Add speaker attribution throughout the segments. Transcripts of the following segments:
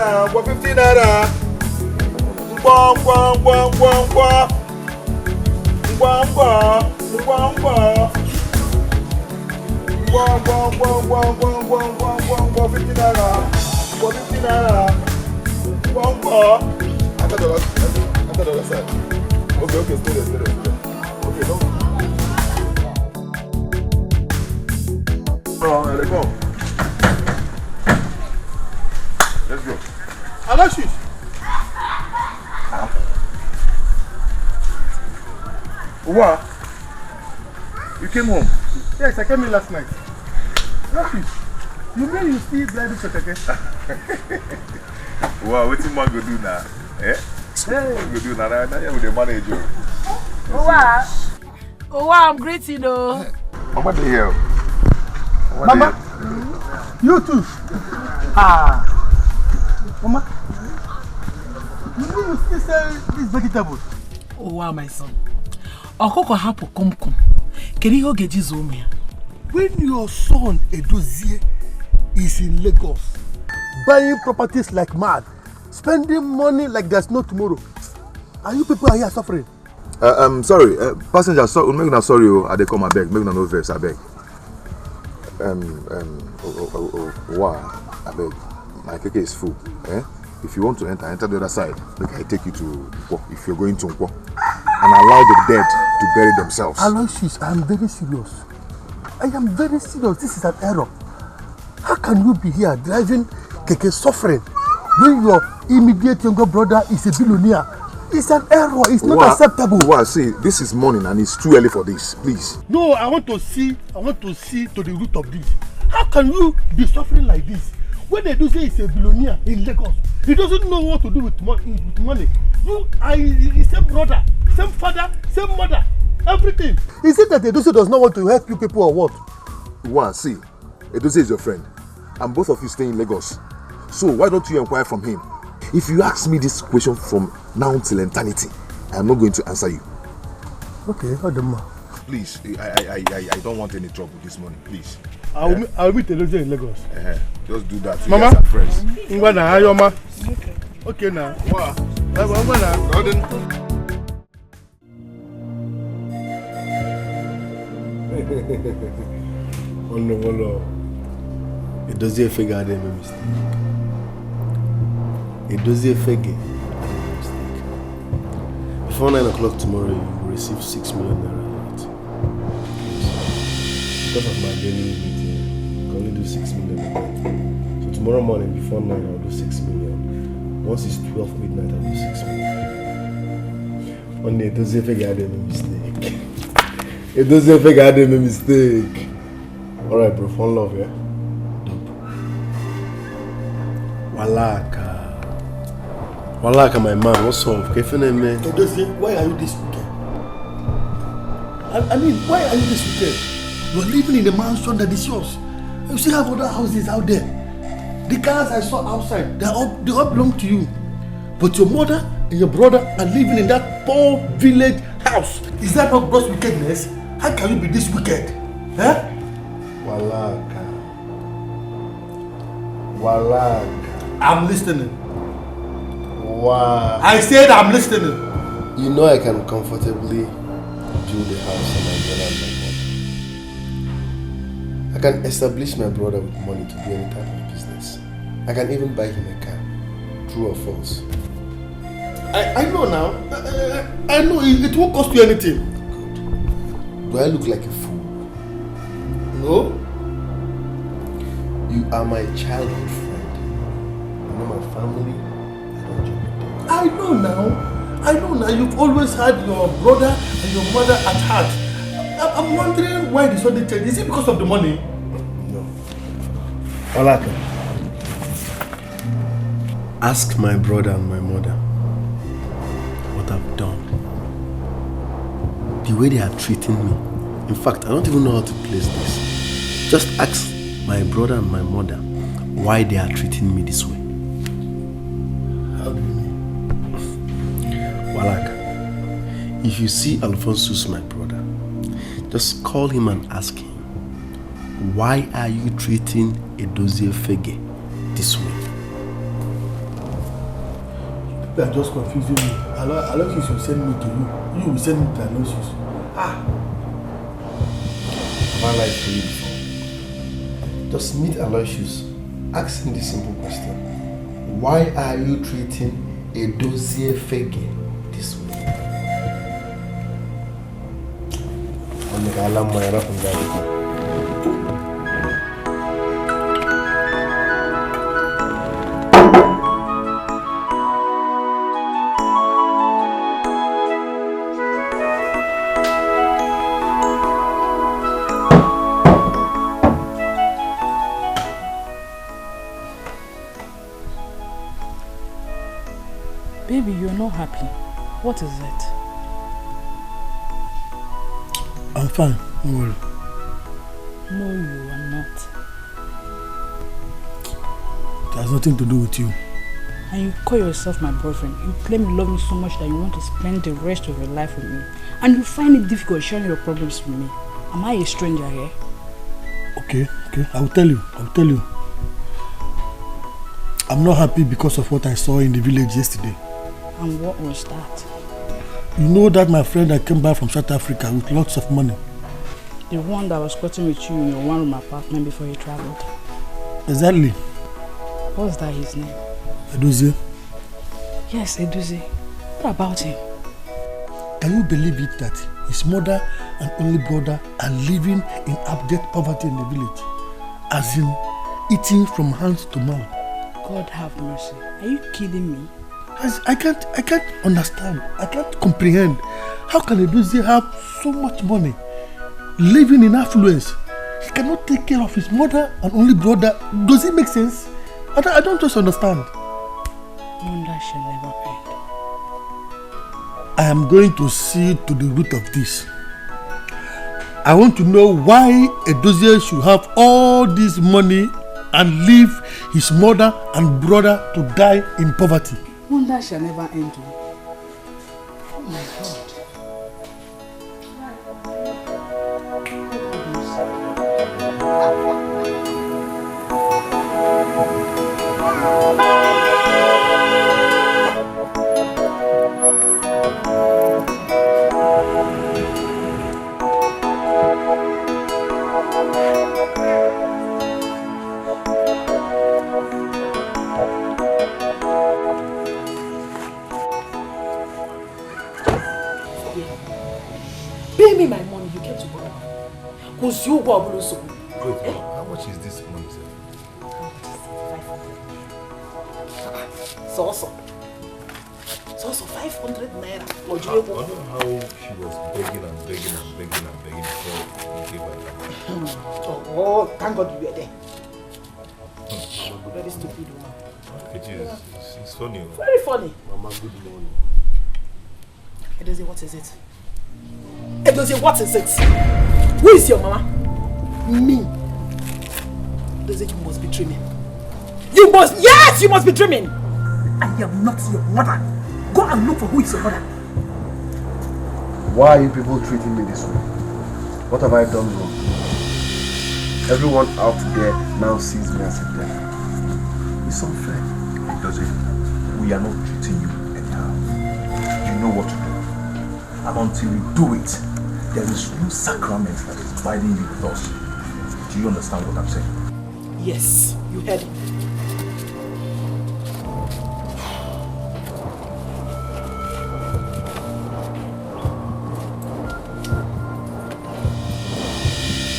Speaker 1: naira, 150 naira. One. After the other side. Okay, stay there. Okay, no. Let's go. Let's go.
Speaker 2: Alashis.
Speaker 1: What? You came home?
Speaker 2: Yes, I came in last night. Alashis, you mean you still driving Keke?
Speaker 1: Wow, what you man go do now? Eh?
Speaker 2: Hey.
Speaker 1: What you do now? Now you with the manager.
Speaker 3: Oh, I'm great, you know.
Speaker 1: Mama, they here.
Speaker 2: Mama, you too. Mama, you mean you still sell these vegetables?
Speaker 3: Oh, wow, my son. Okoko hapo come. Can you get his home here?
Speaker 2: When your son Edozie is in Lagos, buying properties like mad, spending money like there's no tomorrow, are you people here suffering?
Speaker 1: Sorry, passenger, make not sorry, I dey come abeg, make no verse, abeg. Wow, abeg, my keke is full. Eh? If you want to enter the other side. Make I take you to Nkwo, if you're going to Nkwo, and allow the dead to bury themselves.
Speaker 2: Aloysius, I am very serious. I am very serious. This is an error. How can you be here driving keke suffering when your immediate younger brother is a billionaire? It's an error. It's not acceptable.
Speaker 1: Wow, see, this is morning and it's too early for this. Please.
Speaker 2: No, I want to see to the root of this. How can you be suffering like this? When they do say he's a billionaire in Lagos, he doesn't know what to do with money. You are the same brother, same father, same mother, everything. Is it that Edose does not want to help you people or what?
Speaker 1: Wow, see, Edose is your friend, and both of you stay in Lagos. So why don't you inquire from him? If you ask me this question from now till eternity, I am not going to answer you.
Speaker 2: Okay, Adama.
Speaker 1: Please, I don't want any trouble this morning, please.
Speaker 2: I'll meet Edose in Lagos.
Speaker 1: Just do that.
Speaker 2: Mama,
Speaker 1: you guys are friends.
Speaker 2: Okay now.
Speaker 1: Wow.
Speaker 4: Oh no. It doesn't figure out any mistake. It doesn't figure mistake. Before 9 o'clock tomorrow, you will receive 6 million naira. Because of my daily meeting, I can only do 6 million naira. So tomorrow morning, before 9, I'll do 6 million. Once it's 12 midnight, I'll do 6 million. One day, it doesn't figure out any mistake. It doesn't figure out any mistake. Alright, bro, one love, yeah? Walaka, my man, what's up?
Speaker 2: Edose, why are you this wicked? I mean, why are you this wicked? You're living in a mansion that is yours. You still have other houses out there. The cars I saw outside, they all belong to you. But your mother and your brother are living in that poor village house. Is that not gross wickedness? How can you be this wicked? Huh?
Speaker 4: Walaka.
Speaker 2: I'm listening.
Speaker 4: Wow.
Speaker 2: I said I'm listening.
Speaker 4: You know I can comfortably build a house for my brother and my mother. I can establish my brother with money to do any type of business. I can even buy him a car. True or false?
Speaker 2: I know now. I know it won't cost you anything.
Speaker 4: Good. Do I look like a fool?
Speaker 2: No.
Speaker 4: You are my childhood friend. You know my family.
Speaker 2: I know now. You've always had your brother and your mother at heart. I'm wondering why this sudden change. Is it because of the money?
Speaker 4: No. Walaka. Ask my brother and my mother what I've done. The way they are treating me. In fact, I don't even know how to place this. Just ask my brother and my mother why they are treating me this way.
Speaker 2: How do you mean?
Speaker 4: Walaka, if you see Alphonsus, my brother, just call him and ask him, why are you treating Edozie Fege this way?
Speaker 2: You are just confusing me. Aloysius will send me to you. You will send me to Aloysius.
Speaker 4: Have I lied for you before? Just meet Aloysius. Ask him this simple question. Why are you treating a dossier fake this way?
Speaker 3: Baby, you're not happy. What is it?
Speaker 2: I'm fine. Don't worry.
Speaker 3: No, you are not.
Speaker 2: It has nothing to do with you.
Speaker 3: And you call yourself my boyfriend. You claim you love me so much that you want to spend the rest of your life with me. And you find it difficult sharing your problems with me. Am I a stranger here?
Speaker 2: Okay. I will tell you. I'm not happy because of what I saw in the village yesterday.
Speaker 3: And what was that?
Speaker 2: You know that my friend that came back from South Africa with lots of money.
Speaker 3: The one that was squatting with you in your one-room apartment before you traveled.
Speaker 2: Exactly.
Speaker 3: What's that his name?
Speaker 2: Edozie.
Speaker 3: Yes, Edozie. What about him?
Speaker 2: Can you believe it that his mother and only brother are living in abject poverty in the village? As in, eating from hand to mouth.
Speaker 3: God have mercy. Are you kidding me?
Speaker 2: I can't understand. I can't comprehend. How can Edozie have so much money, living in affluence? He cannot take care of his mother and only brother. Does it make sense? I don't just understand.
Speaker 3: Wonder shall never end.
Speaker 2: I am going to see to the root of this. I want to know why Edozie should have all this money and leave his mother and brother to die in poverty.
Speaker 3: Wonder shall never end. Oh my God.
Speaker 5: Pay me my money, you came to borrow. Because you go abroad so.
Speaker 1: Wait, how much is this money, sir?
Speaker 5: How much is it? 500. So 500 naira.
Speaker 1: I don't know how she was begging before you gave her that money.
Speaker 5: Oh, thank God you were there. Very stupid woman.
Speaker 1: It's funny.
Speaker 5: Very funny.
Speaker 4: Mama, good morning.
Speaker 5: Edozie, what is it? Edozie, what is it? Who is your mama? Me. Edozie, you must be dreaming. You must be dreaming. I am not your mother. Go and look for who is your mother.
Speaker 4: Why are you people treating me this way? What have I done wrong? Everyone out there now sees me as a devil. It's unfair.
Speaker 1: Edozie, we are not treating you anyhow. You know what to do. And until you do it, there is no sacrament that is binding you with us. Do you understand what I'm saying?
Speaker 5: Yes, you heard it.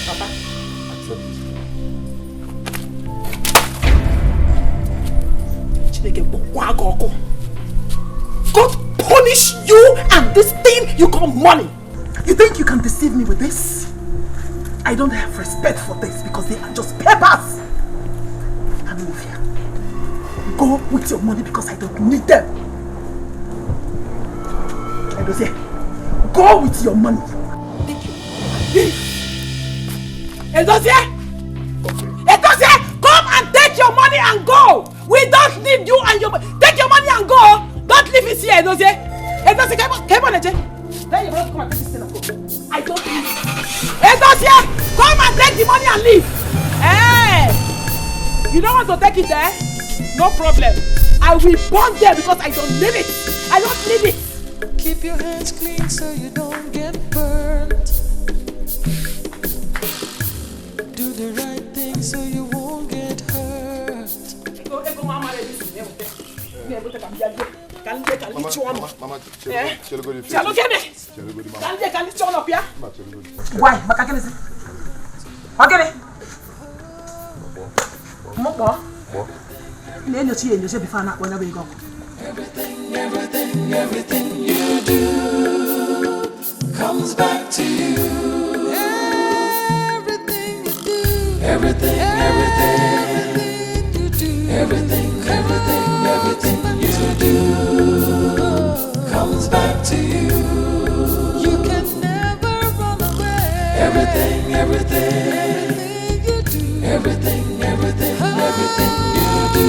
Speaker 5: Papa. God punish you and this thing you call money. You think you can deceive me with this? I don't have respect for this because they are just papers. And Olivia, go with your money because I don't need them. Edozie, go with your money. Thank you. Edozie! Edozie, come and take your money and go! We don't need you and your money. Take your money and go! Don't leave it here, Edozie! Edozie, come on, Edozie! Then your brother come and take this thing and go. I don't need it. Edozie, come and take the money and leave! Hey! You don't want to take it, eh? No problem. I will burn them because I don't need it. I don't need it.
Speaker 6: Keep your hands clean so you don't get burned. Do the right thing so you won't get hurt.
Speaker 5: Mama, why?
Speaker 6: Everything you do comes back to you. Everything you do, everything you do, everything you do comes back to you. You can never run away. Everything you do, everything you do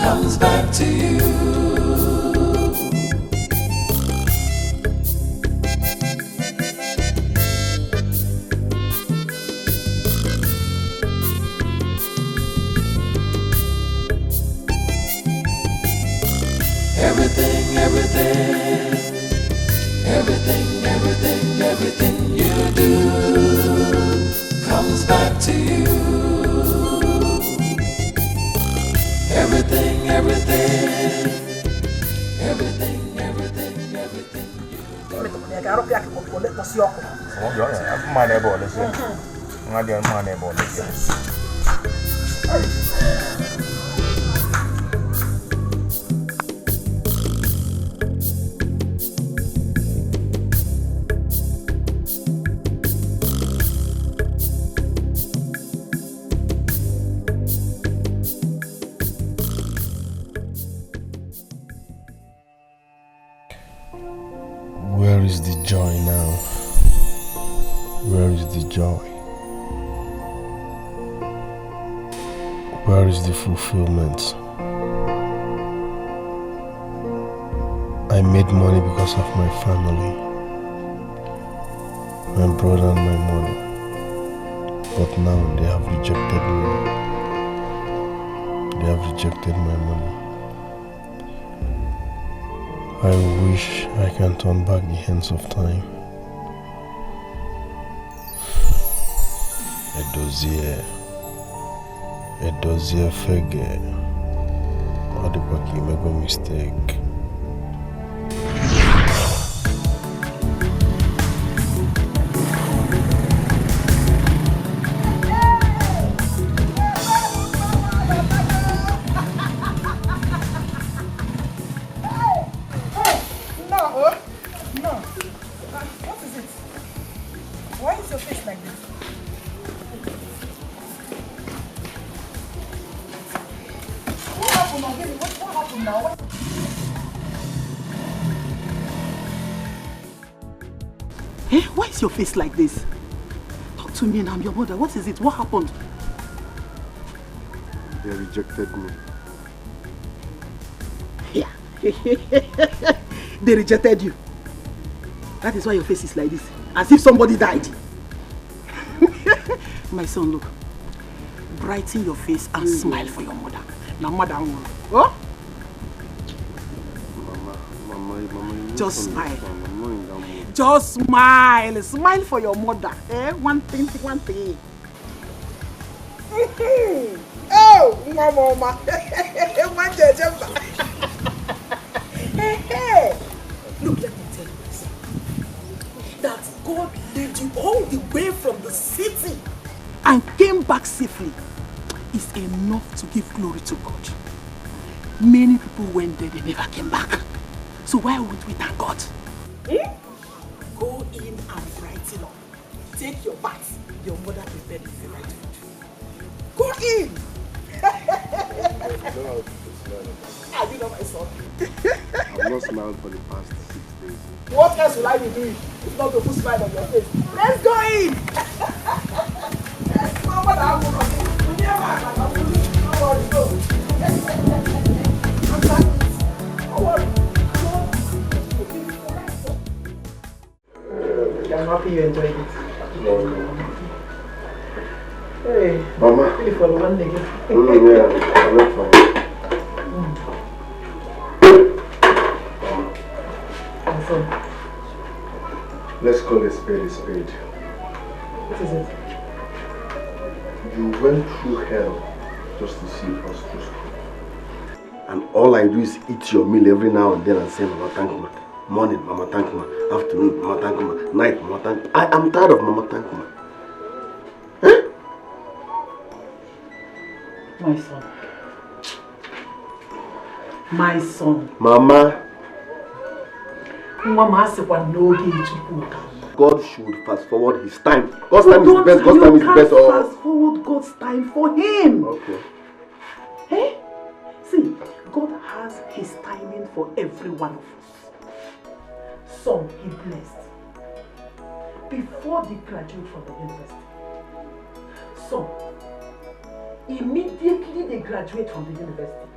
Speaker 6: comes back to you. Everything you do comes back to you. Everything you
Speaker 4: Where is the joy now? Where is the joy? Where is the fulfillment? I made money because of my family, my brother and my mother, but now they have rejected me. They have rejected my money. I wish I can turn back the hands of time. Edozie fege. All the work you make a mistake.
Speaker 5: Why is your face like this? Talk to me and I'm your mother. What is it? What happened?
Speaker 4: They rejected me.
Speaker 5: Yeah. They rejected you. That is why your face is like this. As if somebody died. My son, look. Brighten your face and smile for your mother. Now, mother, oh? Mama, just smile. Just smile. Smile for your mother. One thing. Oh, mama. Look, let me tell you this. That God led you all the way from the city and came back safely is enough to give glory to God. Many people went there, they never came back. So why would we thank God? Go in and brighten up. Take your bath. Your mother prepared the favorite food. Go in! I do know my son.
Speaker 4: I've not smiled for the past 6 days.
Speaker 5: What else will I be doing if not to put smile on your face? Let's go in! I'm happy you enjoyed it. Hey,
Speaker 4: Mama.
Speaker 5: really for one nigga.
Speaker 4: Yeah, I went for it.
Speaker 5: son?
Speaker 4: Let's call a spade a spade.
Speaker 5: What is it?
Speaker 4: You went through hell just to see us through school. And all I do is eat your meal every now and then and say, Mama, thank you. Morning, Mama, thank you. Afternoon, Mama, thank you. Night, Mama, thank you. I am tired of Mama, thank you. Huh?
Speaker 5: My son. My son.
Speaker 4: Mama. God should fast forward his time. God's time is the best. God's time is the best.
Speaker 5: You can't fast forward God's time for him.
Speaker 4: Okay.
Speaker 5: Hey? See, God has his timing for every one of us. Some he blessed before they graduate from the university. Some immediately they graduate from the university.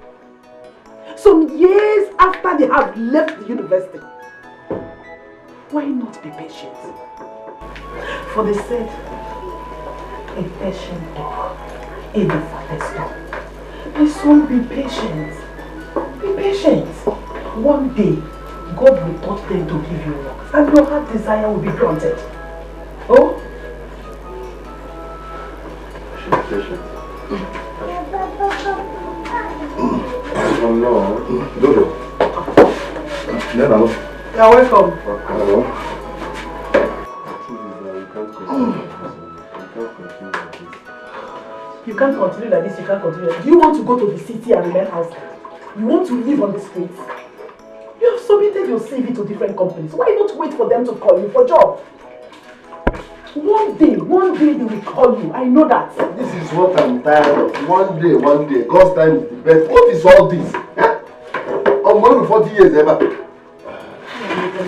Speaker 5: Some years after they have left the university. Why not be patient? For they said, a patient dog in the father's dog. My son, be patient. Be patient. One day, God will touch them to give you work, and your heart desire will be granted. Oh?
Speaker 4: She's patient. Oh no. Dodo. Hello.
Speaker 5: You're welcome.
Speaker 4: Hello. The truth is that we can't continue like this.
Speaker 5: You can't continue like this, you can't continue like this. Do you want to go to the city and remain outside? You want to live on the streets? You have submitted your CV to different companies. Why not wait for them to call you for a job? One day they will call you. I know that.
Speaker 4: This is what I'm tired of. One day. God's time is the best. What is all this? Huh? I'm going to 40 years ever. I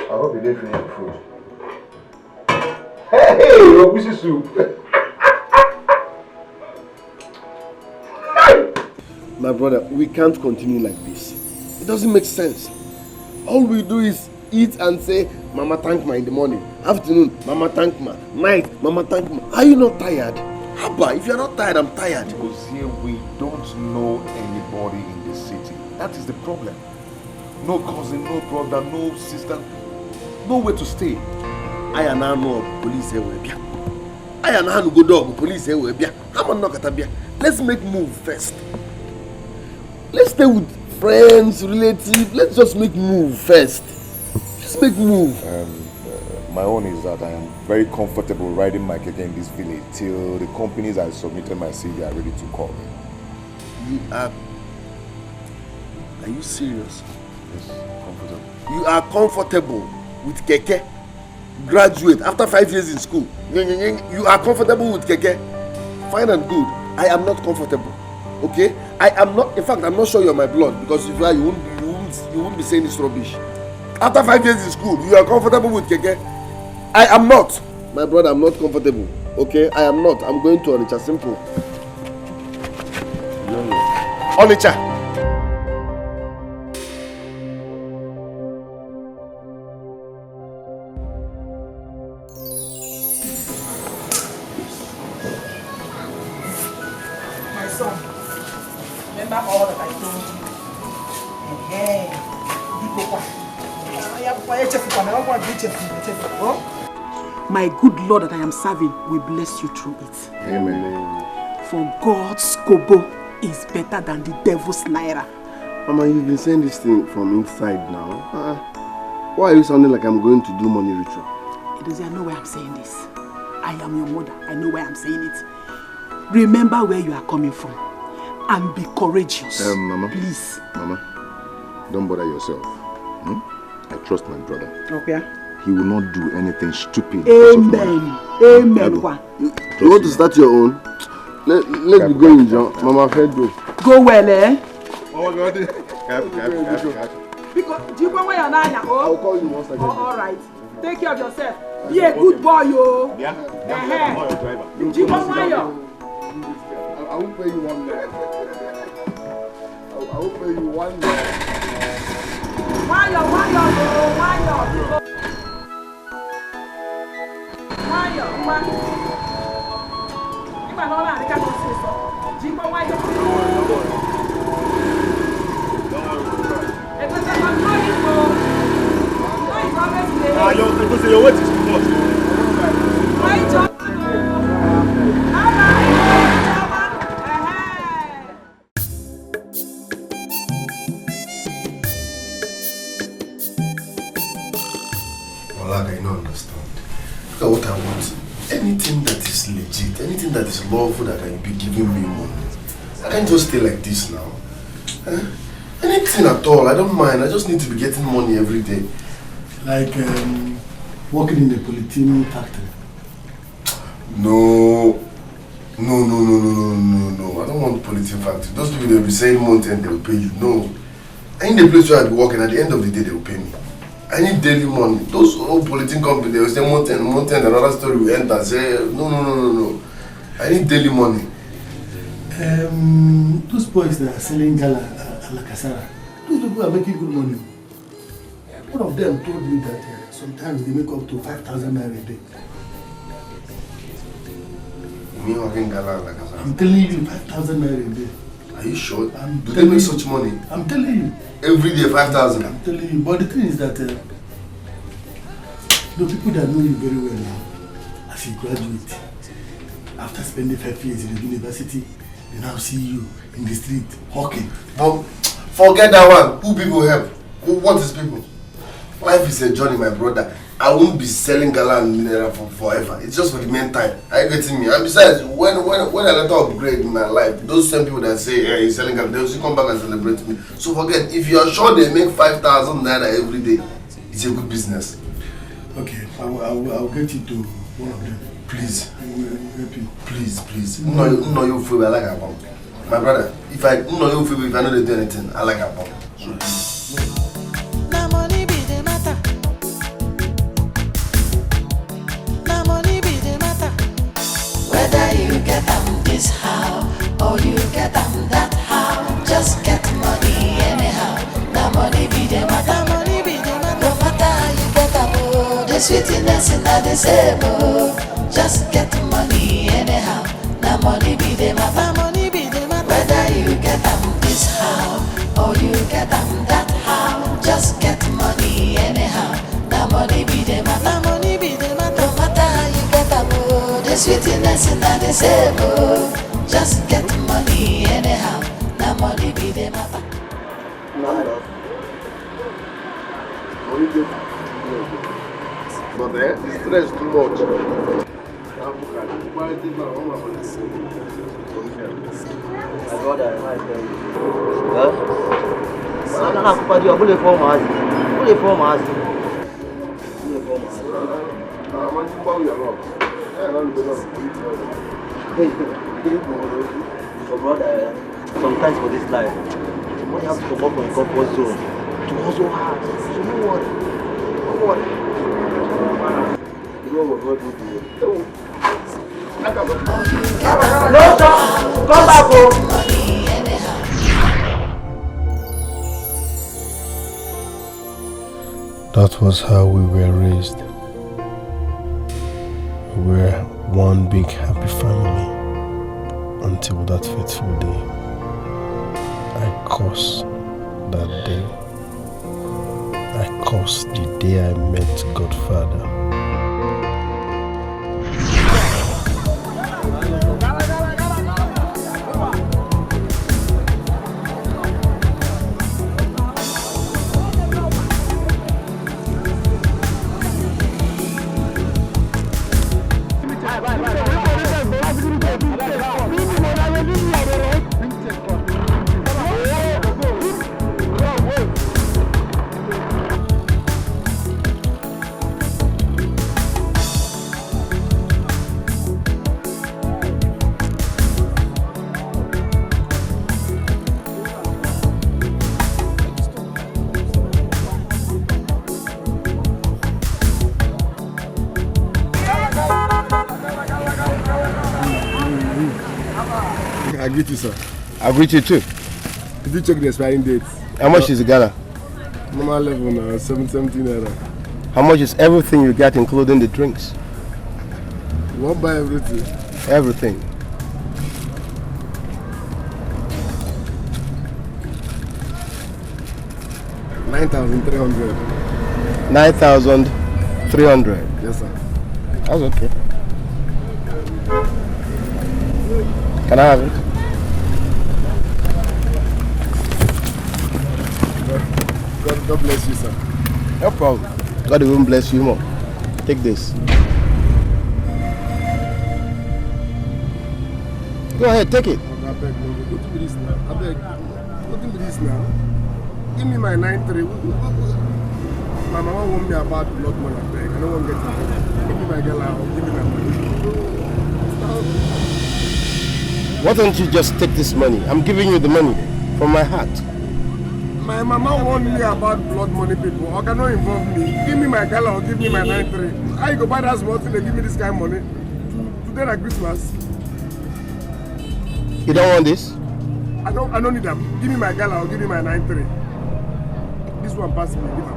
Speaker 4: hope you didn't finish the food. Hey, Robusi soup. My brother, we can't continue like this. It doesn't make sense. All we do is eat and say, Mama thank ma in the morning. Afternoon, Mama thank ma. Night, Mama thank ma. Are you not tired? Abba, if you're not tired, I'm tired.
Speaker 1: Because here we don't know anybody in the city. That is the problem. No cousin, no brother, no sister, nowhere to stay.
Speaker 4: I and I know police here will be. I and I go dog police here will be. I'm not gonna be. Let's make move first. Let's stay with friends, relatives. Let's just make move first. Let's make move.
Speaker 1: My own is that I am very comfortable riding my keke in this village till the companies I submitted my CV are ready to call me.
Speaker 4: You are you serious?
Speaker 1: Yes, comfortable.
Speaker 4: You are comfortable with keke? Graduate after 5 years in school. You are comfortable with keke? Fine and good. I am not comfortable. Okay? I am not. In fact, I'm not sure you're my blood because if you are, you won't be saying this rubbish. After 5 years in school, you are comfortable with keke? I am not. My brother, I'm not comfortable. Okay? I am not. I'm going to Onitsha. Simple. Onitsha.
Speaker 5: All that I told you. My good Lord that I am serving will bless you through it.
Speaker 4: Amen.
Speaker 5: For God's kobo is better than the devil's naira.
Speaker 4: Mama, you've been saying this thing from inside now. Why are you sounding like I'm going to do money ritual?
Speaker 5: It is I know why I'm saying this. I am your mother. I know why I'm saying it. Remember where you are coming from. And be courageous.
Speaker 4: Mama.
Speaker 5: Please.
Speaker 1: Mama, don't bother yourself. I trust my brother.
Speaker 5: Okay.
Speaker 1: He will not do anything stupid.
Speaker 5: Amen. Amen.
Speaker 4: You want to start your own? Let me go in, John. Mama, head go.
Speaker 5: Go well, eh?
Speaker 1: Oh, God.
Speaker 5: Because, do you know where you're now?
Speaker 4: I'll call you once again.
Speaker 5: All right. Take care of yourself. Be a good boy, yo.
Speaker 1: Yeah.
Speaker 5: Do you know why you're?
Speaker 4: I will pay you one day. I will pay you one day.
Speaker 5: Why you're? You might not know. I can't say so. Do you know why you're?
Speaker 4: Your weight is too much.
Speaker 2: Olaga, you don't understand. Look at what I want. Anything that is legit, anything that is lawful that can be giving me money. I can't just stay like this now. Anything at all, I don't mind. I just need to be getting money every day. Like working in the polythene factory. No. I don't want polythene factory. Those people, they'll be saying month end, they'll pay you. No. I need the place where I'll be working. At the end of the day, they'll pay me. I need daily money. Those old polythene companies, they will say month end, another story will enter and say, no. I need daily money. Those boys that are selling gala at La Casara, those people are making good money. One of them told me that sometimes they make up to 5,000 naira a day. You mean working gala at La Casara? I'm telling you, 5,000 naira a day. Are you sure? Do they make such money? I'm telling you. Every day 5,000? I'm telling you. But the thing is that the people that know you very well now, as you graduate, after spending 5 years in the university, they now see you in the street hawking. But forget that one. Who people help? What is people? Life is a journey, my brother. I won't be selling gala and mineral for forever. It's just for the meantime. Are you getting me? And besides, when I let her upgrade in my life, those same people that say, hey, he's selling gala, they'll still come back and celebrate me. So forget, if you are sure they make 5,000 naira every day, it's a good business. Okay, I'll get you to one of them. Please. I will help you. Please. No, you feel I like a bomb. My brother, if I know they do anything, I like a bomb. So please.
Speaker 7: Whether you get them this how or you get them that how, just get money anyhow. The money be the matter. No matter how you get them, oh, the sweetness in the same, oh. Just get money anyhow. The money be the matter. Whether you get them this how or you get them that how, just get money anyhow. The money be the matter. No matter how you get them, oh, the sweetness in the same, oh. Just get money anyhow. The money be the matter.
Speaker 2: But the stress too much.
Speaker 8: My brother, I tell you. I don't have to do a bullet for my So brother, sometimes for this life, somebody has to come up from your comfort zone to hustle hard. So you know what? You know what God will do. No, sir. Come back home.
Speaker 4: That was how we were raised. We were one big happy family until that fateful day. I cursed that day. I cursed the day I met Godfather.
Speaker 2: I greet you, sir.
Speaker 4: I greet you too.
Speaker 2: Did you check the expiring date?
Speaker 4: How much is the gala?
Speaker 2: Normal level now, 770 naira.
Speaker 4: How much is everything you get, including the drinks?
Speaker 2: You won't buy everything?
Speaker 4: Everything.
Speaker 2: 9,300.
Speaker 4: 9,300.
Speaker 2: Yes, sir.
Speaker 4: That's okay. Can I have it?
Speaker 2: God bless you, sir.
Speaker 4: No problem. God will even bless you more. Take this. Go ahead, take it.
Speaker 2: I beg, no, go to this now. I beg, go to this now. Give me my 9,300. My mama won't be about blood money. I beg. I don't want to get it. Give me my girl out. Give me my money.
Speaker 4: Why don't you just take this money? I'm giving you the money from my heart.
Speaker 2: My mama warned me about blood money people. Or cannot involve me. Give me my girl or give me my 9,300. How you go buy that small thing and give me this kind of money? Today at Christmas.
Speaker 4: You don't want this?
Speaker 2: I don't need them. Give me my girl or give me my 9,300. This one pass me. Give them.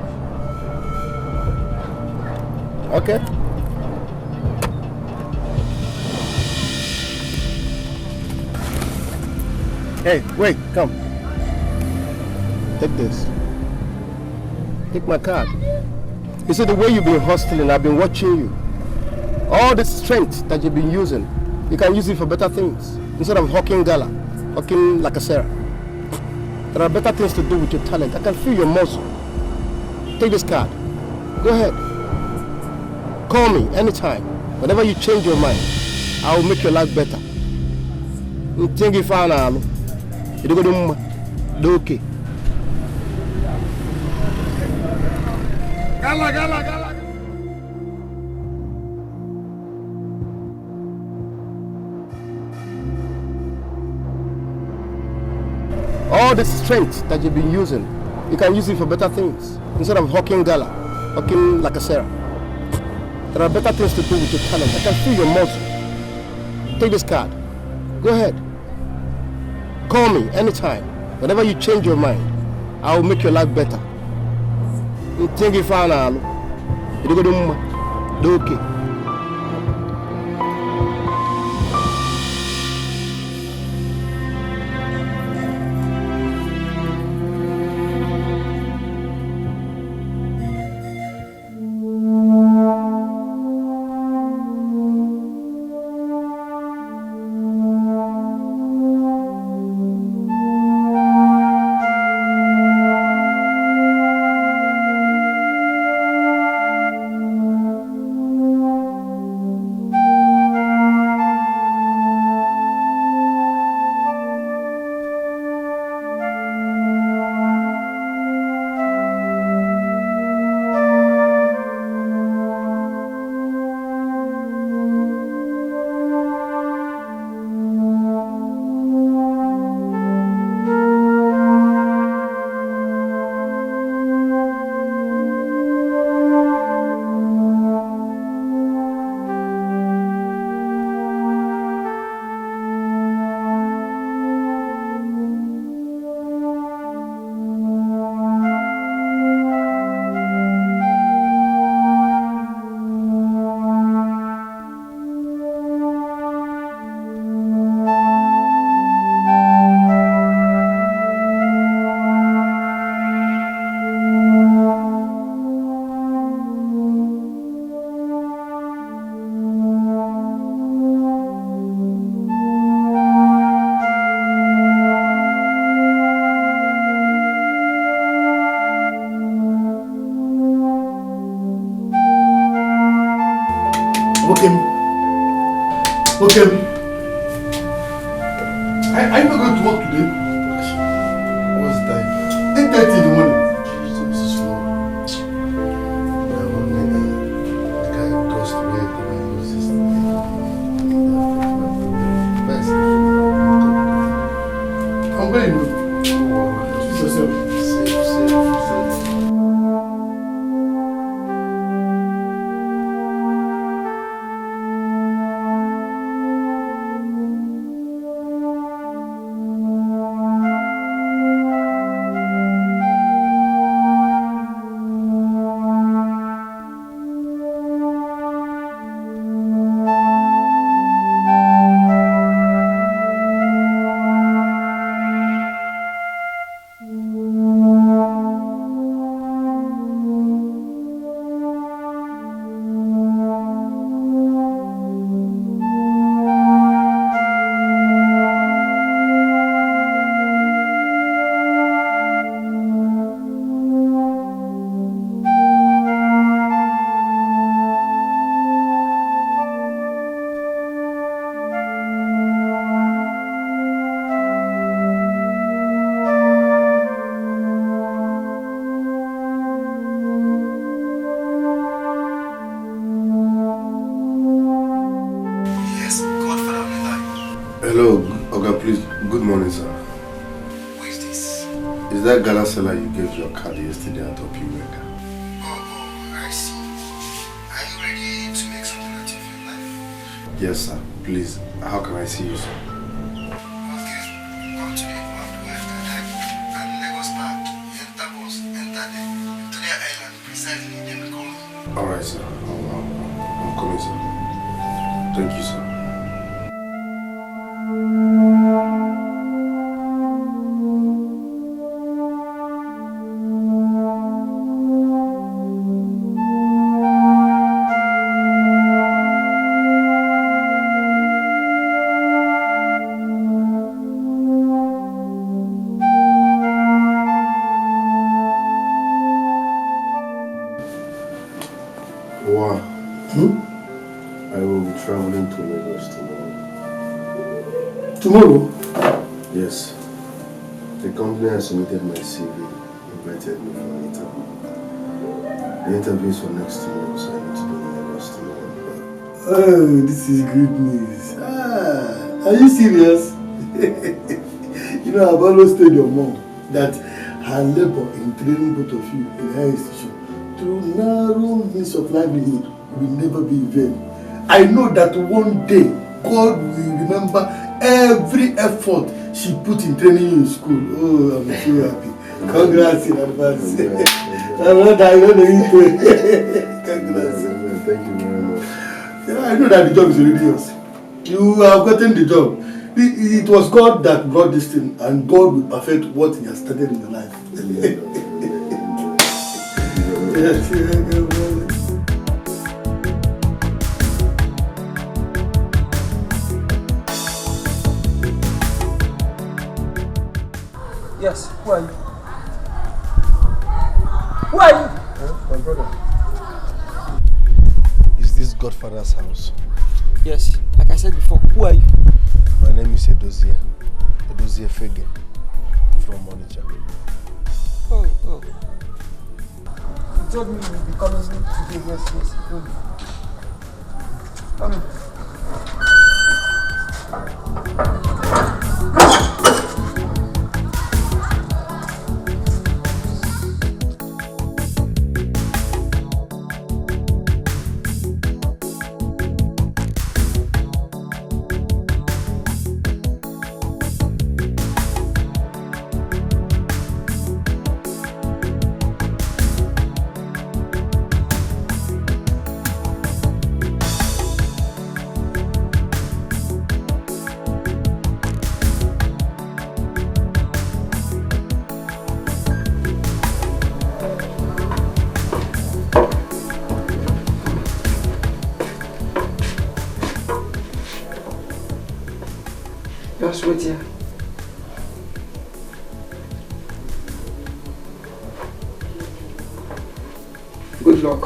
Speaker 4: Okay. Hey, wait, come. Take this. Take my card. You see, the way you've been hustling, I've been watching you. All the strength that you've been using, you can use it for better things. Instead of hawking gala, hawking like a Sarah. There are better things to do with your talent. I can feel your muscle. Take this card. Go ahead. Call me anytime. Whenever you change your mind, I will make your life better. Think if I know. You go do okay.
Speaker 2: Gala, gala, gala.
Speaker 4: All the strength that you've been using, you can use it for better things. Instead of hawking gala, hawking like a Sarah. There are better things to do with your talent. I can feel your muscle. Take this card. Go ahead. Call me anytime. Whenever you change your mind, I will make your life better. Think if I know. You go do okay.
Speaker 2: Okay. Are you not going to work today?
Speaker 4: What's the time?
Speaker 2: 8:30 in the morning.
Speaker 4: So slow. Yeah, one night, the guy crossed the way the way he uses best.
Speaker 2: I'm going to choose yourself.
Speaker 4: Safe. Hello, Oga, please. Good morning, sir.
Speaker 9: Who is this?
Speaker 4: Is that gala seller you gave your card yesterday at Opiwega?
Speaker 9: Oh, I see. Are you ready to make something out of your life?
Speaker 4: Yes, sir. Please, how can I see you, sir?
Speaker 9: Okay, come to the and Lagos Park, enter bus, enter there. To their island, precisely, then we call me.
Speaker 4: Alright, sir. I'm coming, sir. Thank you, sir. Wow. I will be traveling to Lagos tomorrow.
Speaker 2: Tomorrow?
Speaker 4: Yes. The company has submitted my CV, invited me for an interview. The interview is for next tomorrow, so I need to be in Lagos tomorrow.
Speaker 2: Oh, this is good news. Are you serious? You know, I've always told your mom that her labor in training both of you in her institution through narrow means of livelihood will never be in vain. I know that one day God will remember every effort she put in training you in school. Oh, I'm so happy. Congrats in advance. I'm not Congrats.
Speaker 4: Thank you very much.
Speaker 2: Yeah, I know that the job is already yours. You have gotten the job. It was God that brought this thing, and God will perfect what He has started in your life.
Speaker 10: Yes, who are you? Who are you?
Speaker 4: My brother. Is this Godfather's house?
Speaker 10: Yes, like I said before, who are you?
Speaker 4: My name is Edozie Fege from Onitsha.
Speaker 10: Oh. You told me you would be coming today, yes. Come in. Just wait here. Good luck.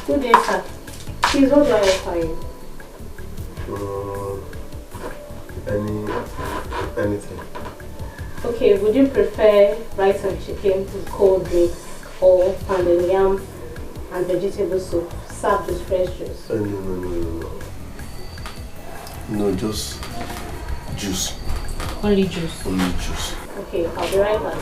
Speaker 11: Good day, sir. Please, what do I require?
Speaker 4: Anything.
Speaker 11: Okay, would you prefer rice and chicken with cold drinks or pounded yam and vegetable soup served with fresh juice?
Speaker 4: No. No, just juice.
Speaker 11: Only juice?
Speaker 4: Only juice.
Speaker 11: Okay, I'll be right back.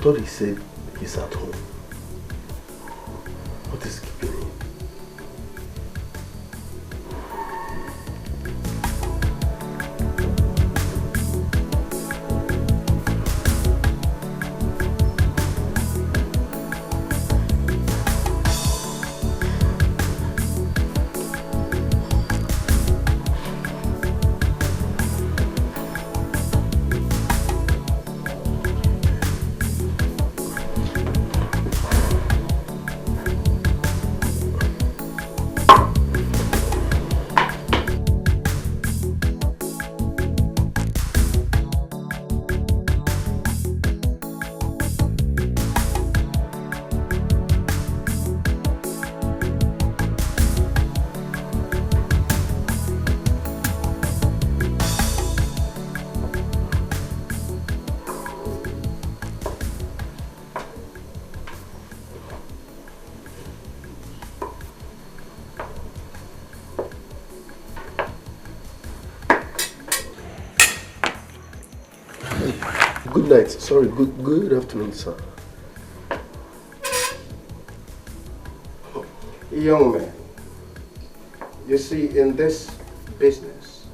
Speaker 4: thought he said he's at home. What is keeping him? Good night. Sorry, good afternoon, sir.
Speaker 12: Young man, you see, in this business,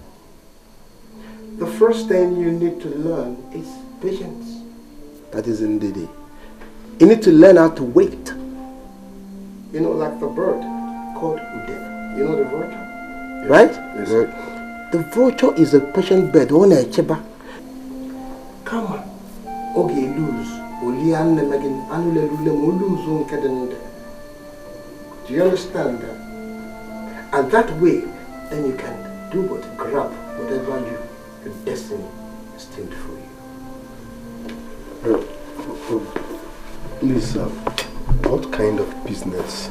Speaker 12: the first thing you need to learn is patience.
Speaker 4: That is indeed.
Speaker 12: You need to learn how to wait. You know, like the bird called Ude. You know the vulture? Yes. Right?
Speaker 4: Yes, sir.
Speaker 12: The vulture is a patient bird. Come on. Okay, lose. Do you understand that? And that way, then you can do what? Grab whatever your destiny is destined for you.
Speaker 4: Please, sir, what kind of business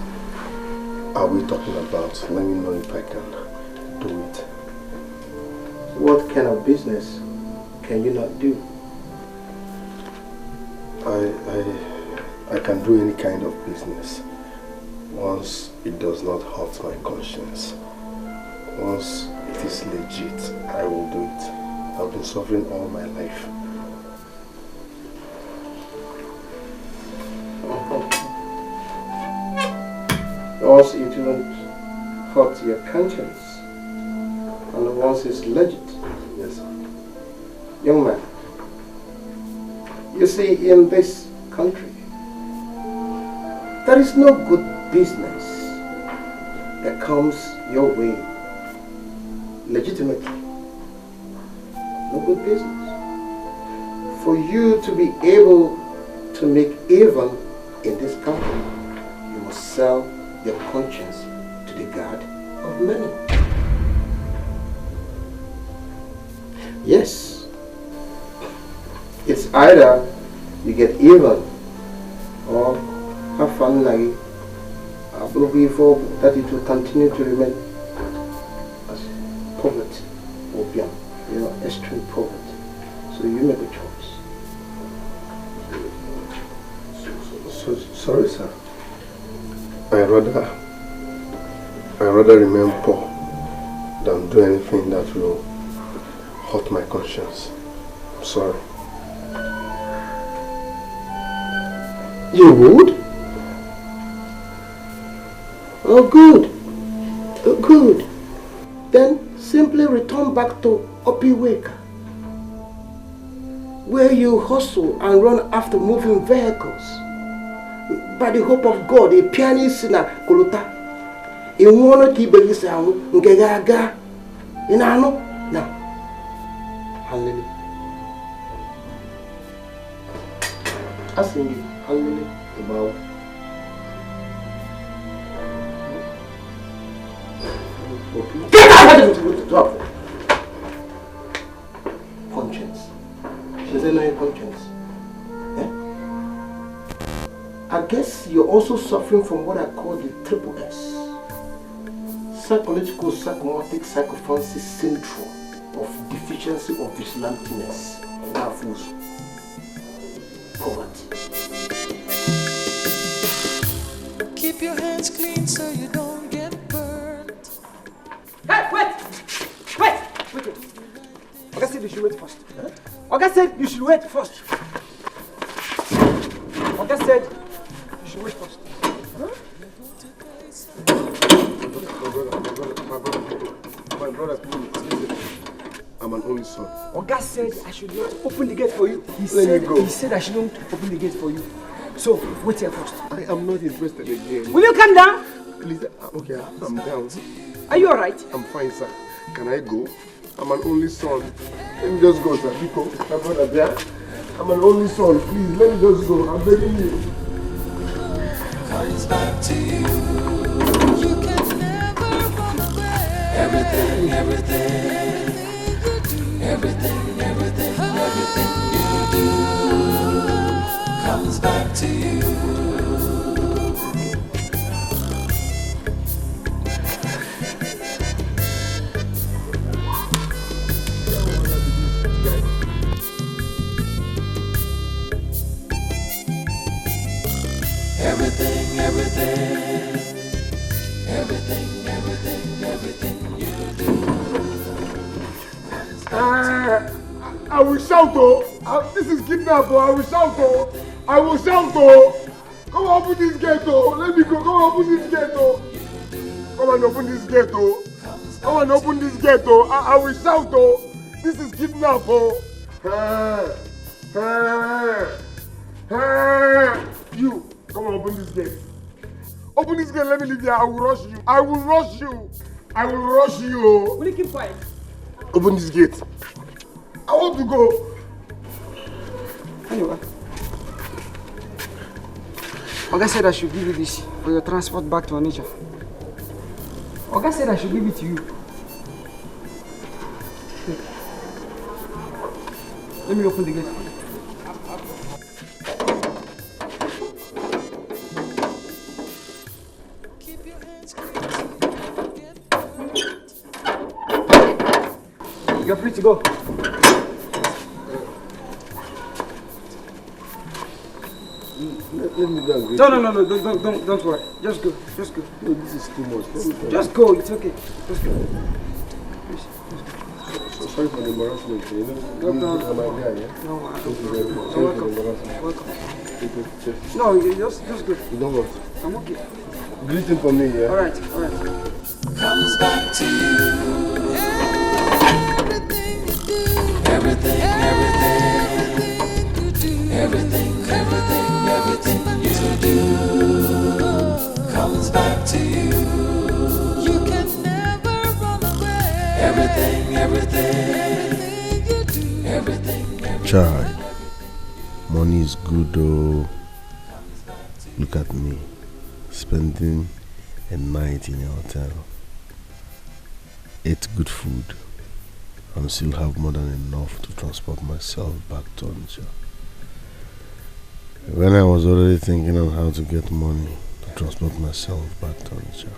Speaker 4: are we talking about? Let me know if I can do it.
Speaker 12: What kind of business can you not do?
Speaker 4: I can do any kind of business once it does not hurt my conscience. Once it is legit, I will do it. I've been suffering all my life.
Speaker 12: Once it won't hurt your conscience, and once it's legit.
Speaker 4: Yes, sir.
Speaker 12: Young man, you see, in this country, there is no good business that comes your way legitimately. No good business. For you to be able to make even in this country, you must sell your conscience to the God of money. Yes. It's either you get even or have fun like before that it will continue to remain as poverty or beyond, extreme poverty. So you make a choice.
Speaker 4: Sorry, sir. I rather remain poor than do anything that will hurt my conscience. I'm sorry.
Speaker 12: You would? Oh, good. Oh, good. Then simply return back to Opiweka, where you hustle and run after moving vehicles. By the hope of God, a pianist in a Kolota. In one key baby sound, Gaga. In Ano? Now. Hallelujah. Asking you, hallelujah, about get out of the top. Conscience. She doesn't know your conscience. I guess you're also suffering from what I call the triple S. Psychological, psychomotic, psychophancy syndrome of deficiency of Islamic-ness. Poverty.
Speaker 6: Keep your hands clean so you don't get burned.
Speaker 10: Hey, wait! Oga said you should wait first. Oga said you should wait first. Oga said you should wait first. Huh?
Speaker 4: My brother, please. I'm an only son.
Speaker 10: Oga said I should not open the gate for you. He said I shouldn't open the gate for you. So, wait here first.
Speaker 4: I am not interested again.
Speaker 10: Will you calm down?
Speaker 4: Please, okay, I'm down.
Speaker 10: Are you alright?
Speaker 4: I'm fine, sir. Can I go? I'm an only son. Let me just go, sir. Because my brother there. I'm an only son. Please, let me just go. I'm begging you.
Speaker 6: Comes back to you. You can never run away. Everything, everything you do comes back to you.
Speaker 4: I will shout, oh! This is kidnap, oh! I will shout, oh! I will shout, oh! Come on, open this gate, oh! Let me go, come on, open this gate, oh! Come on, open this gate, oh! Come on, open this gate, oh! I will shout, oh! This is kidnap, oh! You, come on, open this gate. Open this gate, let me leave here. I will rush you. I will rush you. I will rush you, oh!
Speaker 10: Will you keep quiet?
Speaker 4: Open this gate. I want to go.
Speaker 10: Anyway. Oga said I should give you this for your transport back to Onitsha. Oga said I should give it to you. Take. Let me open the gate. You're free to go.
Speaker 4: Let me go.
Speaker 10: No, don't worry. Just go.
Speaker 4: No, this is too much.
Speaker 10: Just go, it's okay. Just go. Please,
Speaker 4: So sorry for the embarrassment. You know,
Speaker 10: no,
Speaker 4: my guy, yeah?
Speaker 10: No,
Speaker 4: Thank you very much.
Speaker 10: You're
Speaker 4: Sorry for the embarrassment.
Speaker 10: welcome. No, you just go.
Speaker 4: You know what?
Speaker 10: I'm okay.
Speaker 4: Greeting for me, yeah?
Speaker 10: Alright.
Speaker 6: Comes back to you. Everything you do comes back to you. You can never run away. Everything you do, everything.
Speaker 4: Child, money is good though. Look at me, spending a night in a hotel, ate good food, and still have more than enough to transport myself back to Onitsha. When I was already thinking on how to get money to transport myself back to Onitsha.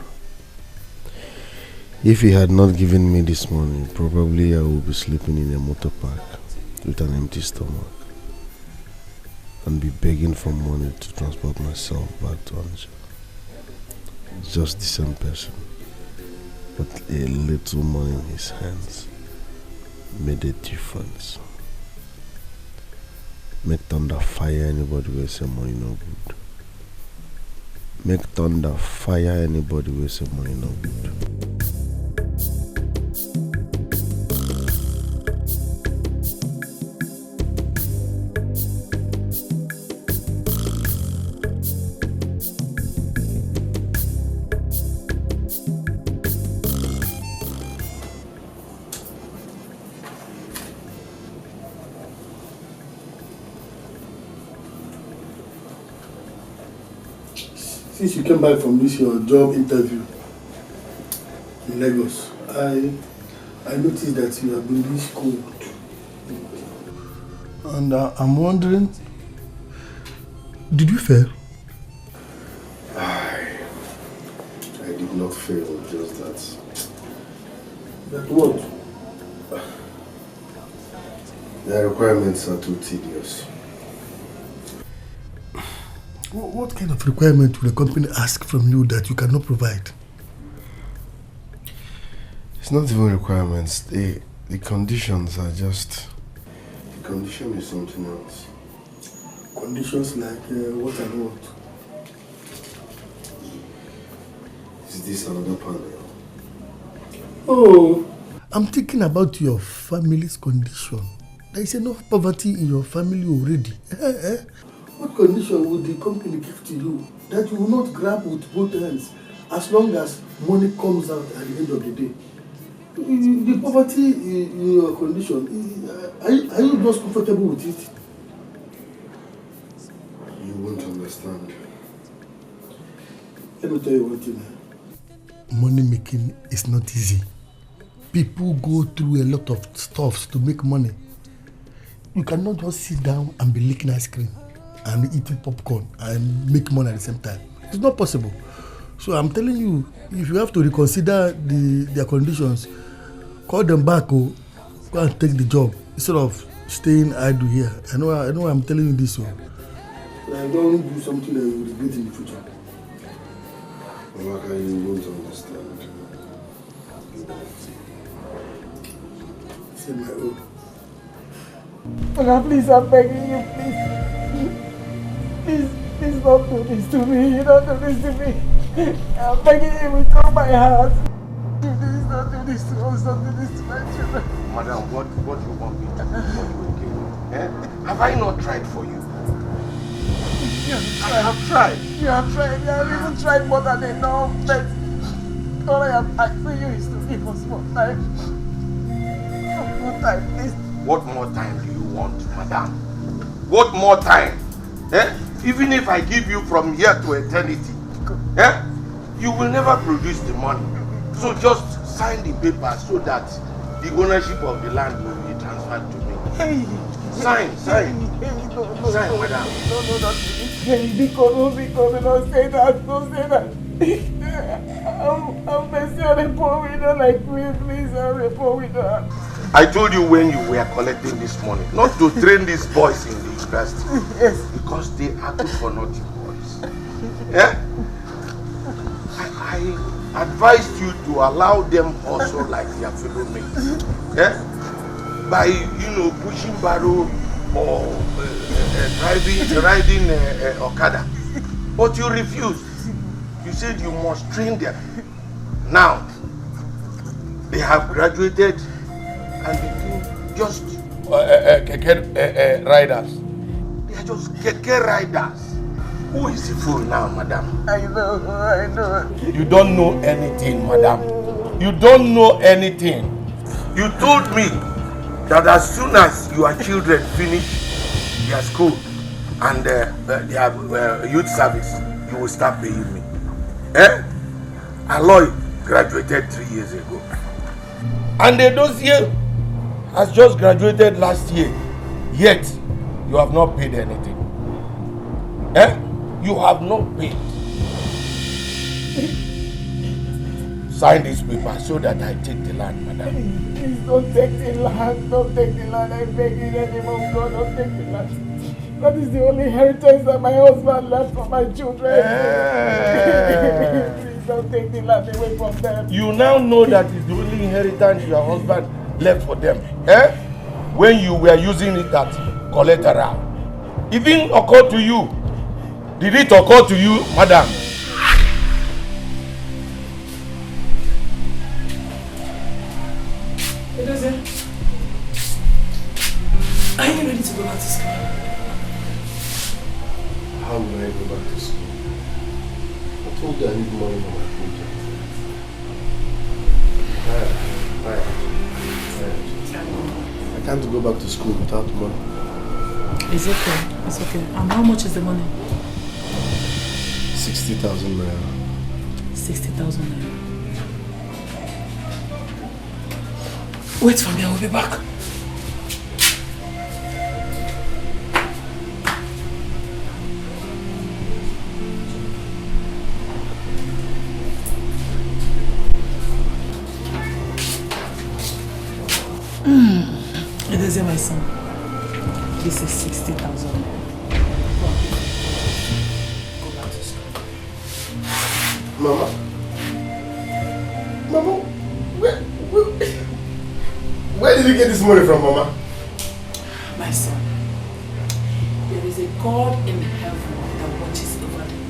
Speaker 4: If he had not given me this money, probably I would be sleeping in a motor park with an empty stomach and be begging for money to transport myself back to Onitsha. Just the same person, but a little money in his hands made a difference. Make thunder fire anybody who say money no good. Make thunder fire anybody who say money no good.
Speaker 2: Since you came back from this your job interview in Lagos, I noticed that you have been this cold. And I'm wondering, did you fail?
Speaker 4: I did not fail, just that.
Speaker 2: That what?
Speaker 4: The requirements are too tedious.
Speaker 2: What kind of requirement will a company ask from you that you cannot provide?
Speaker 4: It's not even requirements. The conditions are just... The condition is something else.
Speaker 2: Conditions like what I want.
Speaker 4: Is this another panel?
Speaker 2: Oh, I'm thinking about your family's condition. There is enough poverty in your family already. What condition would the company give to you that you will not grab with both hands as long as money comes out at the end of the day? The poverty in your condition, are you just comfortable with it?
Speaker 4: You won't understand.
Speaker 2: Let me tell you one thing. Money making is not easy. People go through a lot of stuff to make money. You cannot just sit down and be licking ice cream and eating popcorn and make money at the same time. It's not possible. So I'm telling you, if you have to reconsider their conditions, call them back or go and take the job instead of staying idle here. I know I'm telling you this. So don't do something that you will regret in the future.
Speaker 4: Mama, you won't understand.
Speaker 2: Say my own.
Speaker 5: Mama, please, I'm begging you, please. Please don't do this to me. You don't do this to me. I'm begging you with all my heart. Please don't do this to us. Don't do this to my children.
Speaker 13: Madam, what do you want me to do for you again? Have I not tried for you?
Speaker 5: You have tried. You have tried. You have even tried more than enough. But all I am asking you is to give us more time. More time, please.
Speaker 13: What more time do you want, madam? What more time? Even if I give you from here to eternity, you will never produce the money. So just sign the paper so that the ownership of the land will be transferred to me. Sign. Sign, madam.
Speaker 5: No, don't say that. Don't say that. I'm messing on a poor widow like me, please. I'm a poor widow.
Speaker 13: I told you when you were collecting this money not to train these boys in the university.
Speaker 5: Yes.
Speaker 13: Because they are good for nothing boys. I advised you to allow them also like their fellow mates. By pushing barrow or riding Okada. But you refused. You said you must train them. Now they have graduated and became just riders. They are just keke riders. Who is the fool now, madam?
Speaker 5: I know.
Speaker 13: You don't know anything, madam. You don't know anything. You told me that as soon as your children finish their school and their youth service, you will start paying me. Aloy graduated 3 years ago. And the dossier has just graduated last year. Yet, you have not paid anything. You have not paid. Sign this paper so that I take the land, madam.
Speaker 5: Please don't take the land. Don't take the land. I beg you in the name of God, don't take the land. That is the only inheritance that my husband left for my children. Please don't take the land away from them.
Speaker 13: You now know that it's the only inheritance your husband left for them. When you were using it as collateral. It didn't occur to you. Did it occur to you, madam?
Speaker 5: Are you ready to go back to school?
Speaker 4: How will I go back to school? I told you I need money for my project. I can't go back to school without money.
Speaker 5: It's okay. And how much is the money?
Speaker 4: 60,000 naira.
Speaker 5: 60,000 naira. Wait for me, I will be back. It is my son. This is 60,000. Go back to school.
Speaker 4: Mama, where did you get this money from, Mama?
Speaker 5: My son, there is a God in heaven that watches over them.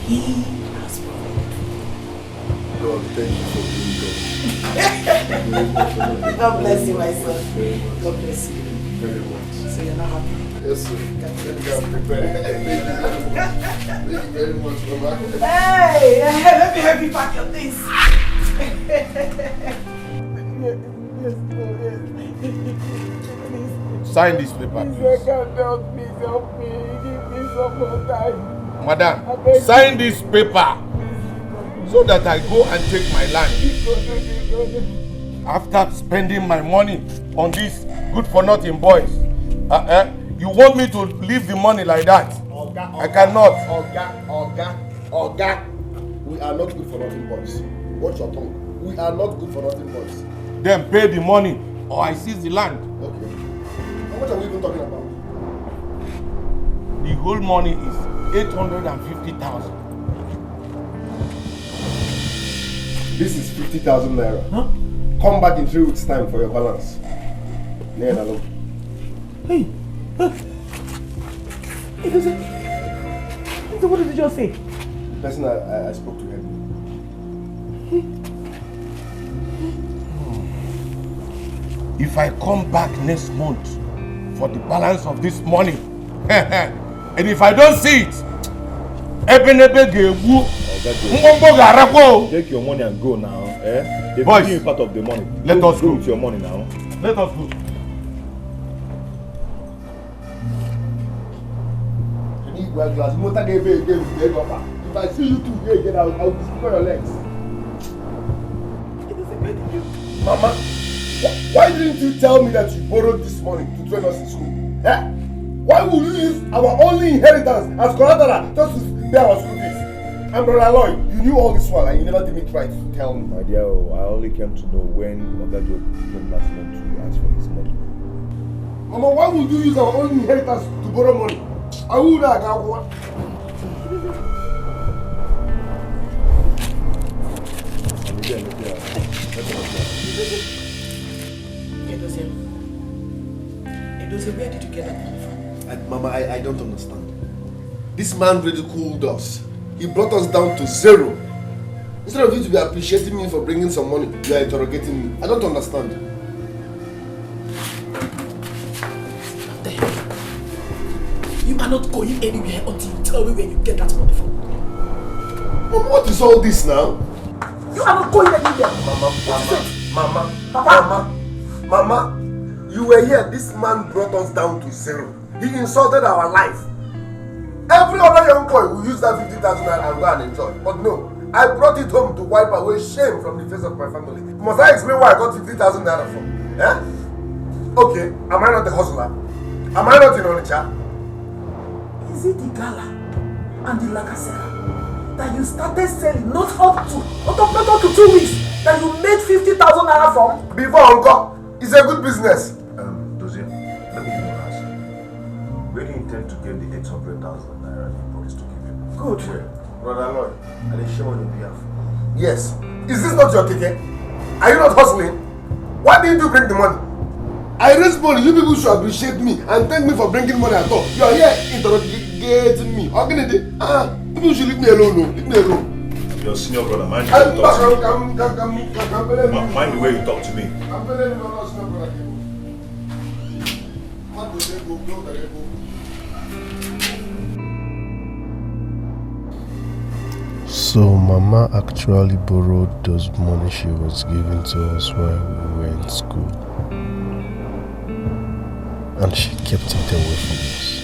Speaker 5: He has provided.
Speaker 4: God, thank you for being God.
Speaker 5: God bless you, my son. God bless you.
Speaker 4: Very much.
Speaker 5: So you're not happy?
Speaker 4: Yes, sir. I'm prepared. Thank you very much, Mama.
Speaker 5: Hey, let me help you pack your things.
Speaker 13: Sign this paper, please.
Speaker 10: Please help me. Give me some more time.
Speaker 13: Madam, sign this paper so that I go and take my land. After spending my money on these good-for-nothing boys, you want me to leave the money like that? I cannot.
Speaker 4: Oga. We are not good for nothing boys. Watch your tongue. We are not good for nothing boys.
Speaker 13: Then pay the money or I seize the land.
Speaker 4: Okay. How much are we even talking about?
Speaker 13: The whole money is 850,000.
Speaker 4: This is 50,000 naira. Huh? Come back in 3 weeks' time for your balance. Naira alone.
Speaker 10: Hey, what did you just say?
Speaker 4: The person I spoke to him.
Speaker 13: If I come back next month for the balance of this money, and if I don't see it,
Speaker 1: take your money and go now. They've
Speaker 13: Boys,
Speaker 1: given you part of the money.
Speaker 13: Let us go
Speaker 1: with your money now.
Speaker 13: Let us go.
Speaker 4: If I see you two here again, I'll destroy your legs. Mama, why didn't you tell me that you borrowed this money to train us in school? Why would you use our only inheritance as collateral just to pay our school fees? And Brother Lloyd, you knew all this while and you never did me try to tell me.
Speaker 1: My dear, I only came to know when Ogajo came last month to ask for this money.
Speaker 4: Mama, why would you use our only inheritance to borrow money? I would not have one.
Speaker 5: Edozie, where did you get that money from?
Speaker 2: Mama, I don't understand. This man ridiculed us. He brought us down to zero. Instead of you to be appreciating me for bringing some money, you are interrogating me. I don't understand.
Speaker 5: You are not going anywhere until you tell me where you get that money from.
Speaker 2: Mama, what is all this now?
Speaker 5: You are not going anywhere.
Speaker 2: Mama, you were here. This man brought us down to zero. He insulted our life. Every other young boy will use that 50,000 naira and go and enjoy. But no, I brought it home to wipe away shame from the face of my family. Must I explain where I got 50,000 naira from? Okay, am I not a hustler? Am I not in Onitsha?
Speaker 5: Is it the gala and the lacasera that you started selling not up to 2 weeks that you made 50,000 naira from?
Speaker 2: Before Uncle, it's a good business.
Speaker 1: Dozie, let me give you an answer. Where do you intend to get the 800,000 naira you promised to give him?
Speaker 2: Good. Brother Lloyd, I will show on your behalf. Yes. Is this not your Dikeh? Are you not hustling? Why didn't you bring the money? I raised money. You people should appreciate me and thank me for bringing money at all. You are here interrogating me. How can it be? People should leave me alone. No. Leave me alone.
Speaker 1: Your senior brother, mind the way you talk to me. Mind the way you talk to me.
Speaker 2: I'm very senior brother.
Speaker 4: So Mama actually borrowed those money she was giving to us while we were in school. And she kept it away from us,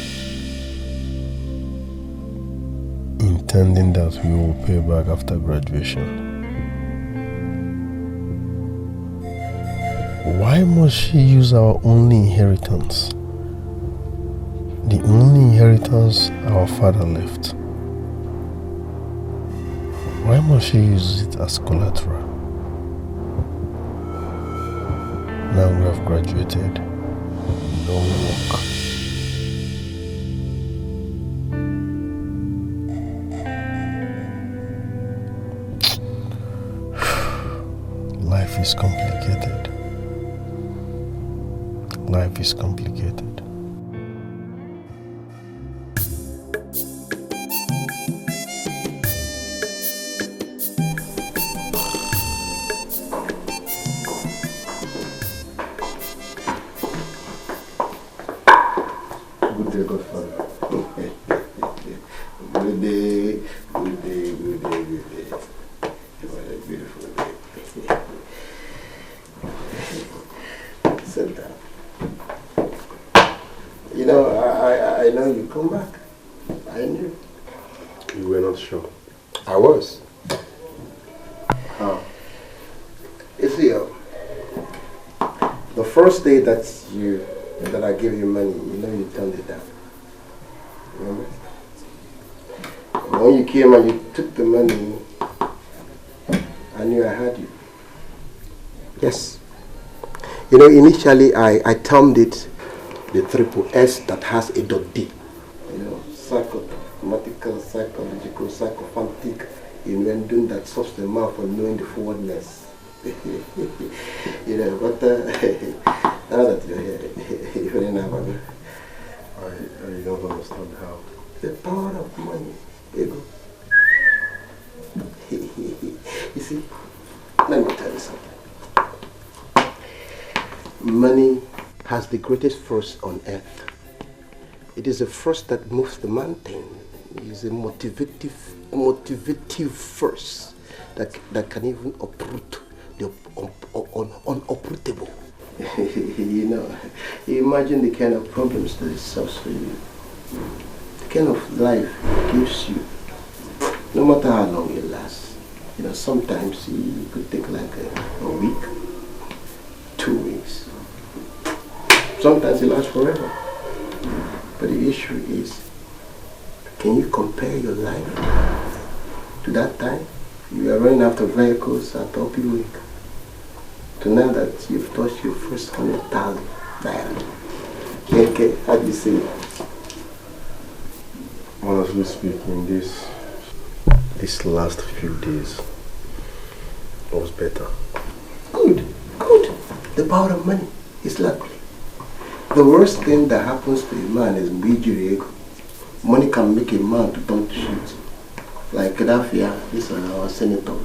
Speaker 4: intending that we will pay back after graduation. Why must she use our only inheritance? The only inheritance our father left. Why must she use it as collateral? Now we have graduated. No work. Life is complicated. Life is complicated.
Speaker 12: beautiful baby. Sit down. You know, I know you come back. I knew.
Speaker 4: You were not sure?
Speaker 12: I was. You see, the first day that I gave you money, you know you turned it down. Remember? And when you came and you took the money, I knew I had you. Yes. You know, initially I termed it the triple S that has a dot D. You know, psychomathematical, psychological, psychophantic invention that stops the mouth from knowing the forwardness. You know, but now that you're here, you don't have a...
Speaker 4: I don't understand how.
Speaker 12: The power of money, ego. You see, let me tell you something. Money has the greatest force on earth. It is a force that moves the mountain. It is a motivative force that can even uproot the unuprootable. You know, you imagine the kind of problems that it solves for you. The kind of life it gives you, no matter how long it lasts. You know, sometimes it could take like a week, 2 weeks. Sometimes it lasts forever. But the issue is, can you compare your life to that time? You were running after vehicles at Opi Week. To now that you've touched your first 100,000 naira. Okay, how do you see it?
Speaker 4: Honestly speaking, this last few days was better.
Speaker 12: Good. The power of money is lovely. The worst thing that happens to a man is ego. Money can make a man to turn to shit. Like Gaddafi, this our senator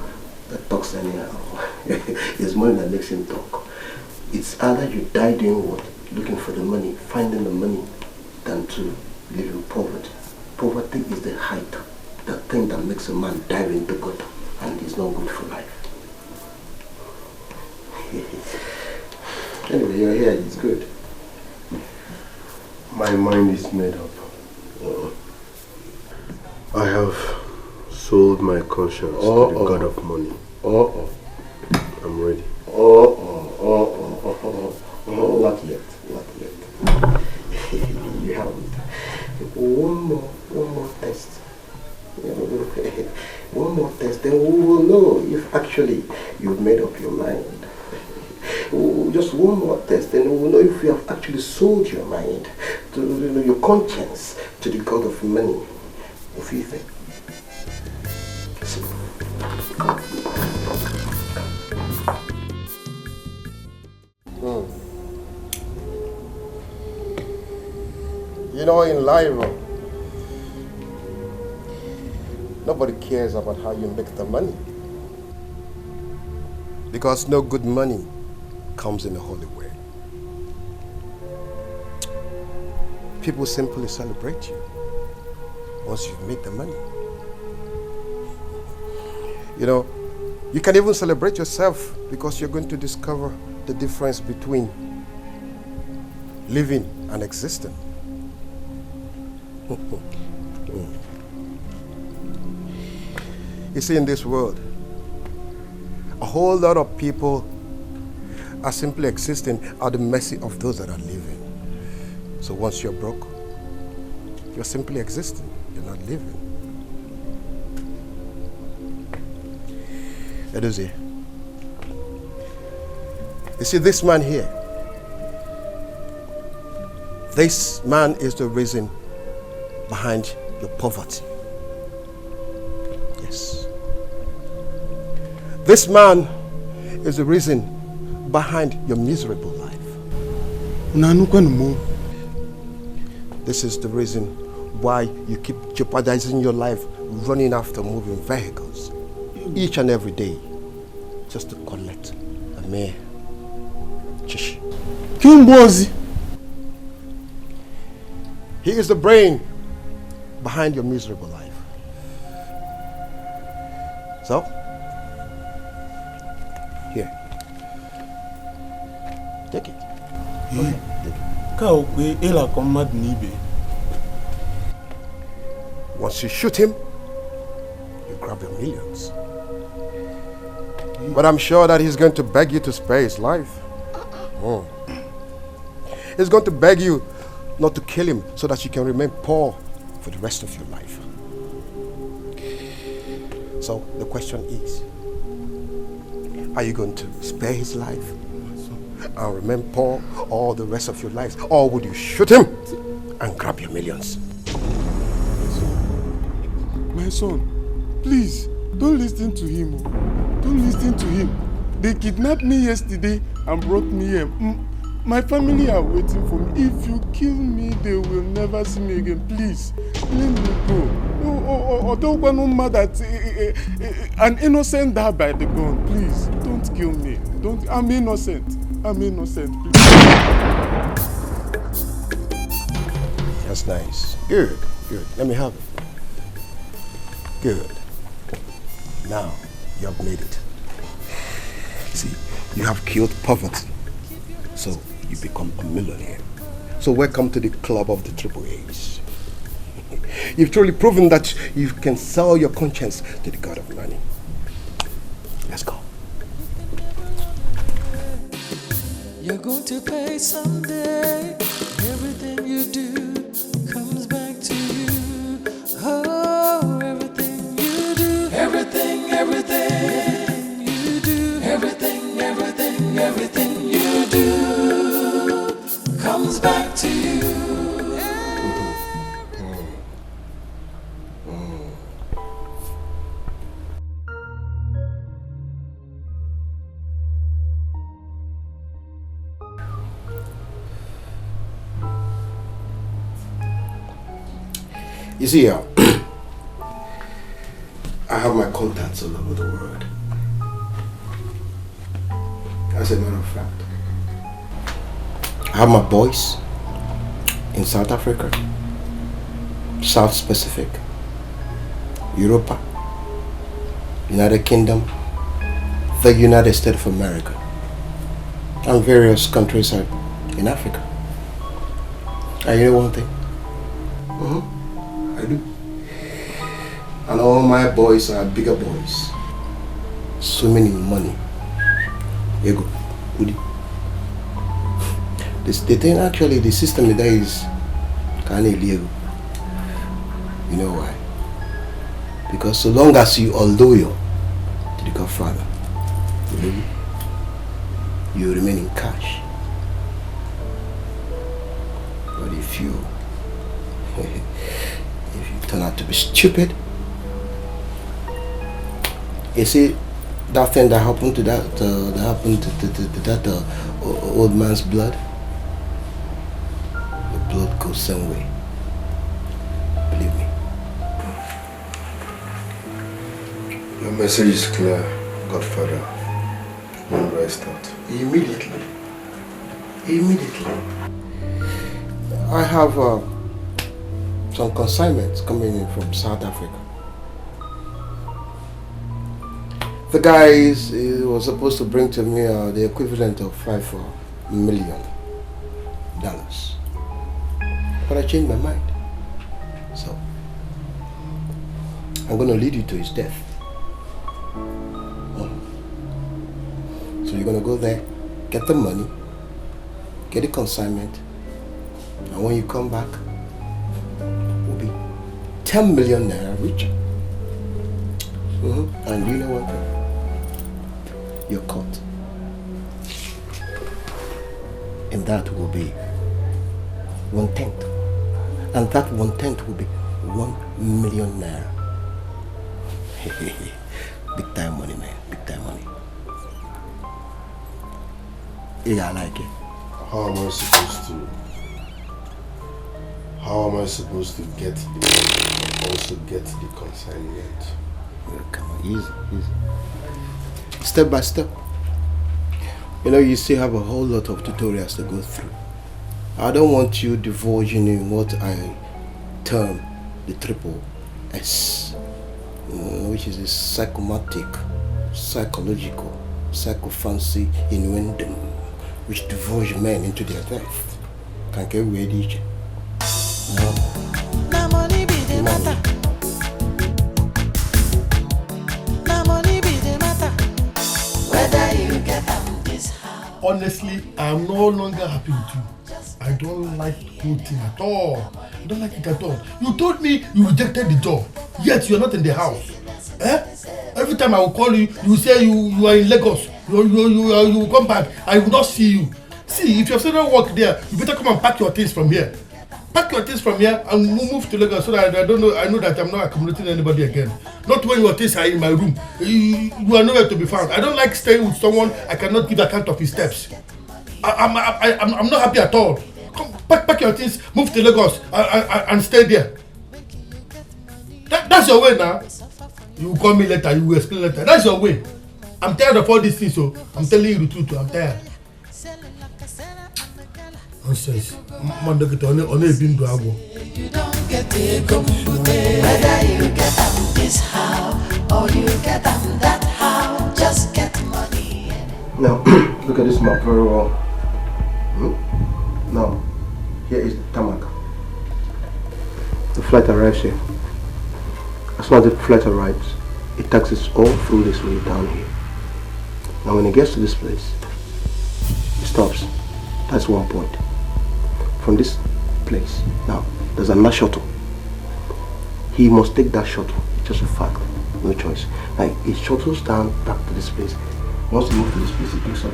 Speaker 12: that talks anyhow. It's money that makes him talk. It's either you die doing what? Looking for the money, finding the money, than to live in poverty. Poverty is the height, the thing that makes a man dive into gutter, and is not good for life. Anyway, you're here, it's good.
Speaker 4: My mind is made up. I have sold my conscience to the god of money. I'm ready.
Speaker 12: Not yet. You haven't. One more test. One more test, then we will know if actually you've made up your mind. Just one more test, then we will know if you have actually sold your mind to your conscience to the god of money. What do you think? You know, in life, nobody cares about how you make the money. Because no good money comes in a holy way. People simply celebrate you once you've made the money. You know, you can even celebrate yourself because you're going to discover the difference between living and existing. You see, in this world, a whole lot of people are simply existing at the mercy of those that are living. So once you're broke, you're simply existing, you're not living. Edozie, you see this man here? This man is the reason behind your poverty. Yes. This man is the reason behind your miserable life. This is the reason why you keep jeopardizing your life running after moving vehicles each and every day just to collect a mere chish. He is the brain behind your miserable life. So, Here. Take it. Once you shoot him, you grab your millions. But I'm sure that he's going to beg you to spare his life. He's going to beg you not to kill him so that you can remain poor for the rest of your life. So the question is, are you going to spare his life and remain poor all the rest of your life? Or would you shoot him and grab your millions?
Speaker 14: My son, please, don't listen to him. Don't listen to him. They kidnapped me yesterday and brought me here. My family are waiting for me. If you kill me, they will never see me again. Please, let me go. Don't want no matter that an innocent died by the gun. Please, don't kill me. Don't. I'm innocent. I'm innocent. Please.
Speaker 12: That's nice. Good, good. Let me have it. Good. Now, you have made it. See, you have killed poverty. So, you become a millionaire. So, welcome to the club of the Triple A's. You've truly proven that you can sell your conscience to the God of money. Let's go.
Speaker 6: You're going to pay someday. Everything you do comes back to you. Oh, everything you do. Everything you do. Everything you do comes back to you.
Speaker 12: You see, I have my contacts all over the world. As a matter of fact, I have my boys in South Africa, South Pacific, Europa, United Kingdom, the United States of America, and various countries in Africa. And you know one thing? I do. And all my boys are bigger boys, swimming in money. Ego, Udi. The thing actually, the system today is kind of illegal. You know why? Because so long as you are loyal to the Godfather, you remain in cash. But if you turn out to be stupid, you see that thing that happened to that old man's blood. The blood goes some way. Believe me.
Speaker 4: Your message is clear, Godfather. When do I start?
Speaker 12: Immediately. I have some consignments coming in from South Africa. The guys was supposed to bring to me the equivalent of $5 million. But I changed my mind. So, I'm going to lead you to his death. So you're going to go there, get the money, get the consignment, and when you come back, we'll be 10 million naira richer. And you know one thing? You're caught. And that will be 1/10. And that 1/10 will be 1 million naira. Big time money, man. Big time money. Yeah, I like it.
Speaker 4: How am I supposed to get the money and also get the consignment?
Speaker 12: Well, come on, easy. Step by step. You know, you still have a whole lot of tutorials to go through. I don't want you divulging in what I term the triple S, which is a psychomatic, psychological Psychophancy innuendo, which divulge men into their death, can get ready.
Speaker 7: Na money be the matter. Na money be the matter. Whether you get them this house.
Speaker 2: Honestly, I am no longer happy with you. I don't like the whole thing at all. I don't like it at all. You told me you rejected the job, yet you are not in the house. Every time I will call you, you will say you are in Lagos. You will come back. I will not see you. See, if your children work there, you better come and pack your things from here. Pack your things from here and move to Lagos so that I know that I'm not accommodating anybody again. Not when your things are in my room. You are nowhere to be found. I don't like staying with someone I cannot give account of his steps. I'm not happy at all. Come, pack your things, move to Lagos and stay there. That's your way now. You will call me later, you will explain later. That's your way. I'm tired of all these things, so I'm telling you the truth. I'm tired. Nonsense.
Speaker 7: You don't get it, whether you get them this how or you get them that how, just get money.
Speaker 12: Now, look at this map very well. Now, here is the tarmac. The flight arrives here. As soon as the flight arrives, it taxis all through this way down here. Now when it gets to this place, it stops. That's one point. From this place, now, there's another shuttle. He must take that shuttle. It's just a fact. No choice. Now, it shuttles down back to this place. Once he moves to this place, he picks up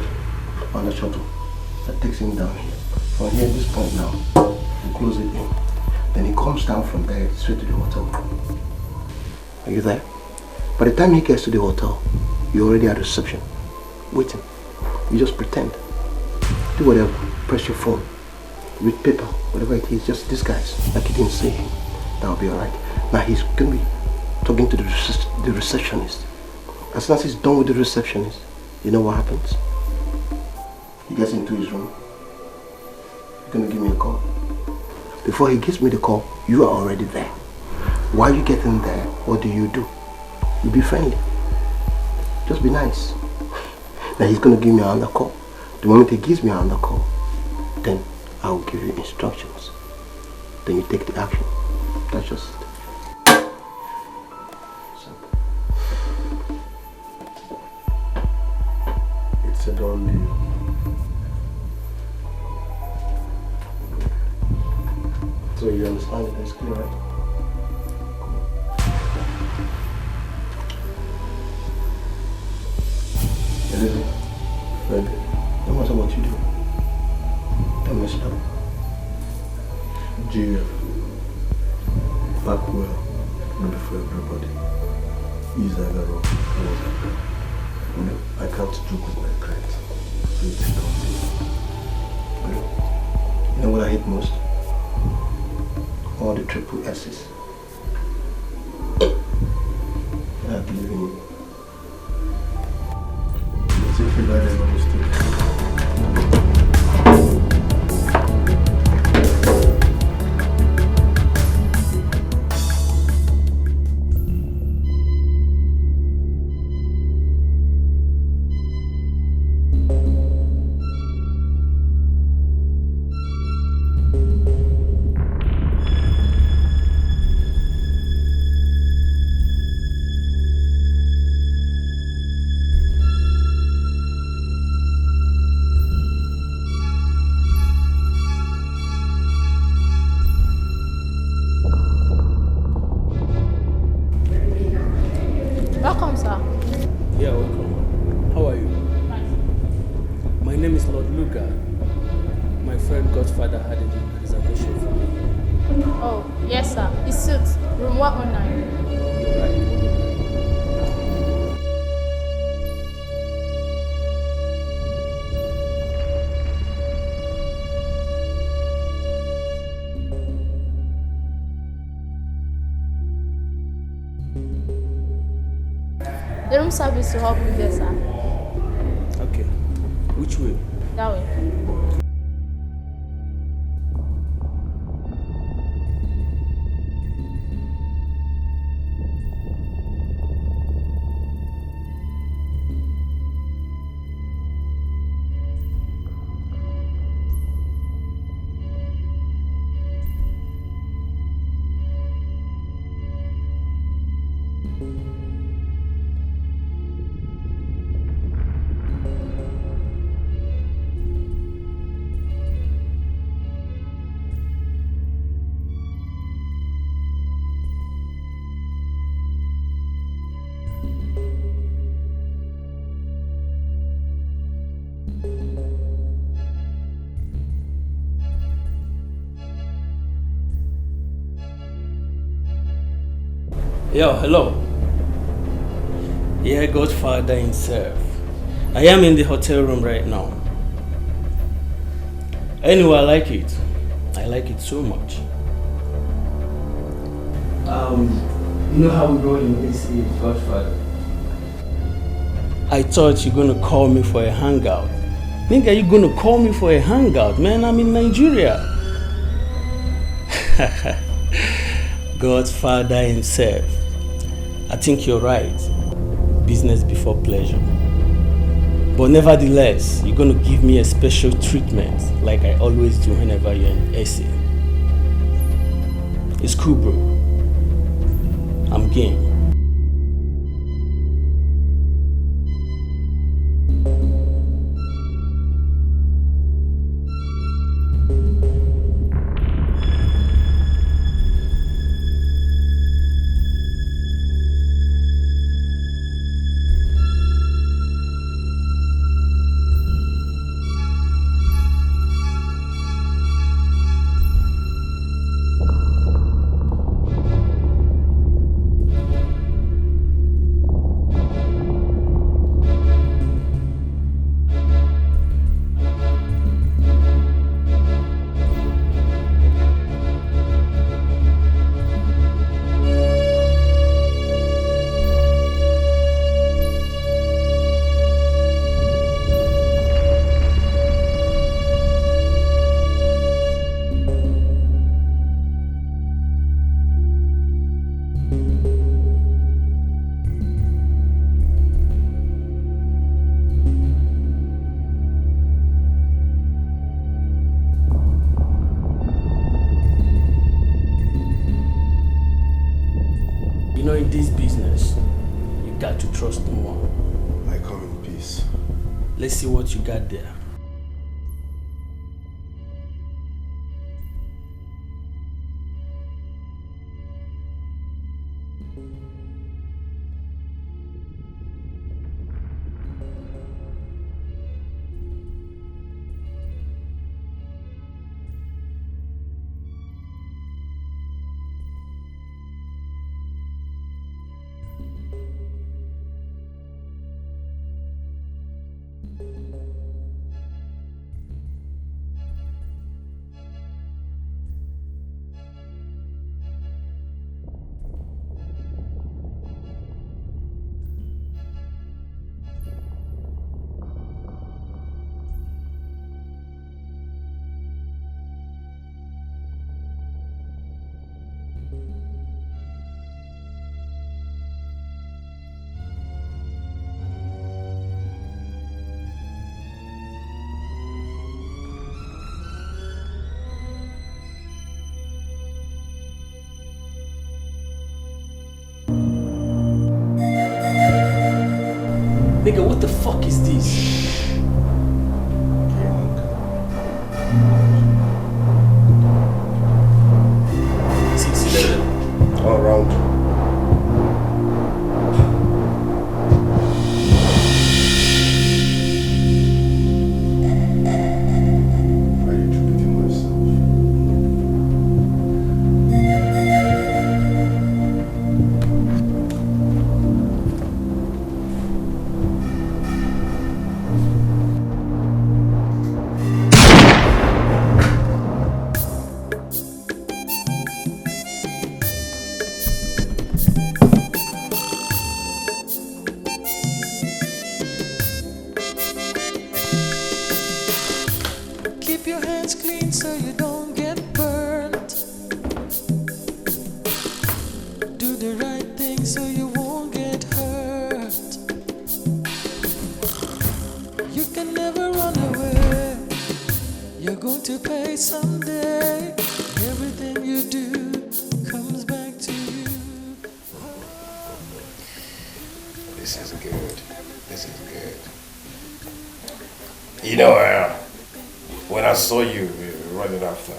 Speaker 12: on the shuttle. That takes him down here. From here, this point now, we close it in. Then he comes down from there straight to the hotel. Are you there? By the time he gets to the hotel, you're already at reception, waiting. You just pretend. Do whatever. Press your phone. Read paper. Whatever it is, just disguise. Like you didn't see him. That'll be alright. Now he's going to be talking to the receptionist. As soon as he's done with the receptionist, you know what happens? He gets into his room. He's going to give me a call. Before he gives me the call, you are already there. While you get in there, what do? You be friendly. Just be nice. Now he's going to give me another call. The moment he gives me another call, then I will give you instructions. Then you take the action. That's just it.
Speaker 4: It's a done deal.
Speaker 12: So you understand it, that's clear, right? Elizabeth, very good. No matter what you do, don't mess it up.
Speaker 4: GF, back well, not before everybody. He's like that wrong. I can't joke with my clients. So it's a done deal.
Speaker 12: You know what I hate most? All the triple S's. I believe in you.
Speaker 4: As if you got any mistake.
Speaker 11: Welcome, sir.
Speaker 10: Yeah, welcome. How are you? My name is Lord Luga. My friend Godfather had a reservation for me.
Speaker 11: Oh, yes, sir. It's suit. Room 109.
Speaker 10: You're right.
Speaker 11: The room service to help you there, sir.
Speaker 10: Okay. Which way?
Speaker 11: That way.
Speaker 10: Yo, hello. Yeah, Godfather himself. I am in the hotel room right now. Anyway, I like it. I like it so much. You know how we roll in AC, Godfather? I thought you're gonna call me for a hangout. Nigga, you gonna call me for a hangout? Man, I'm in Nigeria. Godfather himself. I think you're right. Business before pleasure. But nevertheless, you're gonna give me a special treatment like I always do whenever you're in SA. It's cool, bro. I'm game. You know, in this business, you got to trust no one.
Speaker 4: I come in peace.
Speaker 10: Let's see what you got there. Nigga, what the fuck is this?
Speaker 4: All around.
Speaker 6: Keep your hands clean so you don't get burnt. Do the right thing so you won't get hurt. You can never run away. You're going to pay someday. Everything you do comes back to you.
Speaker 15: This is good. This is good. You know, when I saw you running after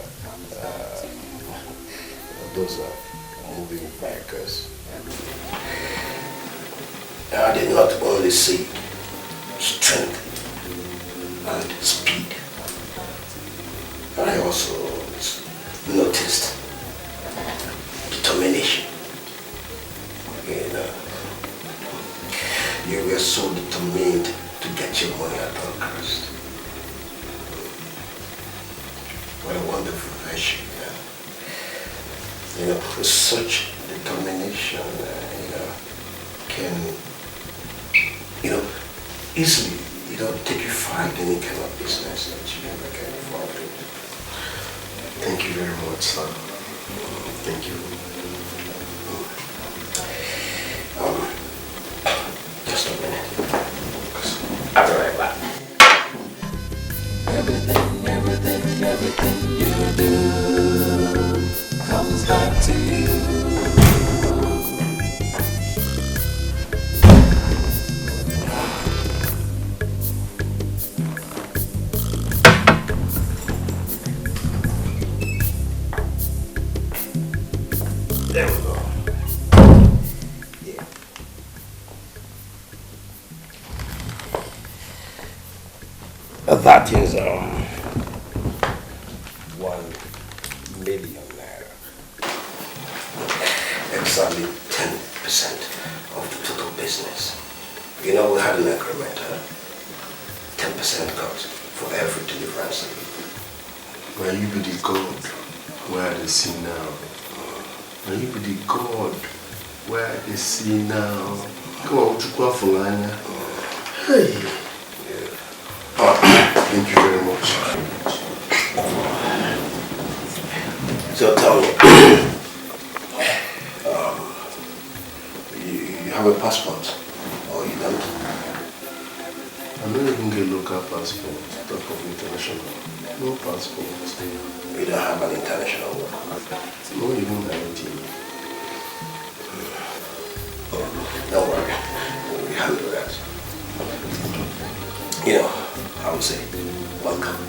Speaker 15: those moving bankers, I did not only see strength and speed, but I also noticed determination.
Speaker 12: your money at all cost. What a wonderful friendship, with such determination, can, easily, take you fight any kind of business that you ever get involved in. Thank you very much, sir. Thank you. Just a minute. I'll be right back.
Speaker 6: Everything you do comes back to you.
Speaker 12: There we go. Yeah. That is 1 million naira. Exactly 10% of the total business. We had an agreement, 10% cut for every deliverance.
Speaker 4: May you be the God where they see now. May you be the God where they see now. Come on, Fulanya. Hey. Thank you very much.
Speaker 12: So tell me, you have a passport or you don't?
Speaker 4: I don't even get local passport, talk of international. No passport.
Speaker 12: You don't have an international one?
Speaker 4: No, even ID.
Speaker 12: Don't worry, we handle that. I would say, welcome.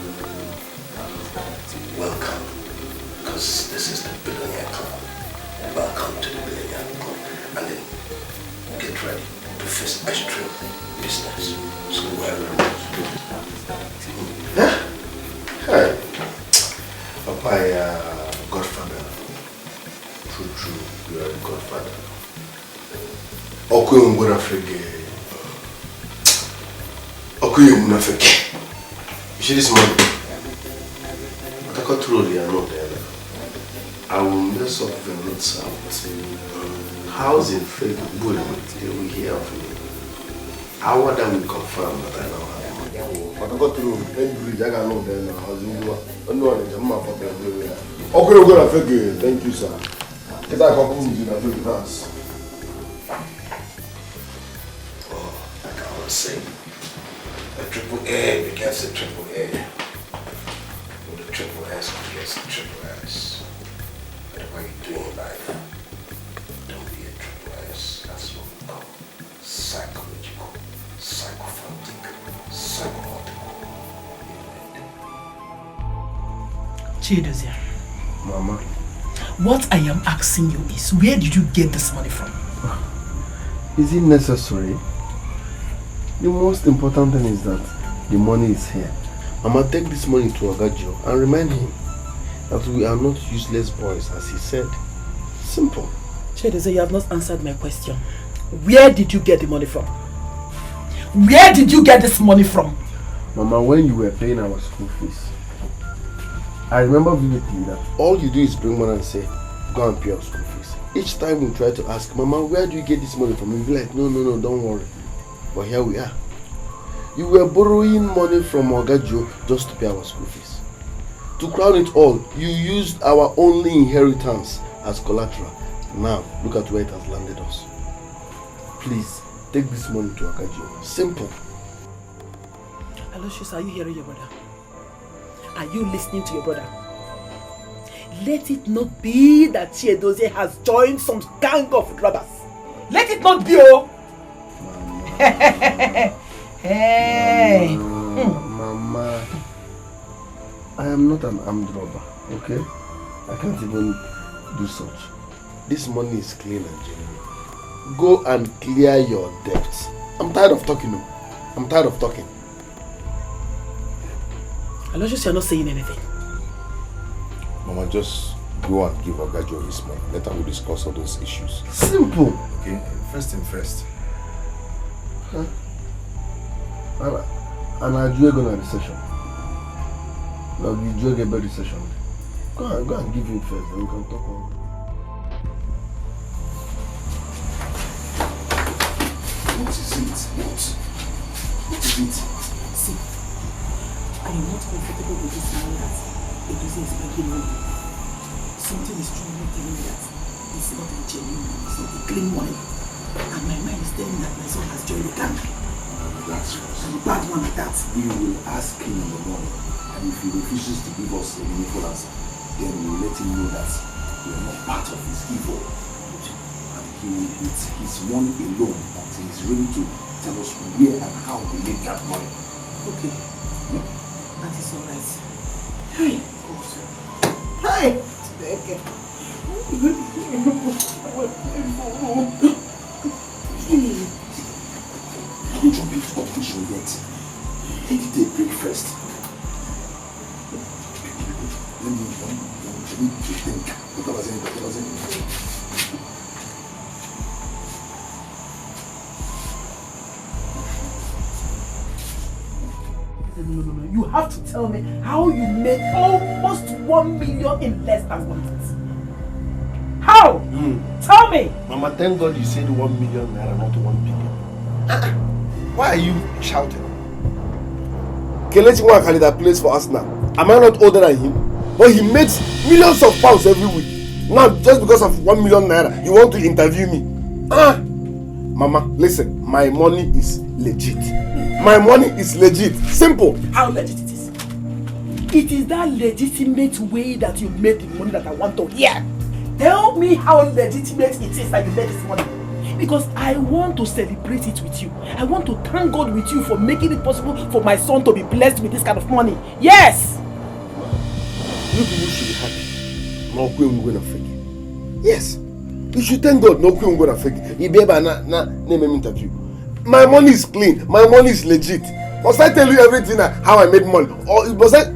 Speaker 12: Welcome. Because this is the Billionaire Club. Welcome to the Billionaire Club. And then get ready to face extreme business. So well.
Speaker 4: Hey. Papa, Godfather. True, you are a Godfather. Oku Mburafege. Oku Mburafege. You see this money? But I got through the know there. I will mess up the roads out. House in fake bull, they will hear of me. How that will confirm that I know how. But I got through that bridge, I got no there now. I was in the one is a map of the area. Okay, we're going to fake. Thank you, sir. Because I come home to the house.
Speaker 12: I can't say. A triple A begins a triple A. With a triple S begins a triple S. Whatever you do in life, don't be a triple S. That's what we call psychological, psychophantic, psychomotic.
Speaker 5: Chidozia.
Speaker 4: Mama.
Speaker 5: What I am asking you is, where did you get this money from?
Speaker 4: Is it necessary? The most important thing is that the money is here. Mama, take this money to Agajo and remind him that we are not useless boys, as he said. Simple.
Speaker 5: Chidozia, you have not answered my question. Where did you get the money from? Where did you get this money from?
Speaker 4: Mama, when you were paying our school fees, I remember vividly that all you do is bring money and say, go and pay our school fees. Each time we try to ask, Mama, where do you get this money from? You'll be like, no, don't worry. But here we are. You were borrowing money from Ogajo just to pay our school fees. To crown it all, you used our only inheritance as collateral. Now, look at where it has landed us. Please, take this money to Ogajo. Simple.
Speaker 5: Aloysius, are you hearing your brother? Are you listening to your brother? Let it not be that Chiedozie has joined some gang of robbers. Let it not be, oh! Hey!
Speaker 4: Mama, I am not an armed robber, okay? I can't even do such. This money is clean and genuine. Go and clear your debts. I'm tired of talking, no. I'm tired of talking.
Speaker 5: Aloysius, you're not saying anything.
Speaker 15: Mama, just go and give Ogajo his money. Later we'll discuss all those issues.
Speaker 4: Simple.
Speaker 15: Okay, first thing first.
Speaker 4: Huh? And I do go to the session. Now you do get better session. Go and give him first, then we can talk on.
Speaker 1: What is it? What is it?
Speaker 5: See, I am not comfortable with this man that it is expecting money. Something is strongly telling me that it's not a genuine money, it's not a clean money. And my mind is telling me that my son has joined the gang.
Speaker 1: That's right.
Speaker 5: I'm a bad one at that.
Speaker 1: We will ask him in the morning, and if he refuses to give us a meaningful answer, then we will let him know that we are not part of his evil. And he will, with his one alone, that he is ready to tell us where and how he made that money.
Speaker 5: Okay. That is alright. Hey! Hey! Dikeh.
Speaker 1: Don't jump into conclusion yet. Take it a break first. Let me think. What was it?
Speaker 5: No. You have to tell me how you made almost 1 million in less than 1 month. How? Tell me!
Speaker 4: Mama, thank God you said 1 million naira, not 1 billion. Why are you shouting? Kelechi Nwakali that plays for us now. Am I not older than him? But he makes millions of pounds every week. Now, just because of 1 million naira, you want to interview me? Mama, listen, my money is legit. My money is legit. Simple.
Speaker 5: How legit it is? It is that legitimate way that you made the money that I want to hear. Tell me how legitimate it is that you made this money. Because I want to celebrate it with you. I want to thank God with you for making it possible for my son to be blessed with this kind of money. Yes!
Speaker 4: You people should be happy. No going to fake. Yes. You should thank God. No going to fake. He be able to name him interview. My money is clean. My money is legit. Must I tell you everything how I made money? Or must I?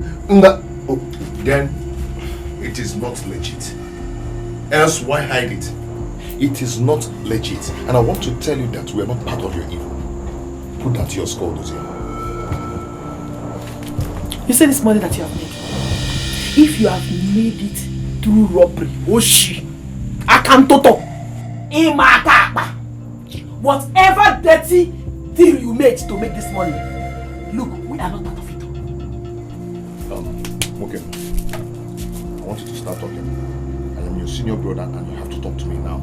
Speaker 15: Then it is not legit. Else why hide it? It is not legit. And I want to tell you that we are not part of your evil. Put that to your skull, Dozie.
Speaker 5: You say this money that you have made. If you have made it through robbery, Oshi, Akantoto, Imakapa, whatever dirty thing you made to make this money, look, we are not part of it.
Speaker 15: Okay. I want you to start talking. I am your senior brother and you have to talk to me now.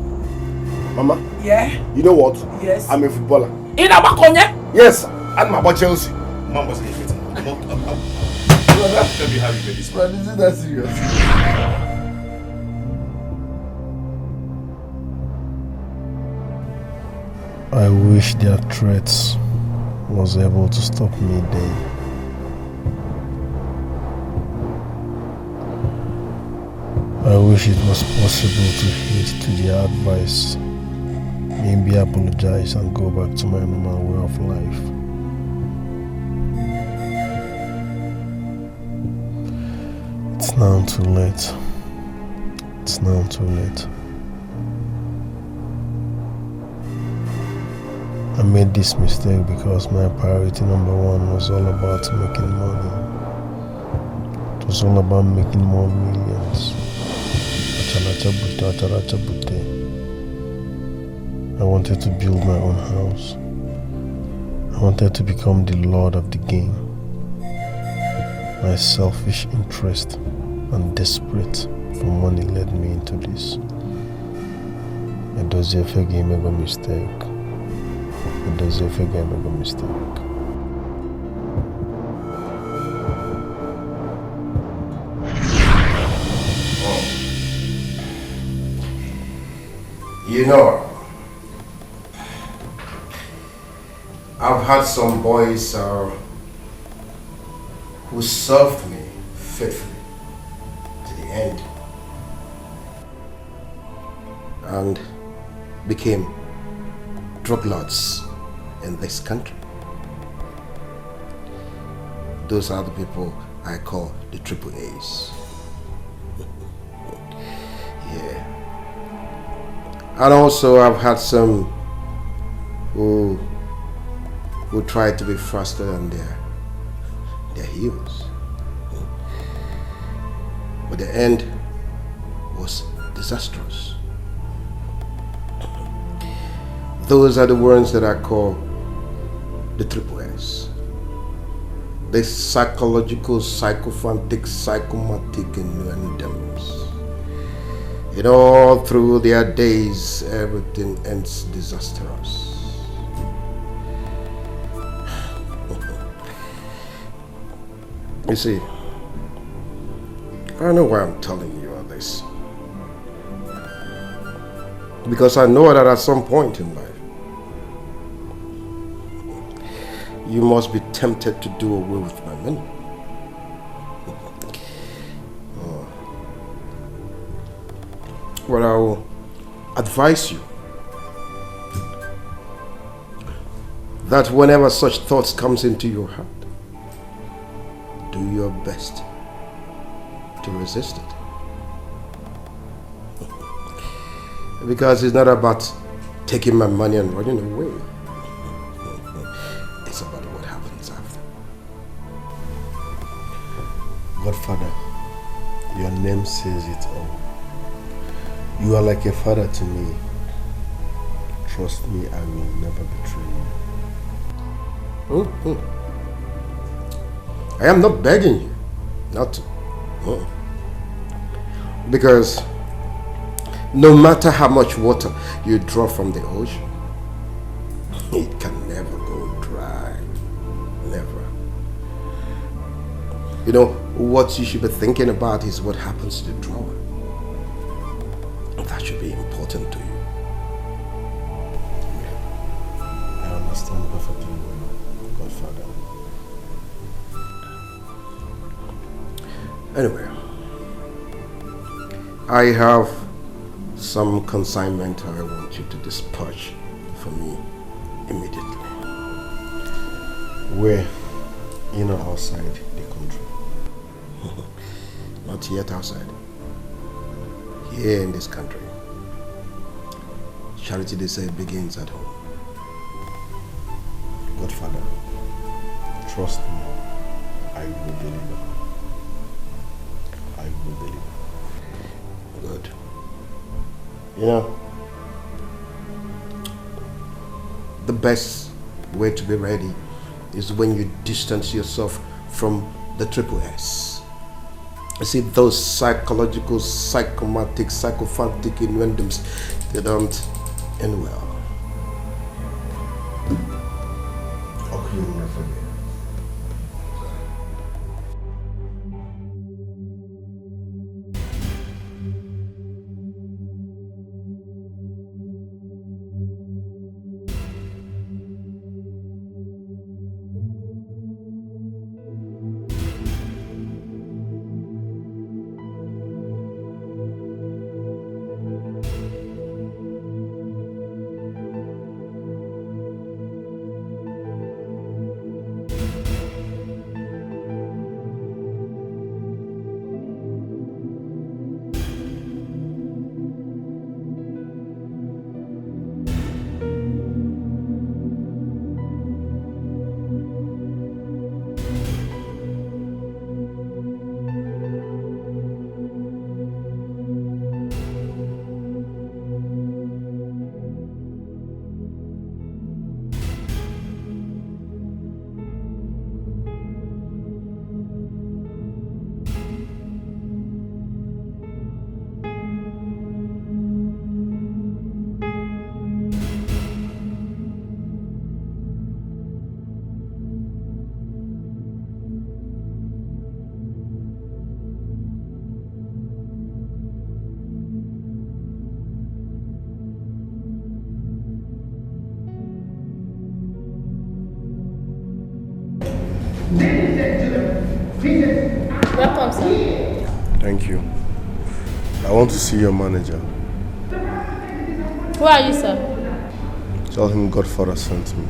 Speaker 4: Mama?
Speaker 5: Yeah?
Speaker 4: You know what?
Speaker 5: Yes.
Speaker 4: I'm a footballer.
Speaker 5: In Abakonye?
Speaker 4: Yes, I'm about Chelsea.
Speaker 15: Mom was getting I'm tell me how you made this
Speaker 4: man. Is it that serious?
Speaker 16: I wish their threats was able to stop me then. I wish it was possible to heed to their advice, maybe apologize and go back to my normal way of life. It's now too late. It's now too late. I made this mistake because my priority number one was all about making money. It was all about making more millions. I wanted to build my own house. I wanted to become the lord of the game. My selfish interest and desperate for money led me into this. It was a mega mistake. It was a mega mistake.
Speaker 12: You know, I've had some boys who served me faithfully to the end and became drug lords in this country. Those are the people I call the triple A's. Yeah. And also I've had some who tried to be faster than their They're heroes. But the end was disastrous. Those are the ones that I call the triple S. The psychological, psychophantic, psychomatic innuendos. All through their days, everything ends disastrous. You see, I know why I'm telling you all this. Because I know that at some point in life, you must be tempted to do away with my money. But I will advise you that whenever such thoughts comes into your heart, do your best to resist it. Because it's not about taking my money and running away. It's about what happens after.
Speaker 4: Godfather, your name says it all. You are like a father to me. Trust me, I will never betray you.
Speaker 12: I am not begging you not to. Because no matter how much water you draw from the ocean, it can never go dry. Never. What you should be thinking about is what happens to the drawer. That should be important to you.
Speaker 4: I understand perfectly well, Godfather.
Speaker 12: Anyway, I have some consignment I want you to dispatch for me immediately.
Speaker 4: Where? In or outside the country?
Speaker 12: Not yet outside. Here in this country. Charity, they say, begins at home.
Speaker 4: Godfather, trust me, I will deliver. I will deliver.
Speaker 12: Good. The best way to be ready is when you distance yourself from the triple S. You see, those psychological, psychomatic, psychophantic innuendos, they don't end well.
Speaker 4: Okay, never again.
Speaker 11: Welcome, sir.
Speaker 4: Thank you. I want to see your manager.
Speaker 11: Who are you, sir?
Speaker 4: Tell him Godfather sent me.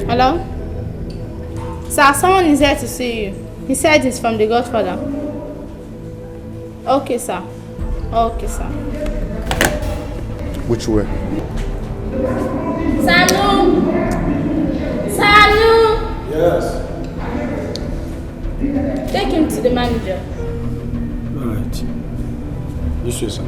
Speaker 11: Hello? Sir, someone is here to see you. He said it's from the Godfather. Okay, sir. Okay, sir.
Speaker 4: Which way?
Speaker 11: Salu! Salu!
Speaker 10: Yes.
Speaker 11: Take him to the manager.
Speaker 10: Alright. This way, sir.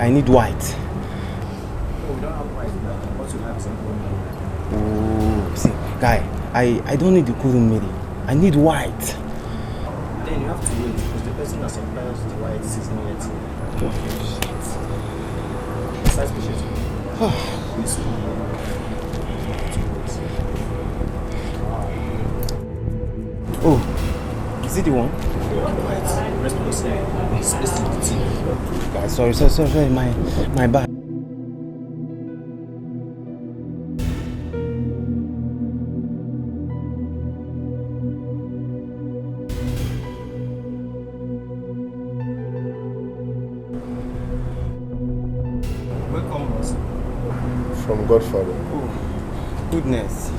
Speaker 17: I need white.
Speaker 1: Oh, we don't have white now. What you have, something?
Speaker 17: Oh, see, guy, I don't need the kurumiri. I need white.
Speaker 1: Then you have to wait because the person that supplies the white is not yet. Size patient.
Speaker 17: Oh, is it the one?
Speaker 1: White. Rest of us is listening to tea.
Speaker 17: Guys, sorry, my bad.
Speaker 4: From Godfather.
Speaker 17: Oh, goodness.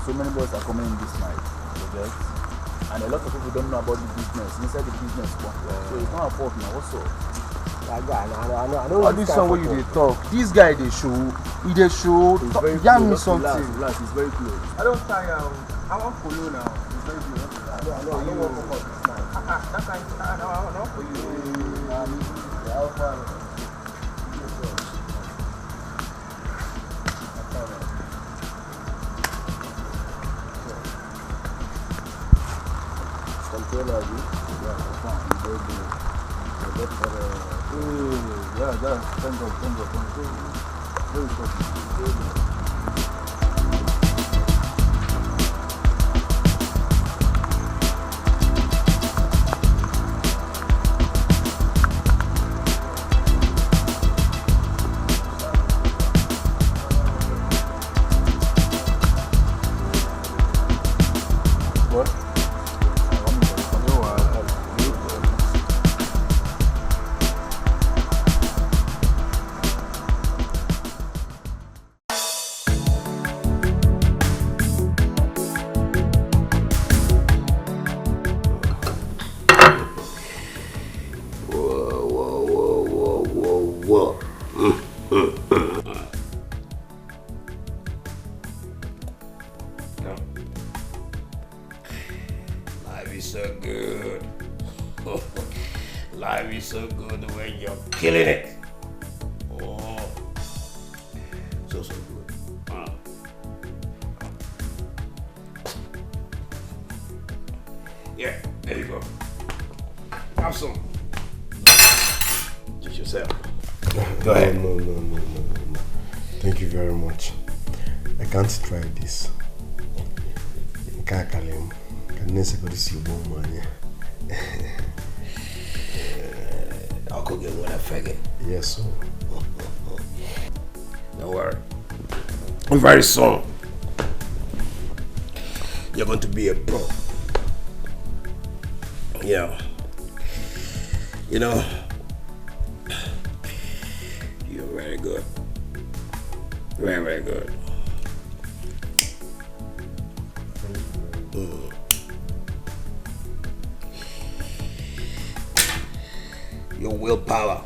Speaker 1: So many boys are coming in this night, okay? And a lot of people don't know about the business, inside the business. So you can't afford now, what's up?
Speaker 17: I know all this song where you talk. This guy they show, they show. Jam me something.
Speaker 1: Relax, it's very close.
Speaker 17: I don't tire. I want follow now. It's very close. I don't want for this night. That kind. I don't for you.
Speaker 1: Yeah, thank God. Very good.
Speaker 10: Whoa. Life is so good. Life is so good when you're killing it. Oh. So good. Yeah, there you go. Have some. Just yourself. Go ahead.
Speaker 4: No. Thank you very much. I can't try this. Can
Speaker 10: I'll cook it when I forget.
Speaker 4: Yes, sir.
Speaker 10: Don't worry. Very soon, you're going to be a pro. Yeah. You know, you're very good. Very, very good. Your willpower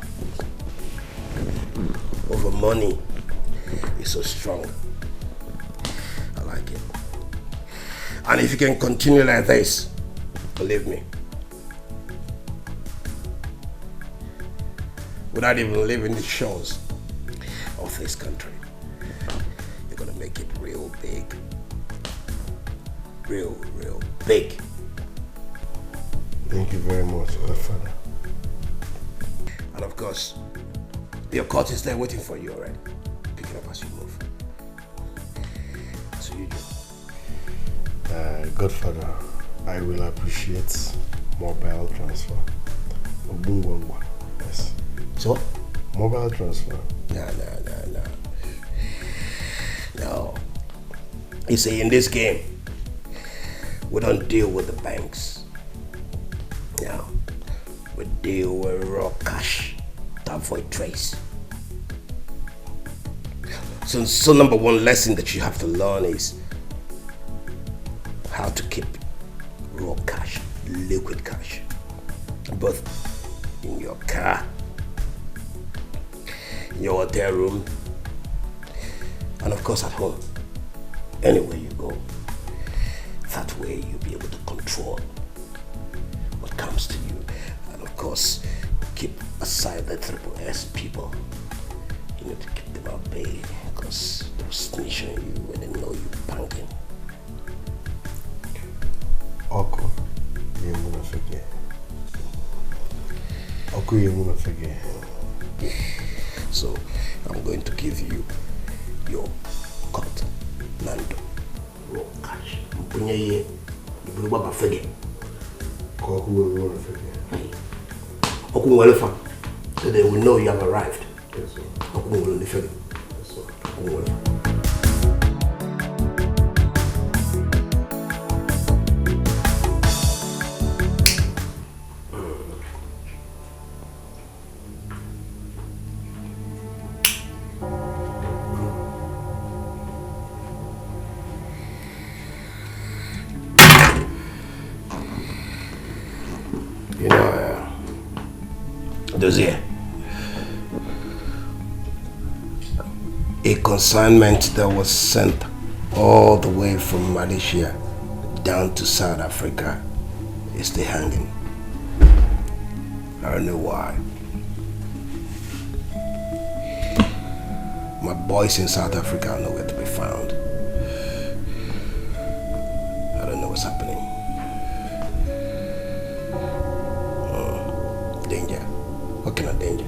Speaker 10: over money is so strong. I like it. And if you can continue like this, believe me, without even leaving the shores of this country, you're gonna make it real big. Real big.
Speaker 4: Thank you very much, Godfather.
Speaker 10: And of course, your court is there waiting for you already. Pick it up as you move. As usual.
Speaker 4: Godfather, I will appreciate mobile transfer. Yes.
Speaker 10: So?
Speaker 4: Mobile transfer.
Speaker 10: No. You see, in this game, we don't deal with the banks. No. We deal with raw cash to avoid trace. So number one lesson that you have to learn is how to keep raw cash, liquid cash, both in your car, in your hotel room, and of course at home. Anywhere you go, that way you'll be able to control what comes to you. And of course, keep aside the triple S people. You need to keep them at bay because they'll snitch on you when they know you're banking.
Speaker 4: Oko, you muna forget. Oko, you muna forget.
Speaker 10: So, I'm going to give you your cut, Nando. Raw cash. Mpunya ye, you will forget.
Speaker 4: Koku will muna forget.
Speaker 10: Oku Welefa, so they will know you have arrived.
Speaker 4: Yes, sir.
Speaker 10: Oku Welefa.
Speaker 4: Yes, sir.
Speaker 10: Oku Welefa. You know, Dozier, a consignment that was sent all the way from Malaysia down to South Africa is still hanging. I don't know why. My boys in South Africa are nowhere to be found. I don't know what's happening. Danger. What kind of danger?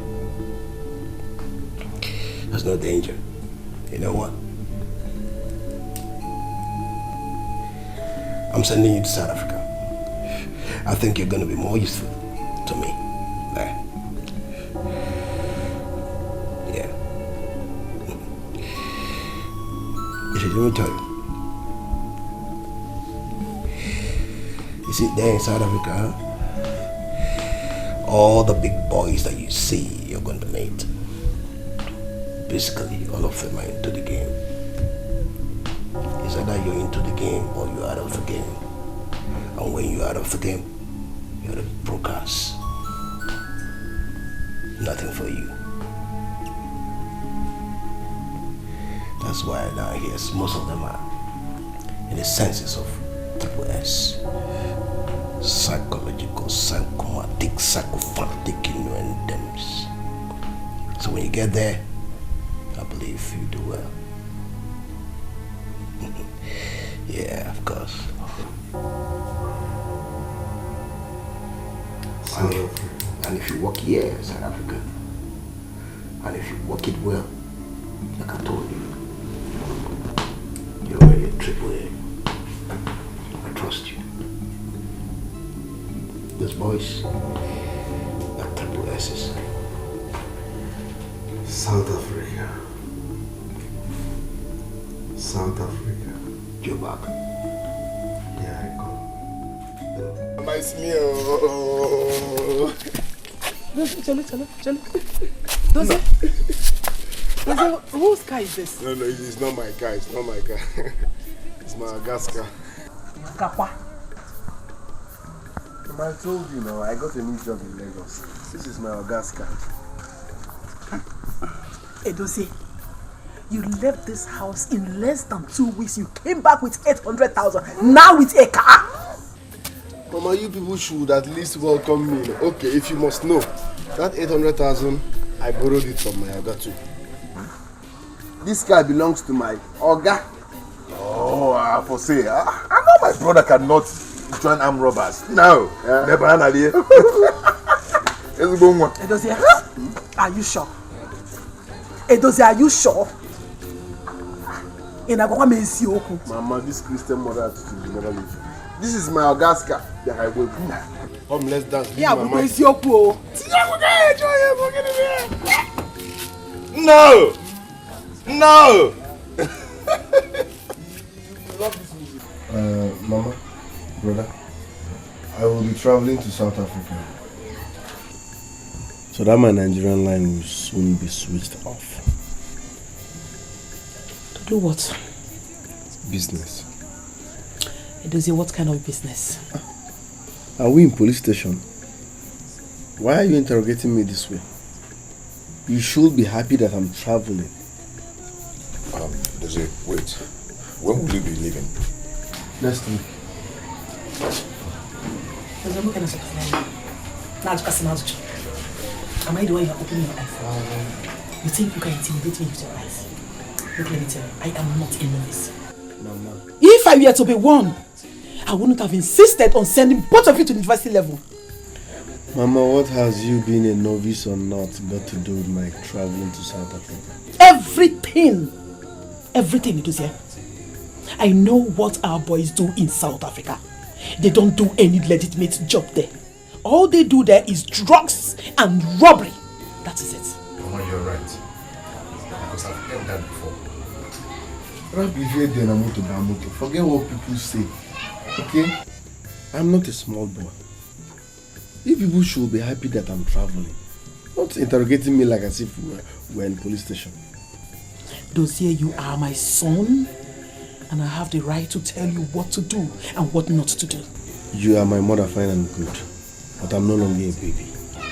Speaker 10: There's no danger. You know what? I'm sending you to South Africa. I think you're going to be more useful to me there. Yeah. You see, let me tell you. You see, there in South Africa, all the big boys that you see, you're going to meet. Basically, all of them are into the game. It's either you're into the game or you're out of the game. And when you're out of the game, you're the brokers. Nothing for you.
Speaker 18: That's why down here, most of them are in the senses of triple S. Psychological, psychomatic, psychophantic innuendos. So when you get there, I believe you do well. Yeah, of course. And if you work here in South Africa, and if you work it well, like I told you, you're already a triple A. I trust you. Those boys are triple S's.
Speaker 14: South Africa. South Africa.
Speaker 18: You're back.
Speaker 14: Yeah, I go.
Speaker 2: Nice
Speaker 5: Chalo. Whose car is this?
Speaker 14: No, it's not my car. It's not my car. It's my Madagascar.
Speaker 5: Kappa.
Speaker 14: I told you now, I got a new job in Lagos. This is my Madagascar.
Speaker 5: Edozie, you left this house in less than 2 weeks. You came back with 800,000. Now with a car.
Speaker 14: Mama, you people should at least welcome me. Okay, if you must know, that 800,000, I borrowed it from my Oga too. This car belongs to my Oga.
Speaker 1: Oh, I for say, I know my brother cannot join armed robbers. No, never anali.
Speaker 5: Edozie, are you sure? Edozie, are you sure?
Speaker 14: Mama, this Christian mother attitude will never leave. This is my Ogaska. The highway. Come, let's dance.
Speaker 5: Yeah, but it's your pool.
Speaker 14: No! No! Mama, brother, I will be traveling to South Africa. So that my Nigerian line will soon be switched off.
Speaker 5: To do what?
Speaker 14: Business.
Speaker 5: Edozie, what kind of business?
Speaker 14: Are we in police station? Why are you interrogating me this way? You should be happy that I'm traveling.
Speaker 15: Does it wait? When will you be leaving?
Speaker 14: Next week.
Speaker 5: Am I the one you are opening your eyes? You think you can intimidate me with your eyes? Look, let me tell you, I am not a novice.
Speaker 14: Mama.
Speaker 5: If I were to be one, I wouldn't have insisted on sending both of you to university level.
Speaker 14: Mama, what has you being a novice or not got to do with my traveling to South Africa?
Speaker 5: Everything it is here. I know what our boys do in South Africa. They don't do any legitimate job there. All they do there is drugs and robbery. That is it.
Speaker 15: Mama, you're right. Because I've heard that before.
Speaker 14: Forget what people say. Okay? I'm not a small boy. You people should be happy that I'm traveling. Not interrogating me like as if we're in police station.
Speaker 5: Dozie, you are my son, and I have the right to tell you what to do and what not to do.
Speaker 14: You are my mother, fine and good. But I'm no longer a baby.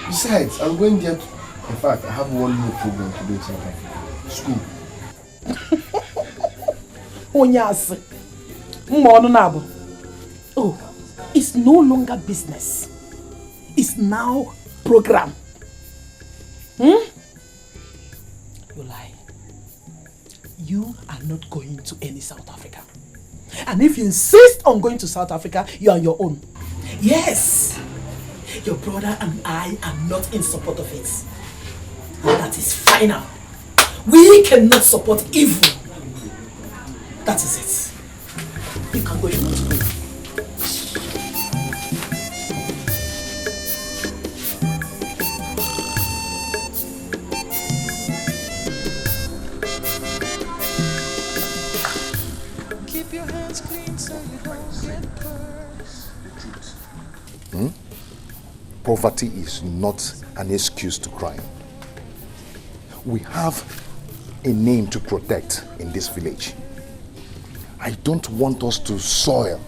Speaker 14: Besides, I'm going there to... In fact, I have one more program to do in South Africa. School.
Speaker 5: Oh, it's no longer business. It's now program. You lie. You are not going to any South Africa. And if you insist on going to South Africa, you are on your own. Yes. Your brother and I are not in support of it. That is final. We cannot support evil. That is it. You can go if you want to go.
Speaker 6: Keep your hands clean so you don't get burned.
Speaker 15: Poverty is not an excuse to crime. We have a name to protect in this village. I don't want us to soil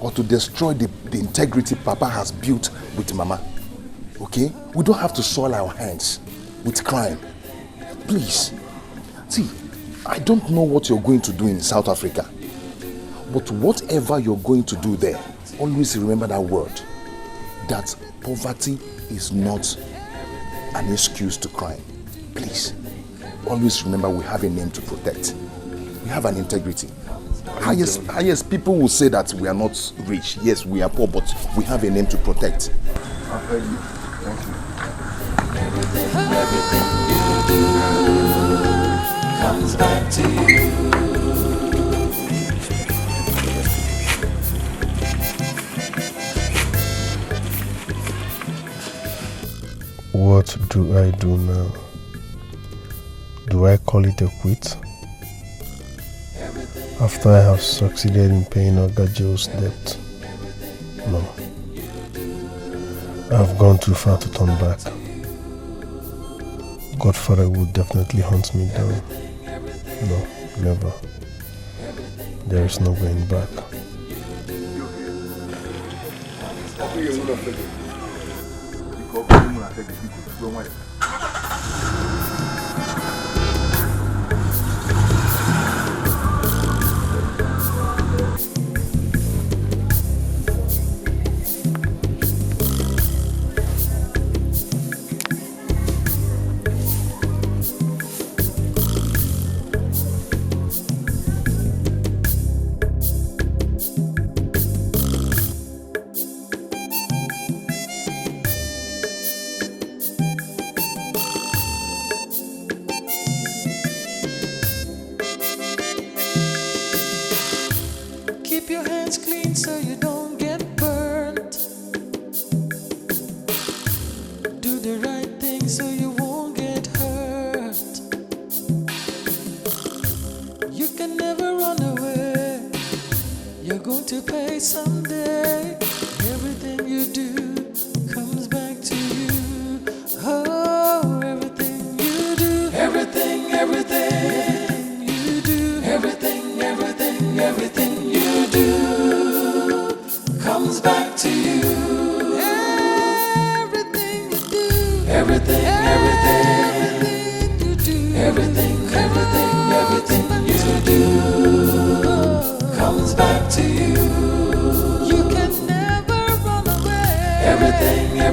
Speaker 15: or to destroy the integrity Papa has built with Mama. Okay? We don't have to soil our hands with crime. Please. See,
Speaker 1: I don't know what you're going to do in South Africa. But whatever you're going to do there, always remember that word. That poverty is not an excuse to crime. Please, always remember we have a name to protect. We have an integrity. Highest people will say that we are not rich. Yes, we are poor, but we have a name to protect.
Speaker 17: I've heard you. Thank you.
Speaker 6: Everything you do comes back to you.
Speaker 16: What do I do now? Do I call it a quit? After I have succeeded in paying Oga Joe's debt? No. I have gone too far to turn back. Godfather would definitely hunt me down. No, never. There is no going back.
Speaker 6: Keep your hands clean so you don't get burnt. Do the right thing so you won't get hurt. You can never run away. You're going to pay someday. Everything you do comes back to you. Oh, everything you do. Everything you do. Everything you do comes back to you. Everything you do. Everything you do. Everything you do comes back to you. You can never run away. Everything you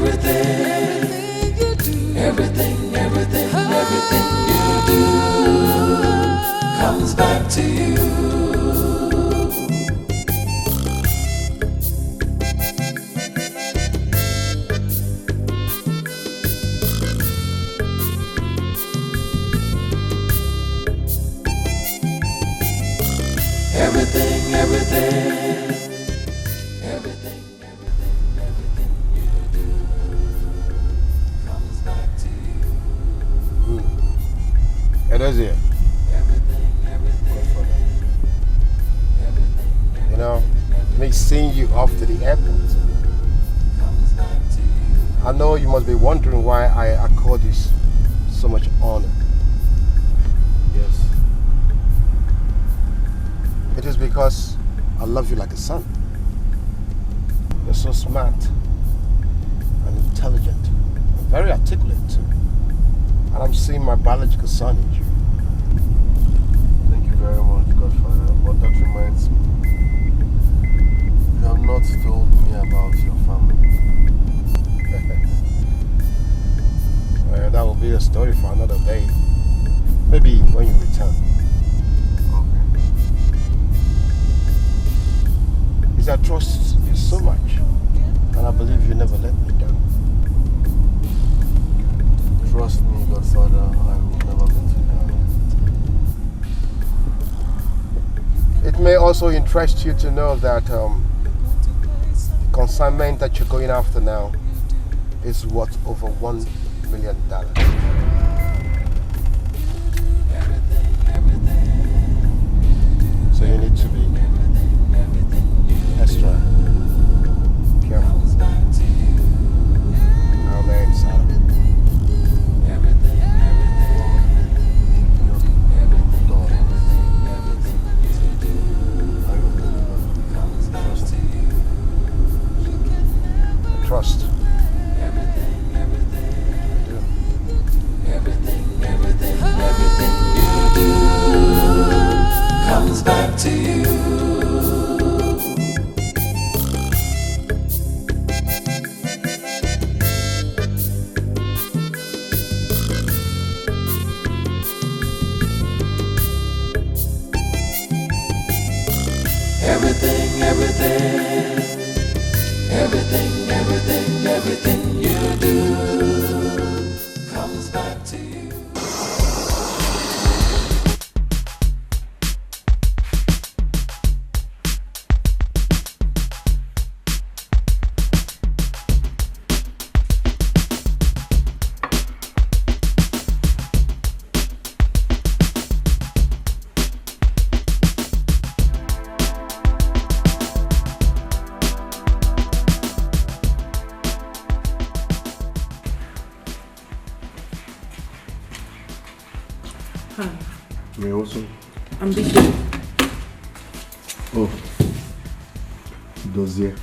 Speaker 6: do. Everything you do comes back to you. Everything comes back to you.
Speaker 18: Edo's here. You know, me seeing you off to the airport. I know you must be wondering why I accord you so much honor. Yes. It is because I love you like a son. You're so smart and intelligent and very articulate too. And I'm seeing my biological son in you.
Speaker 14: Thank you very much, Godfather. But that reminds me, you have not told me about your family.
Speaker 18: Well, that will be a story for another day. Maybe when you return. Because I trust you so much, and I believe you never let me down.
Speaker 14: Trust me, Godfather, I will never let you down.
Speaker 18: It may also interest you to know that the consignment that you're going after now is worth over $1 million. So you need to be extra careful. Out there inside of it. Trust. I do.
Speaker 6: everything. Everything, everything, everything you do comes back to you.
Speaker 2: I'm Dikeh. Oh, dossier.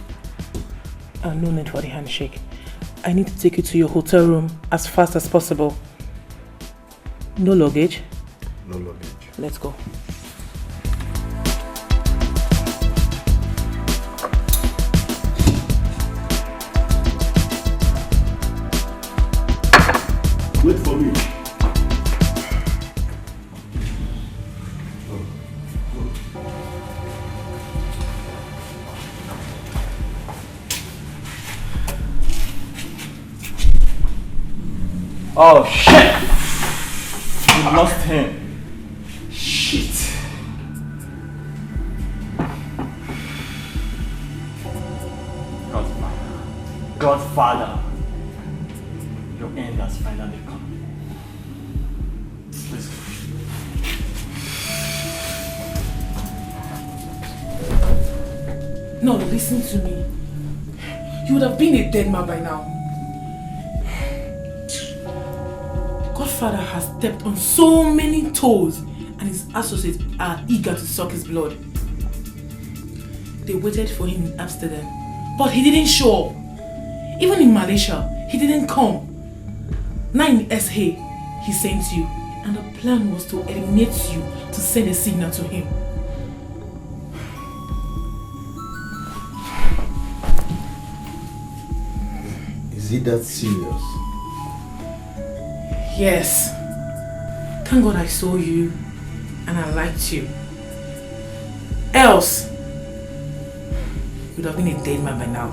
Speaker 5: No need for the handshake. I need to take you to your hotel room as fast as possible. No luggage?
Speaker 15: No luggage.
Speaker 5: Let's go.
Speaker 15: Wait for me.
Speaker 17: Oh shit! We lost him. Shit. Godfather. Your end has finally come. Let's go.
Speaker 5: No, listen to me. You would have been a dead man by now. Godfather has stepped on so many toes and his associates are eager to suck his blood. They waited for him in Amsterdam, but he didn't show up. Even in Malaysia, he didn't come. Now in SA, he sent you, and the plan was to eliminate you to send a signal to him.
Speaker 15: Is it that serious?
Speaker 5: Yes. Thank God I saw you and I liked you. Else, you would have been a dead man by now.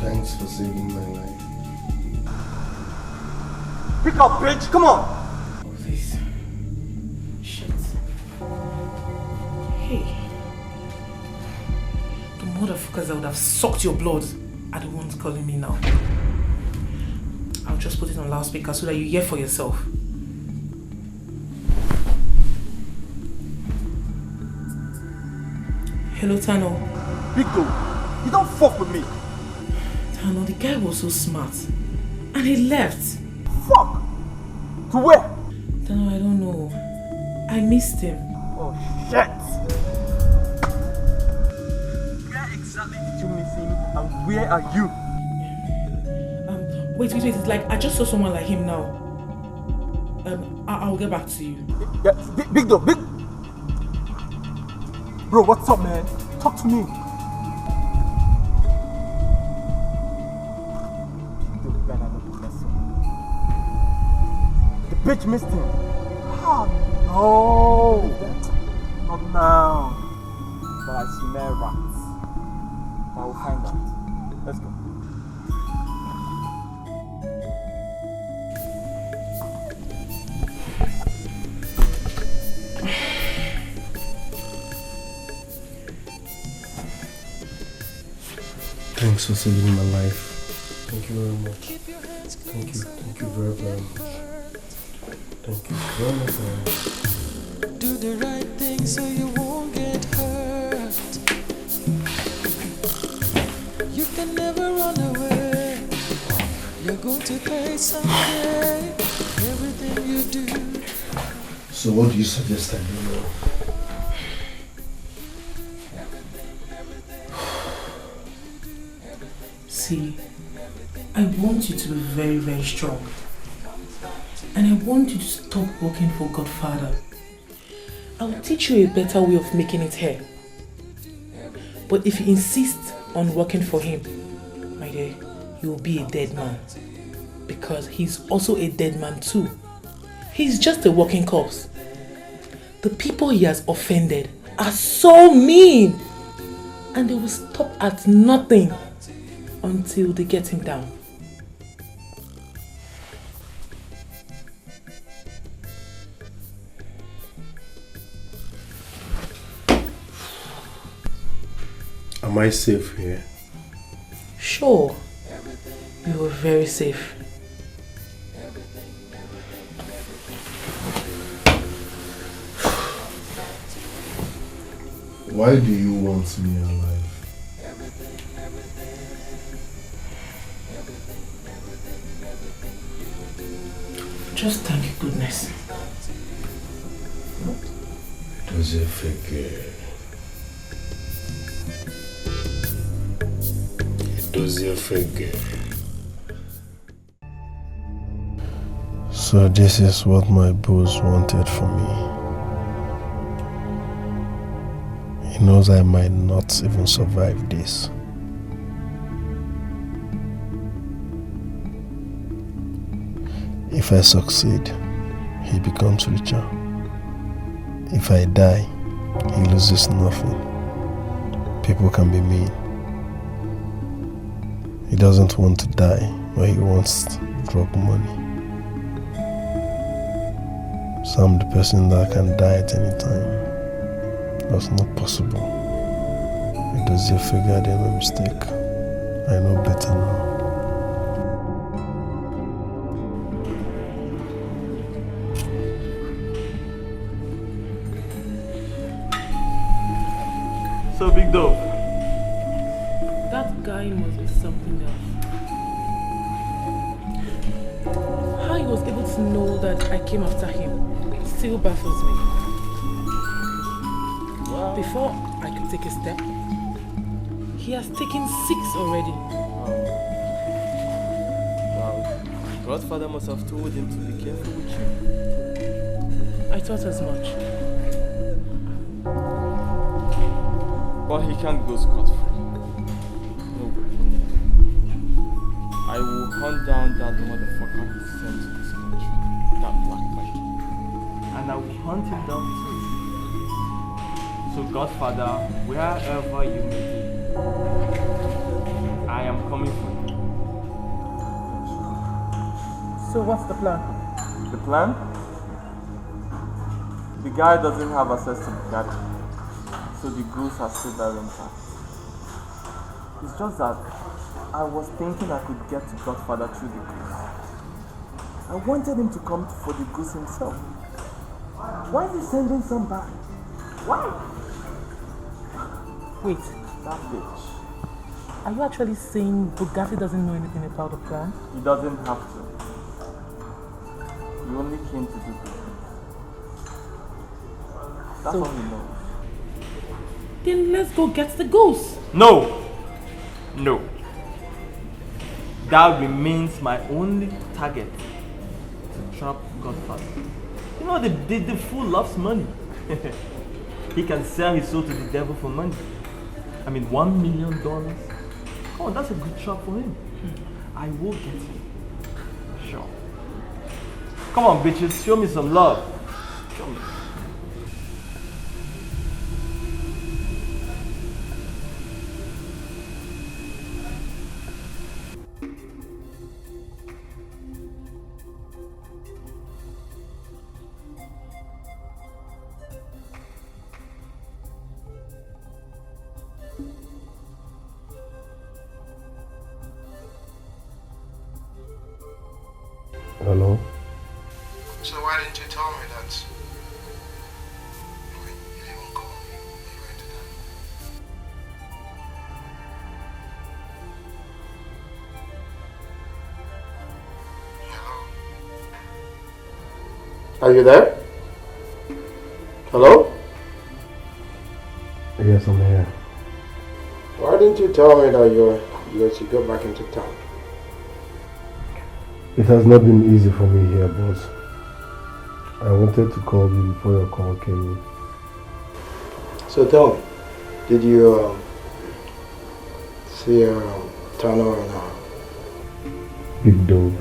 Speaker 15: Thanks for saving my life.
Speaker 17: Pick up, bitch! Come on!
Speaker 5: What's this? Shit. Hey. The motherfuckers that would have sucked your blood are the ones calling me now. I'll just put it on loudspeaker so that you hear for yourself. Hello, Tano.
Speaker 17: Big Go, you don't fuck with me.
Speaker 5: Tano, the guy was so smart. And he left.
Speaker 17: Fuck! To where?
Speaker 5: Tano, I don't know. I missed him.
Speaker 17: Oh shit! Where exactly did you miss him and where are you?
Speaker 5: Wait, it's like I just saw someone like him now. I'll get back to you.
Speaker 17: Yeah, Big Dog, Big... Bro, what's up, man? Talk to me. The bitch missed him. Oh, no. Not now. But I smell rats. I will find out. Let's go.
Speaker 4: Thanks for saving my life. Thank you very much. Thank you very, very much. Thank you very much.
Speaker 6: Do the right thing so you won't get hurt. You can never run away. You're going to pay someday. Everything you do.
Speaker 15: So what do you suggest I do now?
Speaker 5: See, I want you to be very, very strong. And I want you to stop working for Godfather. I will teach you a better way of making it here. But if you insist on working for him, my dear, you will be a dead man. Because he's also a dead man too. He's just a walking corpse. The people he has offended are so mean. And they will stop at nothing until they get him down.
Speaker 4: Am I safe here?
Speaker 5: Sure, you are very safe.
Speaker 4: Why do you want me alive?
Speaker 5: Just thank goodness.
Speaker 4: Does it figure? Does it figure?
Speaker 16: So this is what my boss wanted from me. He knows I might not even survive this. If I succeed, he becomes richer. If I die, he loses nothing. People can be mean. He doesn't want to die, but he wants drug money. So I'm the person that can die at any time. That's not possible. It does you figure I made a mistake. I know better now.
Speaker 10: So big dog.
Speaker 5: That guy must be something else. How he was able to know that I came after him still baffles me. Before I could take a step, he has taken 6 already.
Speaker 10: Wow. Godfather must have told him to be careful with you.
Speaker 5: I thought as much.
Speaker 10: But he can't go scot-free. No way. I will hunt down that motherfucker he sent to this country. That black man. And I will hunt him down too. So Godfather, wherever you may be, I am coming for you.
Speaker 5: So what's the plan?
Speaker 10: The plan? The guy doesn't have access to the garden, so the goose are still there intact. It's just that I was thinking I could get to Godfather through the goose. I wanted him to come for the goose himself. Why is he sending some back? Why?
Speaker 5: Wait,
Speaker 10: that bitch.
Speaker 5: Are you actually saying Bugatti doesn't know anything about the plan?
Speaker 10: He doesn't have to. He only came to do business. That's all he knows.
Speaker 5: Then let's go get the goose.
Speaker 10: No! No. That remains my only target to trap Godfather. You know, the fool loves money. He can sell his soul to the devil for money. I mean, $1 million. Come on, that's a good trap for him. I will get him. Sure. Come on, bitches, show me some love. Show me.
Speaker 16: Hello?
Speaker 12: So why didn't you tell me that? You didn't call me. You went to that. Hello? Are you there? Hello?
Speaker 16: Yes, I'm here.
Speaker 12: Why didn't you tell me that you should go back into town?
Speaker 16: It has not been easy for me here, boss. I wanted to call you before your call came in.
Speaker 12: So tell me, did you see Turner and
Speaker 16: Big Dove?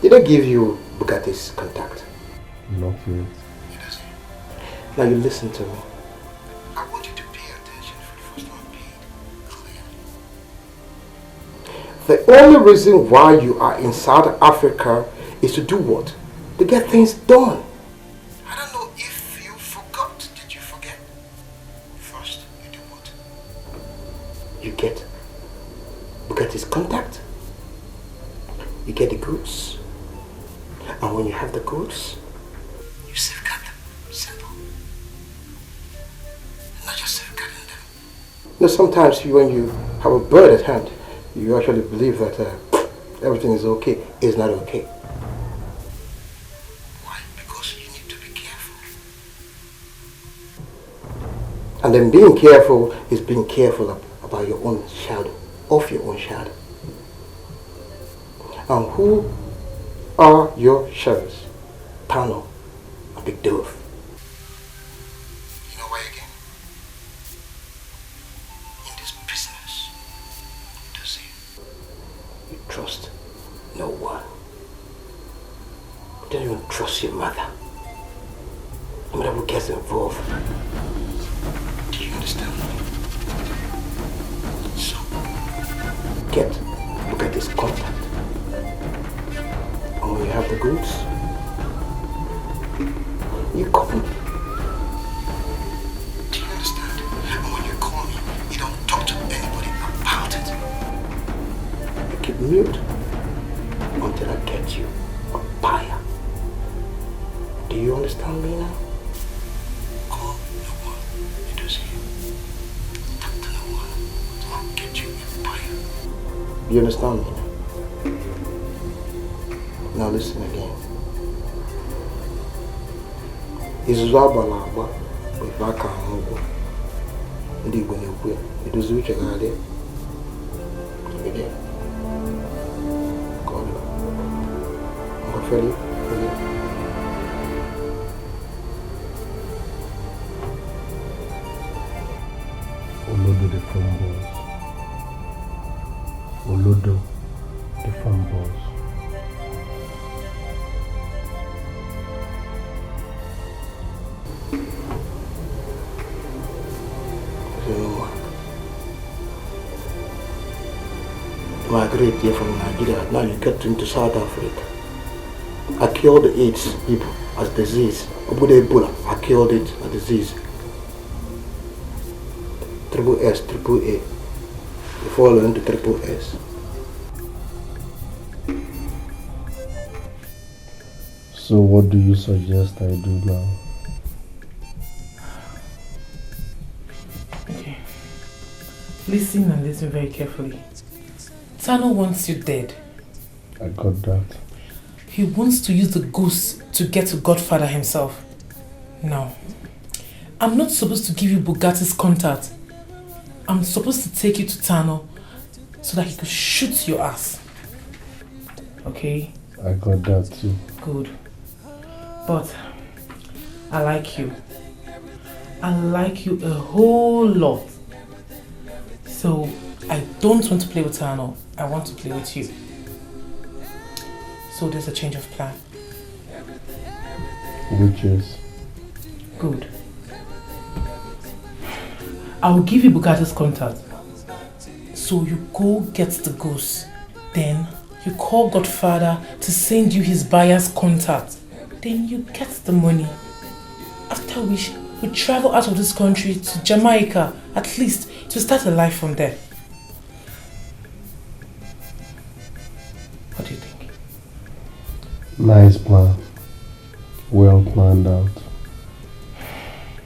Speaker 12: Did I give you Bugatti's contact?
Speaker 16: Not yet.
Speaker 12: Now you listen to me.
Speaker 9: I want you to pay attention for the first one paid.
Speaker 12: The only reason why you are in South Africa is to do what? To get things done.
Speaker 9: I don't know if you forgot. Did you forget? First, you do what?
Speaker 12: You get Bugatti's contact. You get the goods. And when you have the goods,
Speaker 9: You safeguard them. Simple. Not just safeguarding them.
Speaker 12: you know, sometimes when you have a bird at hand, you actually believe that everything is okay. It's not okay.
Speaker 9: Why? Because you need to be careful.
Speaker 12: And then being careful is being careful about your own shadow, of your own shadow. And who are your shadows? Pano and Big Dove.
Speaker 9: You know why again? In this business,
Speaker 12: You trust no one. You don't even trust your mother. No matter who gets involved.
Speaker 9: do you understand? So,
Speaker 12: Look at this contact. And when you have the goods, you call me.
Speaker 9: do you understand? And when you call me, you don't talk to anybody about it.
Speaker 12: You keep mute until I get you a buyer. Do you understand me now?
Speaker 9: Call no one. You do see. Talk to no one. I'll get you a buyer.
Speaker 12: You understand me now? Now listen again. Izuzu agbala agba bụ ife aka ahụ ụgwọ. Ndị Igbo na-ekwu ya, edozi uche ga-adị. Gide. Ka ọ dị. Ngwa Feli.
Speaker 16: Olodo the farm boss. Olodo the farm boss.
Speaker 12: Migrate here from Nigeria. Now you get into South Africa. I killed the AIDS people as disease. Ebola, I killed it as disease. Triple S, triple A. You fall into triple S.
Speaker 16: So what do you suggest I do now?
Speaker 5: Okay. Listen and listen very carefully. Tano wants you dead.
Speaker 16: I got that.
Speaker 5: He wants to use the goose to get to Godfather himself. Now, I'm not supposed to give you Bugatti's contact. I'm supposed to take you to Tano so that he could shoot your ass. Okay?
Speaker 16: I got that too.
Speaker 5: Good. But I like you. I like you a whole lot. So I don't want to play with Tano. I want to play with you. So there's a change of plan.
Speaker 16: Which is?
Speaker 5: Good. I will give you Bugatti's contact. So you go get the goose. Then you call Godfather to send you his buyer's contact. Then you get the money. After which, we travel out of this country to Jamaica, at least to start a life from there. What do you think?
Speaker 16: Nice plan. Well planned out.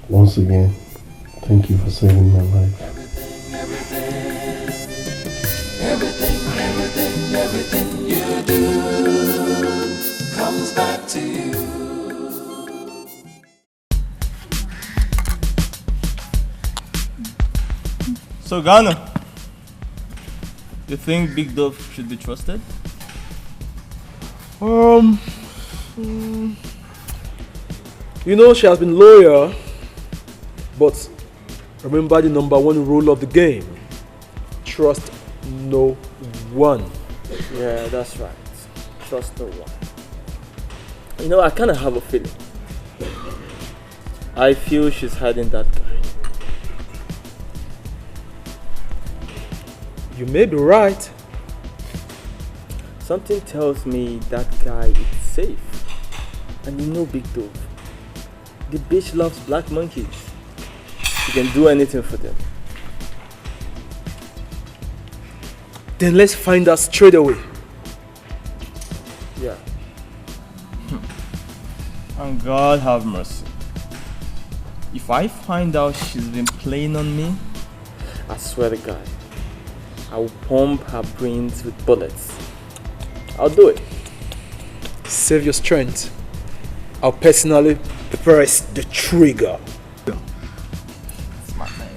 Speaker 16: Once again, thank you for saving my life.
Speaker 6: Everything you do comes back to you.
Speaker 19: So Ghana, you think Big Dove should be trusted?
Speaker 20: You know she has been loyal, but remember the #1 rule of the game. Trust no one.
Speaker 19: Yeah, that's right. Trust no one. You know, I kind of have a feeling. I feel she's hiding that guy.
Speaker 20: You may be right.
Speaker 19: Something tells me that guy is safe. And you know Big Dove. The bitch loves black monkeys. She can do anything for them.
Speaker 20: Then let's find out straight away.
Speaker 19: Yeah.
Speaker 10: And God have mercy. If I find out she's been playing on me,
Speaker 19: I swear to God, I will pump her brains with bullets. I'll do it.
Speaker 20: Save your strength. I'll personally press the trigger.
Speaker 10: Smart man.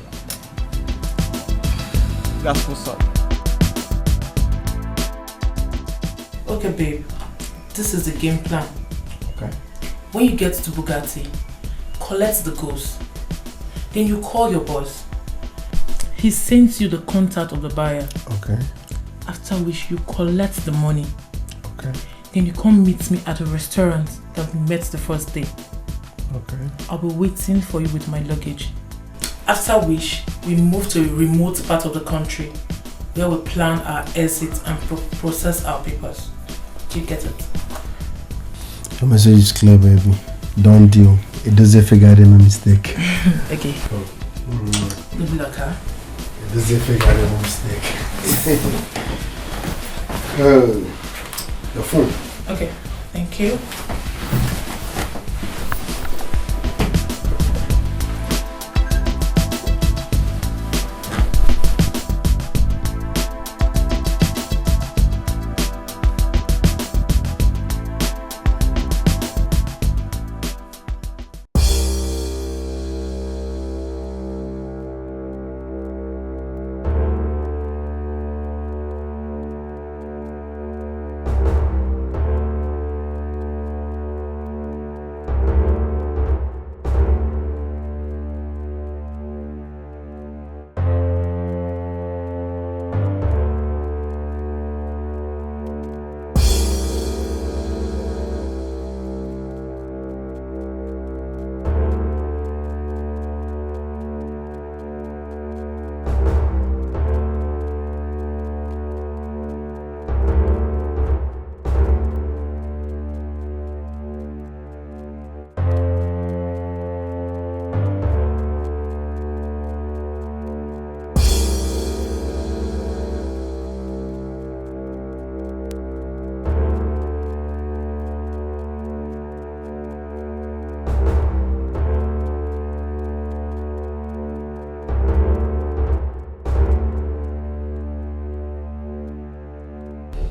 Speaker 10: That's what's up.
Speaker 5: Okay, babe. This is the game plan.
Speaker 15: Okay.
Speaker 5: When you get to Bugatti, collect the goods. Then you call your boss. He sends you the contact of the buyer.
Speaker 15: Okay.
Speaker 5: After which you collect the money.
Speaker 15: Okay.
Speaker 5: Then you come meet me at a restaurant that we met the first day.
Speaker 15: Okay.
Speaker 5: I'll be waiting for you with my luggage. After which, we move to a remote part of the country where we plan our exit and process our papers. Do you get it?
Speaker 16: Your message is clear, baby. Don't deal. It doesn't figure out a mistake.
Speaker 5: Okay. Good luck, huh?
Speaker 16: It doesn't figure out a mistake.
Speaker 15: Your phone.
Speaker 5: Okay. Thank you.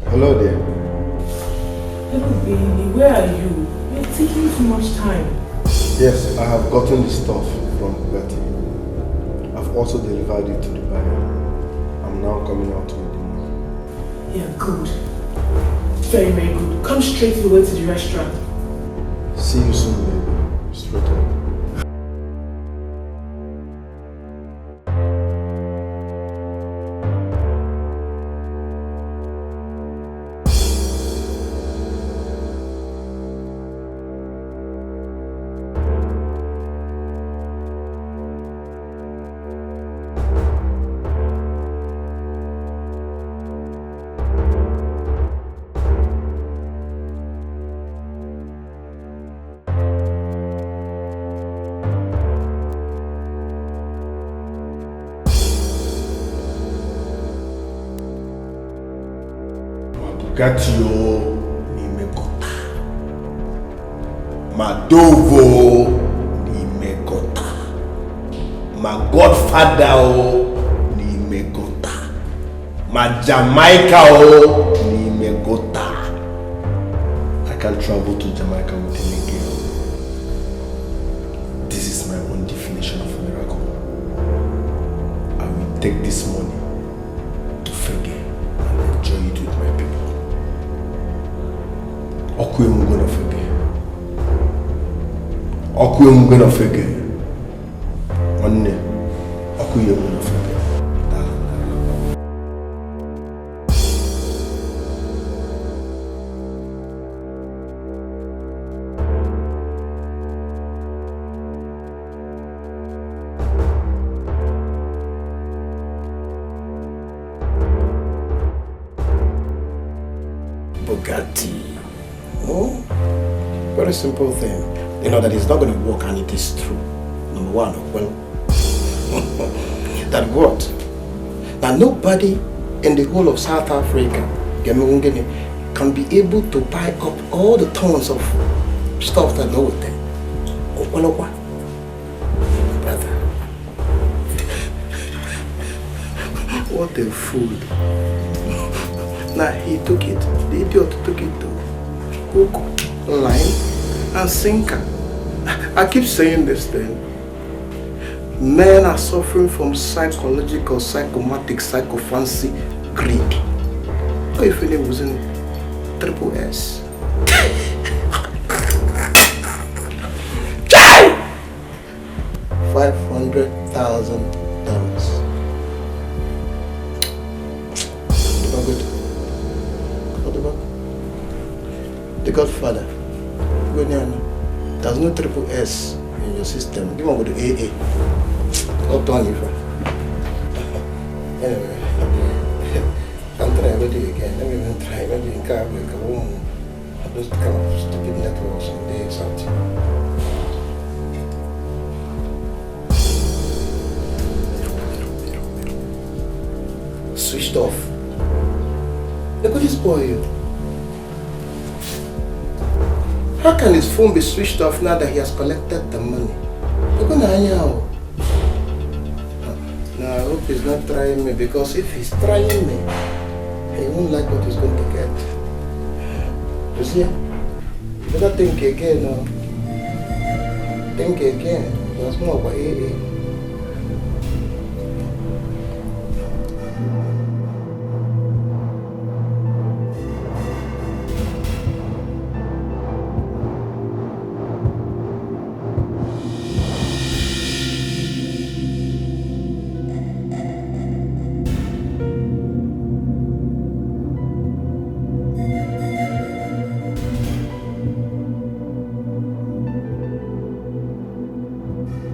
Speaker 16: Hello there.
Speaker 5: Hello, baby. Where are you? You're taking too much time.
Speaker 16: Yes, I have gotten the stuff from Bugatti. I've also delivered it to the buyer. I'm now coming out with the money.
Speaker 5: Yeah, good. Very, very good. Come straight away to the restaurant.
Speaker 16: See you soon, baby. Straight up.
Speaker 15: Gatio nimekota. Madovo nimekota. My godfather nimekota. My Jamaica nimekota.
Speaker 16: I can't travel to Jamaica with any girl. This is my own definition of miracle. I will take this money to Fege and enjoy it with my people. Okwemu gonna forget.
Speaker 18: Ọkụ emume na feke. Nwanne, ọkụ emume na feke.
Speaker 12: Bugatti. Oh, very simple thing. You know that it's not going to work, and it is true. Number one, well, that what? That nobody in the whole of South Africa can be able to buy up all the tons of stuff that go with them. Oh, well, what? Brother. What a fool. Nah, he took it. The idiot took it to hook, line, and sinker. I keep saying this thing. Men are suffering from psychological, psychomatic, psychophancy, greed. How if it was in triple S? $500,000. The Godfather. There's no triple S in your system. Give on with the AA. Up to Anyway, I'm trying to do it again. Let me even try. Maybe in car break a room. Those kind of stupid networks and day something. Switched off. Look at this boy. How can his phone be switched off now that he has collected the money? Look at now. Now I hope he's not trying me, because if he's trying me, he won't like what he's going to get. You see? You better think again now. Think again. There's more about AA.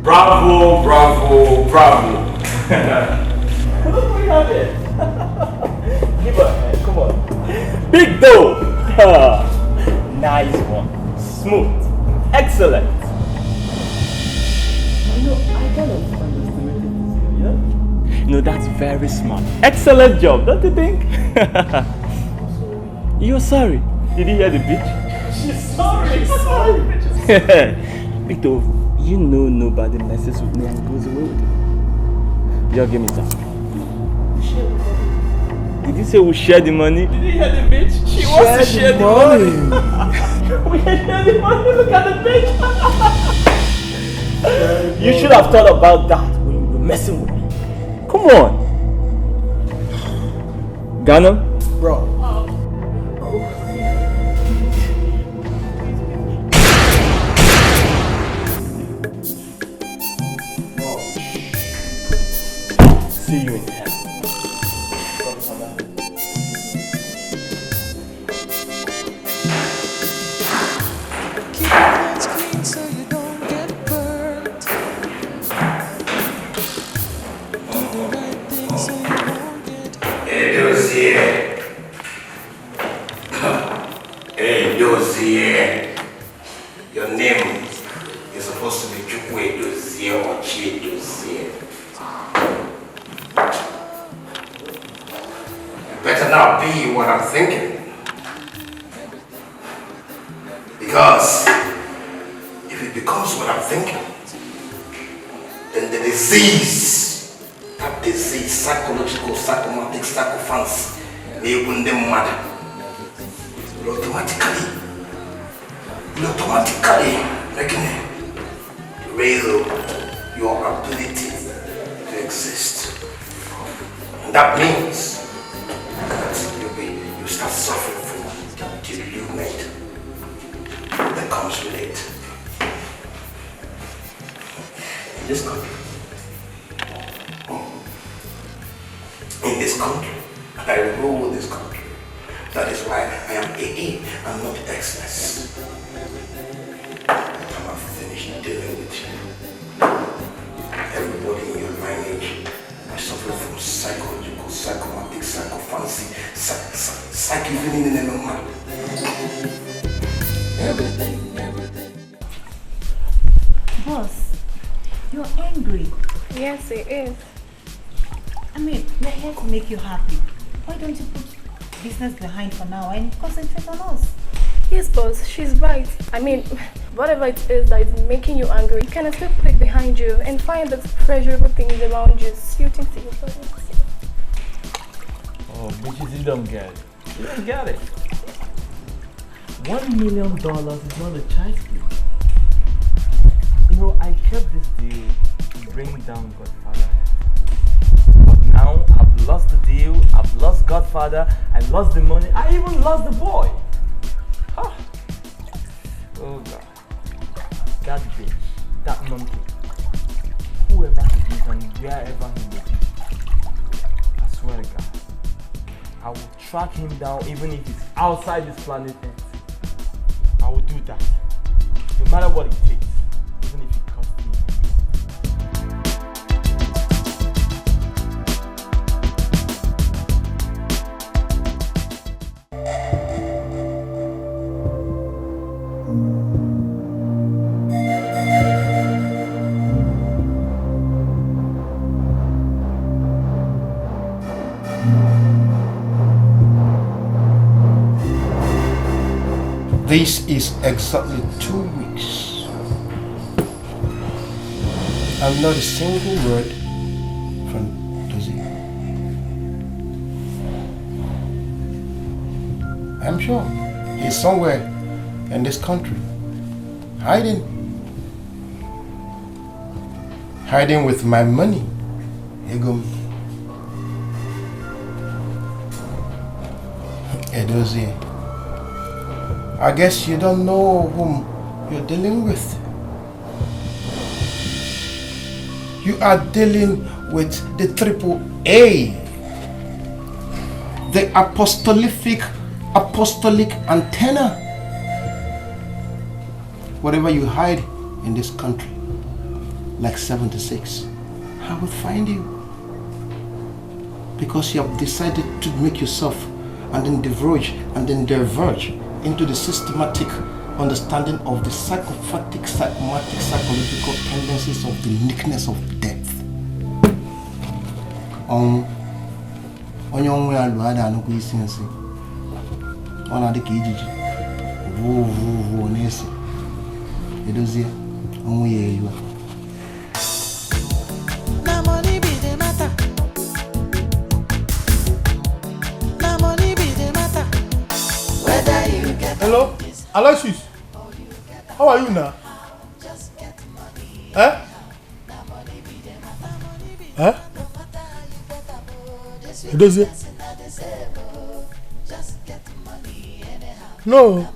Speaker 10: Bravo, bravo, bravo. Look what you have there. Give her a hand, come on. Big dough. Nice one. Smooth. Excellent. You know, I kind of underestimated this, you know? No, that's very smart. Excellent job, don't you think? You're sorry. Did you hear the bitch? She's sorry. Sorry. Big dough. You know nobody messes with me and goes away with it. Just give me some. Did you say we share the money? Did you hear the bitch? She wants to share the money. We share the money. Look at the bitch. You should have thought about that when you were messing with me. Come on. Ghana?
Speaker 12: Bro.
Speaker 10: See you in hell.
Speaker 6: Keep your hands clean so you don't get burned. Do the right thing so you won't get
Speaker 13: Edo's here. Edo's here. Your name is supposed to be Chukwu Edozie or Chi Edozie. Better not be what I'm thinking. Because if it becomes what I'm thinking, then the disease, that disease, psychological, psychomatic, psychophancy, may wound them mad. Will automatically making it raise your ability to exist. And that means that you start suffering from delusion that comes with it.
Speaker 18: I rule this country. That is why I am AA and not Xmas. I'm finished dealing with you. Everybody in your lineage is suffering from psychological, psychomatic, psychophancy, psych-evening in a man.
Speaker 7: Everything.
Speaker 21: Boss, you're angry.
Speaker 22: Yes, it is.
Speaker 21: I mean, we're here to make you happy. Why don't you put business behind for now and concentrate on us?
Speaker 22: Yes, boss, she's right. I mean, whatever it is that is making you angry, you can still put it behind you and find the pleasurable things around you suiting to your body.
Speaker 19: Oh, bitches, you don't get it. You don't get it. $1 million is not a child's play. You know, I kept this deal to bring down Godfather. But now I've lost the deal, I've lost Godfather, I lost the money, I even lost the boy. Huh. Oh God. That bitch, that monkey, whoever he is and wherever he may be, I swear to God, I will track him down even if it's outside this planet Earth. I will do that, no matter what it takes, even if it costs me.
Speaker 18: This is exactly 2 weeks. I've not a single word from Dozie. I'm sure he's somewhere in this country, hiding with my money. Dozie, I guess you don't know whom you're dealing with. You are dealing with the AAA, the apostolic antenna. Whatever you hide in this country, like 76, I will find you. Because you have decided to make yourself and then diverge into the systematic understanding of the psychopathic, psychomatic, psychological tendencies of the nickness of death. On your way, I'll add an obedience. On a decade, woo, Nessie. It is here. On you are.
Speaker 2: Hello, Aloysius. How are you now? Does it? No,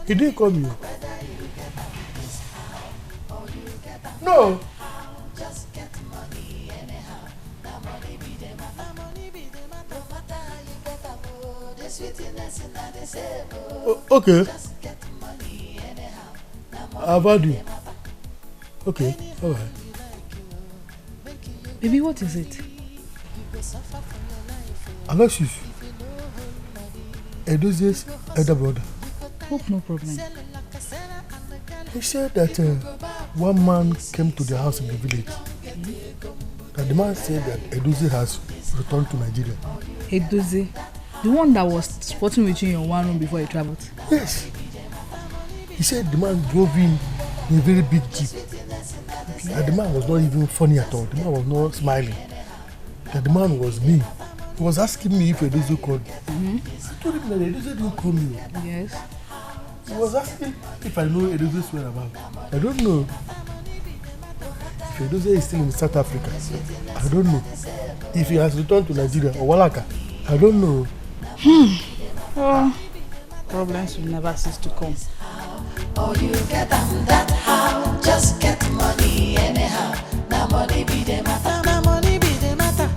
Speaker 2: he didn't call you. No. Okay. I've heard you. Okay, alright.
Speaker 3: Baby, what is it?
Speaker 2: Aloysius, Edozie's elder brother.
Speaker 3: Hope no problem.
Speaker 2: He said that one man came to the house in the village. That the man said that Edozie has returned to Nigeria.
Speaker 3: Edozie? The one that was sporting with you in your one room before you traveled?
Speaker 2: Yes. He said the man drove in a very big jeep. Okay. And the man was not even funny at all. The man was not smiling. That the man was me. He was asking me if Edozie called me. I told him that Edozie didn't call me.
Speaker 3: Yes.
Speaker 2: He was asking if I know Edozie's whereabouts. I don't know. If Edozie is still in South Africa, I don't know. If he has returned to Nigeria or Walaka, I don't know.
Speaker 3: Oh, problems will never cease to come.
Speaker 7: Oh, you get them that how? Just get money anyhow. Now money be the matter. Now money be the matter.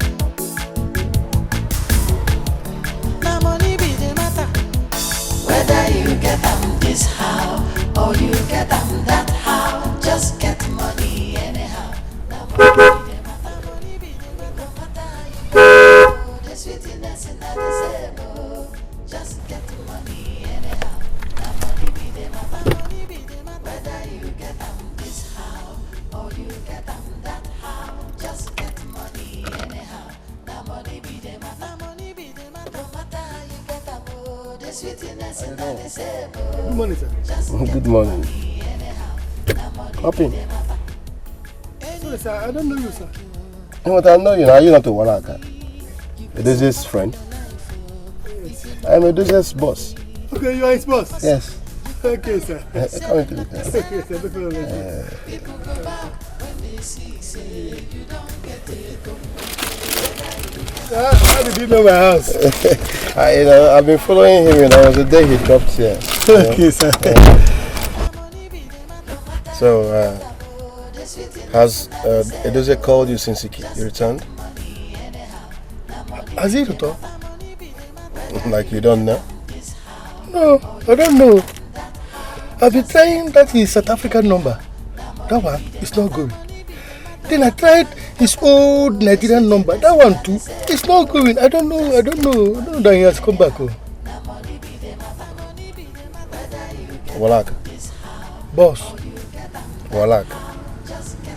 Speaker 7: sweetness in the same. Just get money anyhow. The money be the matter. Whether you get this how or you get that how. Just get money anyhow. The money be the matter. No matter how you get the sweetness in the same.
Speaker 2: Good morning, sir.
Speaker 18: Good morning. Hop in.
Speaker 2: Sorry, sir. I don't know you, sir.
Speaker 18: But I know you now. You're not a Walaka. Edozia's friend. I'm Edozia's boss.
Speaker 2: Okay, you are his boss?
Speaker 18: Yes.
Speaker 2: Okay, sir.
Speaker 18: Come into the car.
Speaker 2: Okay, sir. No problem. How did you know my house?
Speaker 18: I've been following him. I was the day he dropped here.
Speaker 2: Okay, sir.
Speaker 18: So, has Edozia called you since he returned?
Speaker 2: Has he returned?
Speaker 18: Like you don't know?
Speaker 2: No, I don't know. I've been trying that his South African number. That one is not going. Then I tried his old Nigerian number. That one too. It's not going. I don't know. I don't know that he has come back. Oh.
Speaker 18: Walak.
Speaker 2: Boss.
Speaker 18: Walak.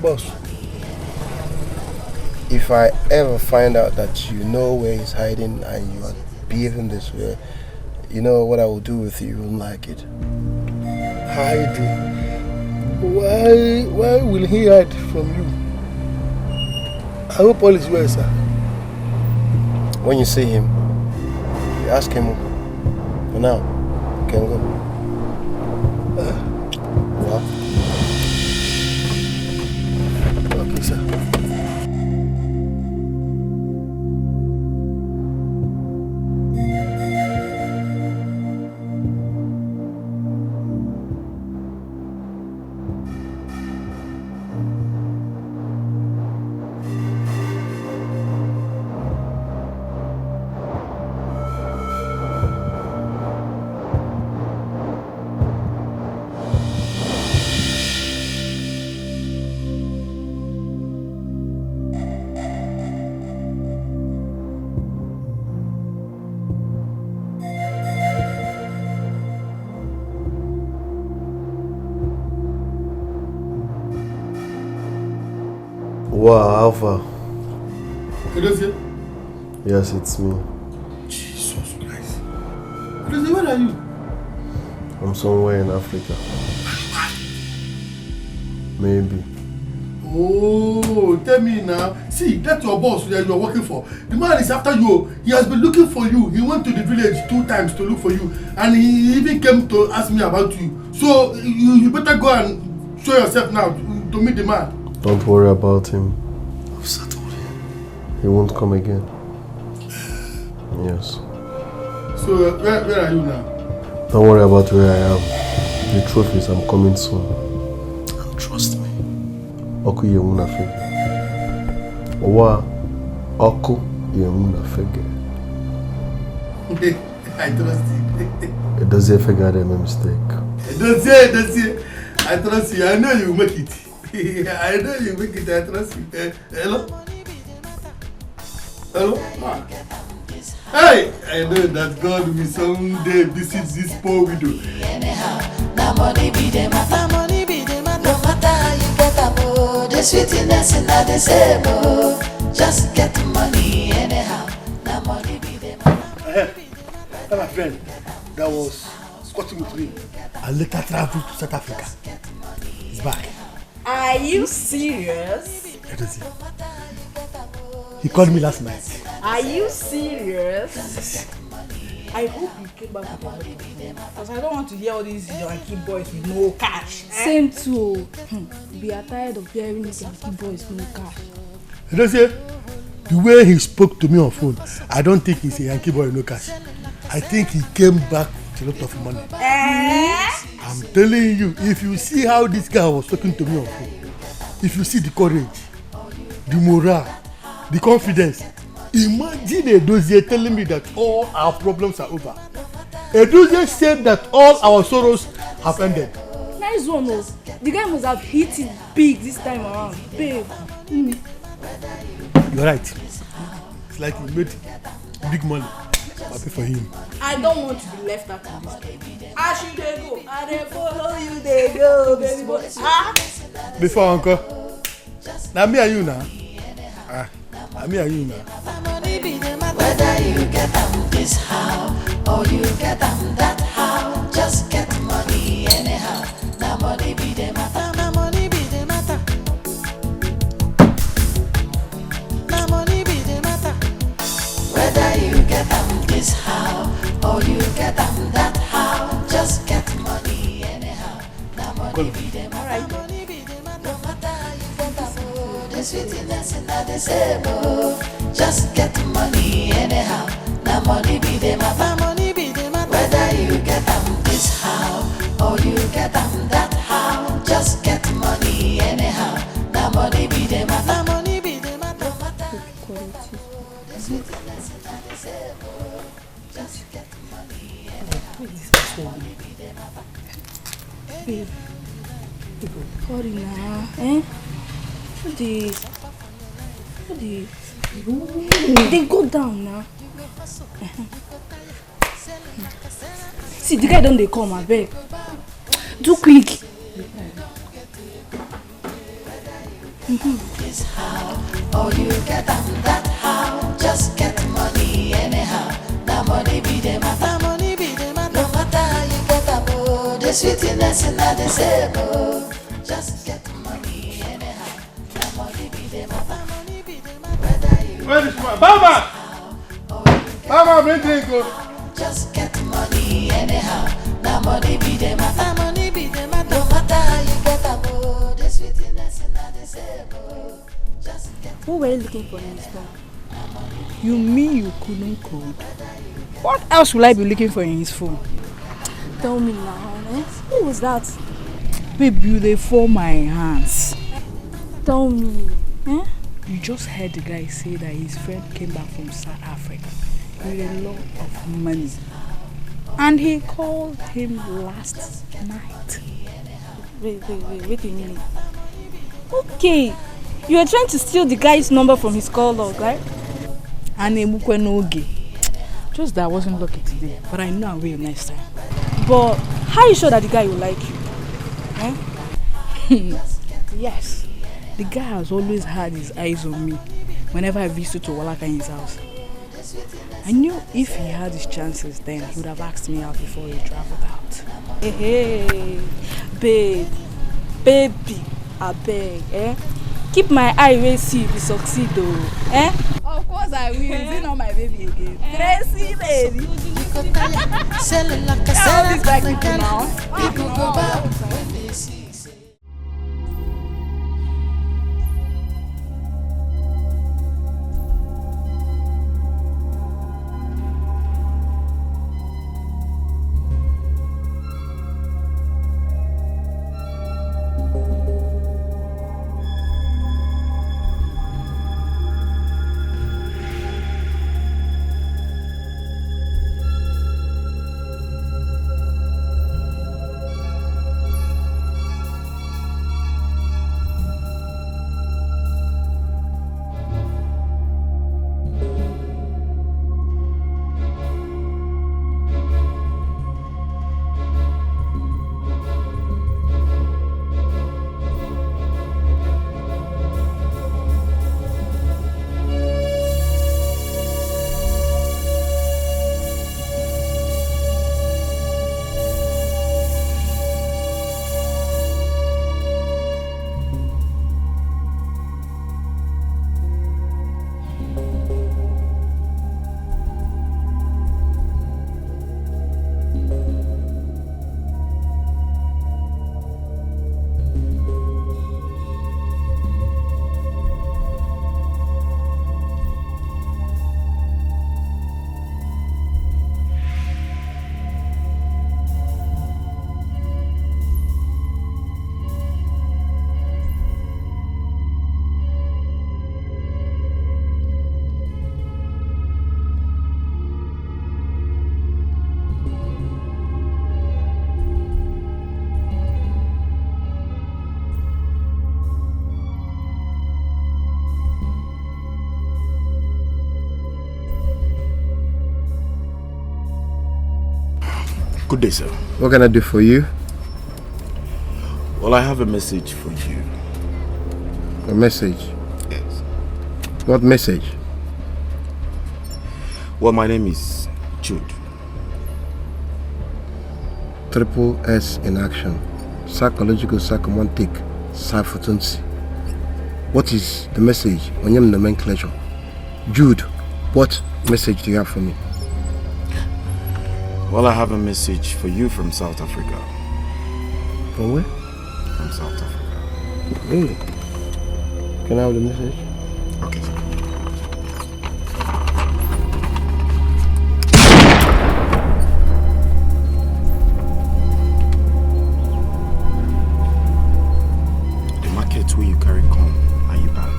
Speaker 2: Boss.
Speaker 18: If I ever find out that you know where he's hiding and you are behaving this way, you know what I will do with you. You won't like it.
Speaker 2: Hiding? Why will he hide from you? I hope all is well, sir.
Speaker 18: When you see him, you ask him. For now, you can go. What?
Speaker 2: Okay, sir.
Speaker 4: Wow, Alpha.
Speaker 2: Edozie?
Speaker 4: Yes, it's me.
Speaker 2: Jesus Christ. Edozie, where are you?
Speaker 4: I'm somewhere in Africa. Maybe.
Speaker 2: Oh, tell me now. See, that's your boss that you are working for. The man is after you. He has been looking for you. He went to the village 2 times to look for you. And he even came to ask me about you. So, you better go and show yourself now to meet the man.
Speaker 4: Don't worry about him. I've settled him. He won't come again. Yes.
Speaker 2: So, where are you now?
Speaker 4: Don't worry about where I am. The truth is I'm coming soon. And trust me. Oku yemuna fege. Owa Oku yemuna fege.
Speaker 2: I trust you.
Speaker 4: It doesn't figure out a mistake.
Speaker 2: Edozie. I trust you. I know you make it. I know you make it. I trust you. Hello? Hello? Ah. Hey! I know that God will someday visit this poor widow.
Speaker 7: Na money be the matter. No matter how you get the sweetness in the same. Just get money anyhow. Na money be the matter.
Speaker 2: Hey, my friend, that was squatting with me. I later traveled to South Africa. He's back.
Speaker 3: Are you serious?
Speaker 2: He called me last night.
Speaker 3: Are you serious? I hope you came back with a lot of money. Because I don't want to hear all these Yankee boys with no cash.
Speaker 21: Same too. We are tired of hearing these Yankee boys with no cash.
Speaker 2: Edozie, the way he spoke to me on phone, I don't think he's a Yankee boy with no cash. I think he came back with a lot of money. I'm telling you, if you see how this guy was talking to me on phone, if you see the courage, the morale, the confidence, imagine Edozie telling me that all our problems are over. Edozie said that all our sorrows have ended.
Speaker 21: Nice one, though. The guy must have hit it big this time around. Babe.
Speaker 2: You're right. It's like he made big money. I'll pay for him.
Speaker 3: I don't want to be left out in this game. As you dey go, I dey follow you dey go, baby boy.
Speaker 2: Before uncle. Now me and you now. Now me and you now.
Speaker 7: Whether you get them this how or you get them that how, just get money anyhow. Now money be the matter. Now money be the matter. Now money be the matter. Whether you get them this how or you get them that how, just get money anyhow. Now money be the matter. Money be the matter. No matter how you get them, the sweetness in the same. Just get money anyhow. Now money be the matter. Money be the matter. Whether you get them this how or you get them that how, just get money anyhow. Now money be the matter. Money be the matter. No matter how you get them, the sweetness in the same. Just get money anyhow. Money be the matter.
Speaker 3: Babe, sorry now, eh? They go down now. See, the guy don't they come, I beg. Too quick.
Speaker 7: This how or you get them that how, just get money anyhow. Now money be the matter. Money be the matter. No matter how you get them, the sweetness in the same. Just get money anyhow. Now money be the matter. Money be the matter. Whether you
Speaker 2: where is my Mama? Mama, bring drink.
Speaker 7: Just get money anyhow. Now money be the matter. Money be the matter. No matter how you get them, the sweetness in the same. Just get.
Speaker 3: Who were you looking for in his phone? You mean you couldn't code? What else will I be looking for in his phone? Tell me now, eh? Who was that? Baby, they for my hands. Tell me, eh? You just heard the guy say that his friend came back from South Africa with a lot of money. And he called him last night. Wait a minute. Okay, you are trying to steal the guy's number from his call log, right? Just that I wasn't lucky today, but I know I will next time. But how are you sure that the guy will like you? Eh? Yes, the guy has always had his eyes on me whenever I visit to Walaka in his house. I knew if he had his chances then he would have asked me out before he traveled out. Hey, baby, I beg, eh? Keep my eye where see if you succeed though, eh? Of course I will, is it not my baby again? Crazy baby. I'll be back with you now.
Speaker 7: People go back when they see.
Speaker 15: Good day, sir.
Speaker 18: What can I do for you?
Speaker 15: Well, I have a message for you.
Speaker 18: A message?
Speaker 15: Yes.
Speaker 18: What message?
Speaker 15: Well, my name is Jude.
Speaker 18: Triple S in action. Psychological psychomantic psyphotency. What is the message on your nomenclature? Jude, what message do you have for me?
Speaker 15: Well, I have a message for you from South Africa.
Speaker 18: From where?
Speaker 15: From South Africa.
Speaker 18: Really? Can I have the message?
Speaker 15: Okay. The market where you carry corn, are you bad?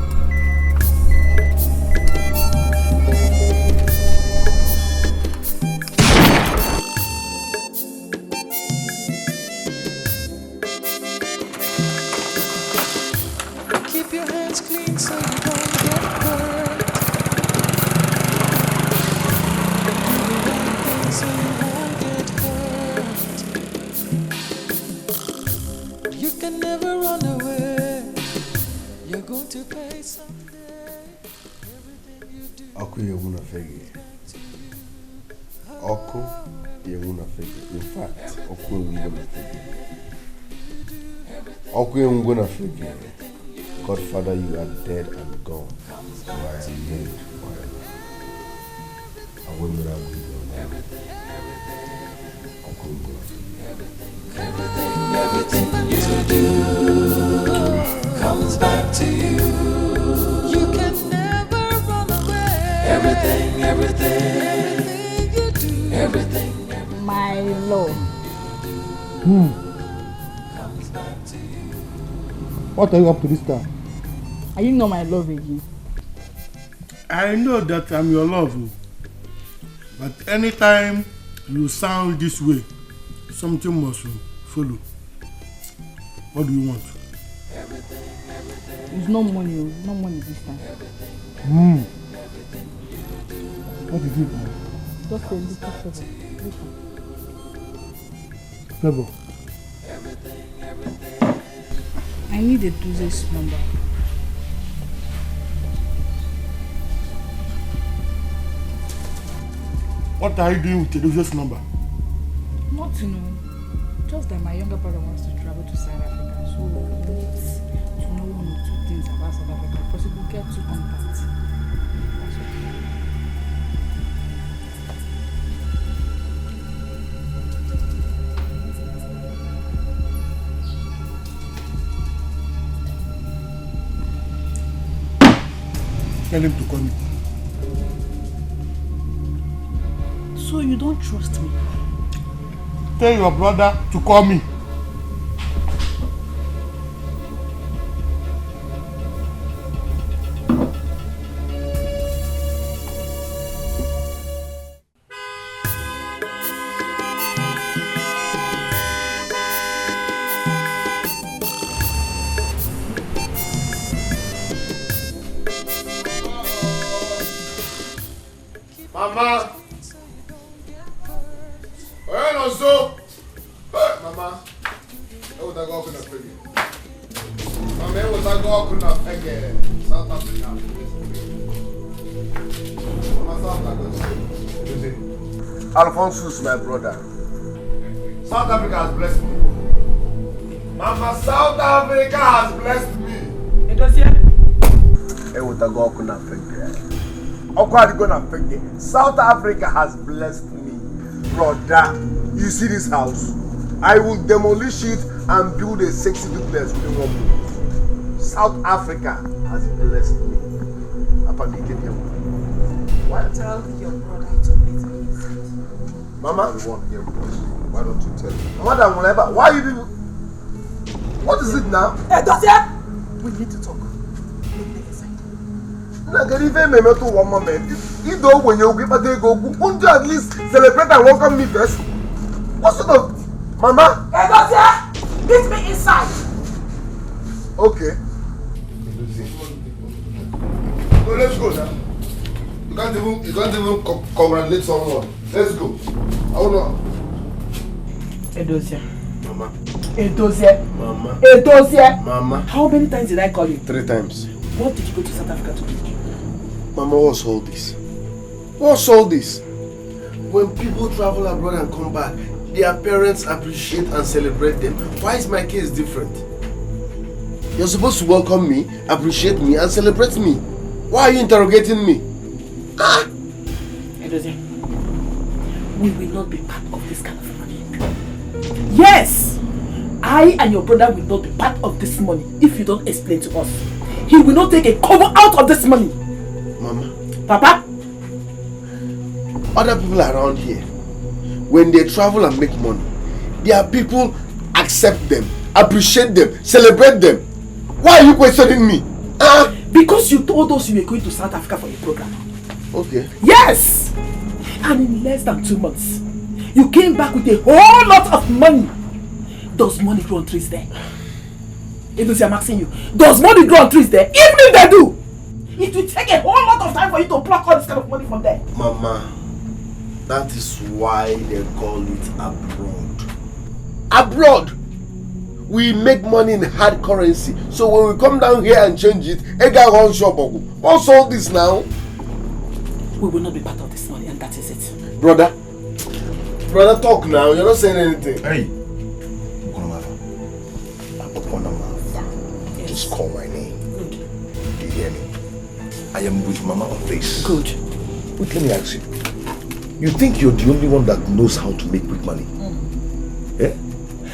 Speaker 6: Keep your hands clean so you don't get hurt. Do the right thing so you won't get hurt. You can never run away. You're going to pay someday. Everything you do.
Speaker 4: Oku yemuna fegi. Oku yemuna fegi. In fact, Oku yemuna fegi. Oku yemuna fegi. Godfather, you are dead and gone. So I am dead forever. I will not with you. Oku yemuna fegi.
Speaker 6: Everything you do comes back to you. You can never run away. Everything you do, everything.
Speaker 3: My love.
Speaker 2: What are you up to this time?
Speaker 3: Are you not my love again?
Speaker 2: I know that I'm your love. But anytime you sound this way, something must follow. What do you want?
Speaker 3: It's no money, no money this time.
Speaker 2: What is it now?
Speaker 3: Just a little favor.
Speaker 2: Favor.
Speaker 3: I need a Tuesday's number.
Speaker 2: What are you doing with Tedoze's number?
Speaker 3: Nothing. Just that my younger brother wants to travel to South Africa, so he needs to know one or two things about South Africa. Possibly get two contacts. That's okay.
Speaker 2: Tell him to call me.
Speaker 3: So you don't trust me?
Speaker 2: Tell your brother to call me.
Speaker 13: Mama! Where no so? Mama, I would go to the figure. Mama, I would go to the figure. South Africa. Mama, South Africa. Alfonso is my brother. South Africa has blessed me. Mama, South Africa has blessed me.
Speaker 5: It was here.
Speaker 13: I would go to the figure. South Africa has blessed me, brother. You see this house? I will demolish it and build a sexy duplex within 1 month. South Africa has blessed me.
Speaker 5: Why tell your brother to beat me?
Speaker 13: Mama, why don't you tell me? Madam, whatever. Why you people? What is it now?
Speaker 5: Hey, Dosia! We need to talk.
Speaker 13: One moment. You know when you give a day go, won't you at least celebrate and welcome me first? What sort of Mama?
Speaker 5: Hey, Dosia! Meet me inside.
Speaker 13: Okay. So let's go now. You can't even congratulate someone. Let's go. I wanna.
Speaker 5: Edosia.
Speaker 18: Mama.
Speaker 5: Edosia.
Speaker 18: Mama.
Speaker 5: Edosia.
Speaker 18: Mama.
Speaker 5: How many times did I call you?
Speaker 18: 3 times.
Speaker 5: What did you go to South Africa to do?
Speaker 18: Mama, what's all this? What's all this? When people travel abroad and come back, their parents appreciate and celebrate them. Why is my case different? You're supposed to welcome me, appreciate me, and celebrate me. Why are you interrogating me? Ah!
Speaker 5: Edosia, we will not be part of this kind of money. Yes! I and your brother will not be part of this money if you don't explain to us. He will not take a cover out of this money.
Speaker 18: Mama.
Speaker 5: Papa?
Speaker 18: Other people around here, when they travel and make money, their people accept them, appreciate them, celebrate them. Why are you questioning me?
Speaker 5: Because you told us you were going to South Africa for a program.
Speaker 18: Okay.
Speaker 5: Yes! And in less than 2 months, you came back with a whole lot of money. Does money grow on trees there? Edosia, I'm asking you, does money grow on trees there? Even if they do, it will take a whole lot of time for you to pluck all this kind of money from there.
Speaker 18: Mama, that is why they call it abroad. Abroad! We make money in hard currency. So when we come down here and change it, what's all this now?
Speaker 5: We will not be part of this money, and that is it.
Speaker 18: Brother, talk now. You're not saying anything.
Speaker 15: Hey, just call my name.
Speaker 5: Good.
Speaker 15: Do you hear me? I am with Mama on this.
Speaker 5: Good.
Speaker 15: Wait, let me ask you. You think you're the only one that knows how to make quick money? Yeah?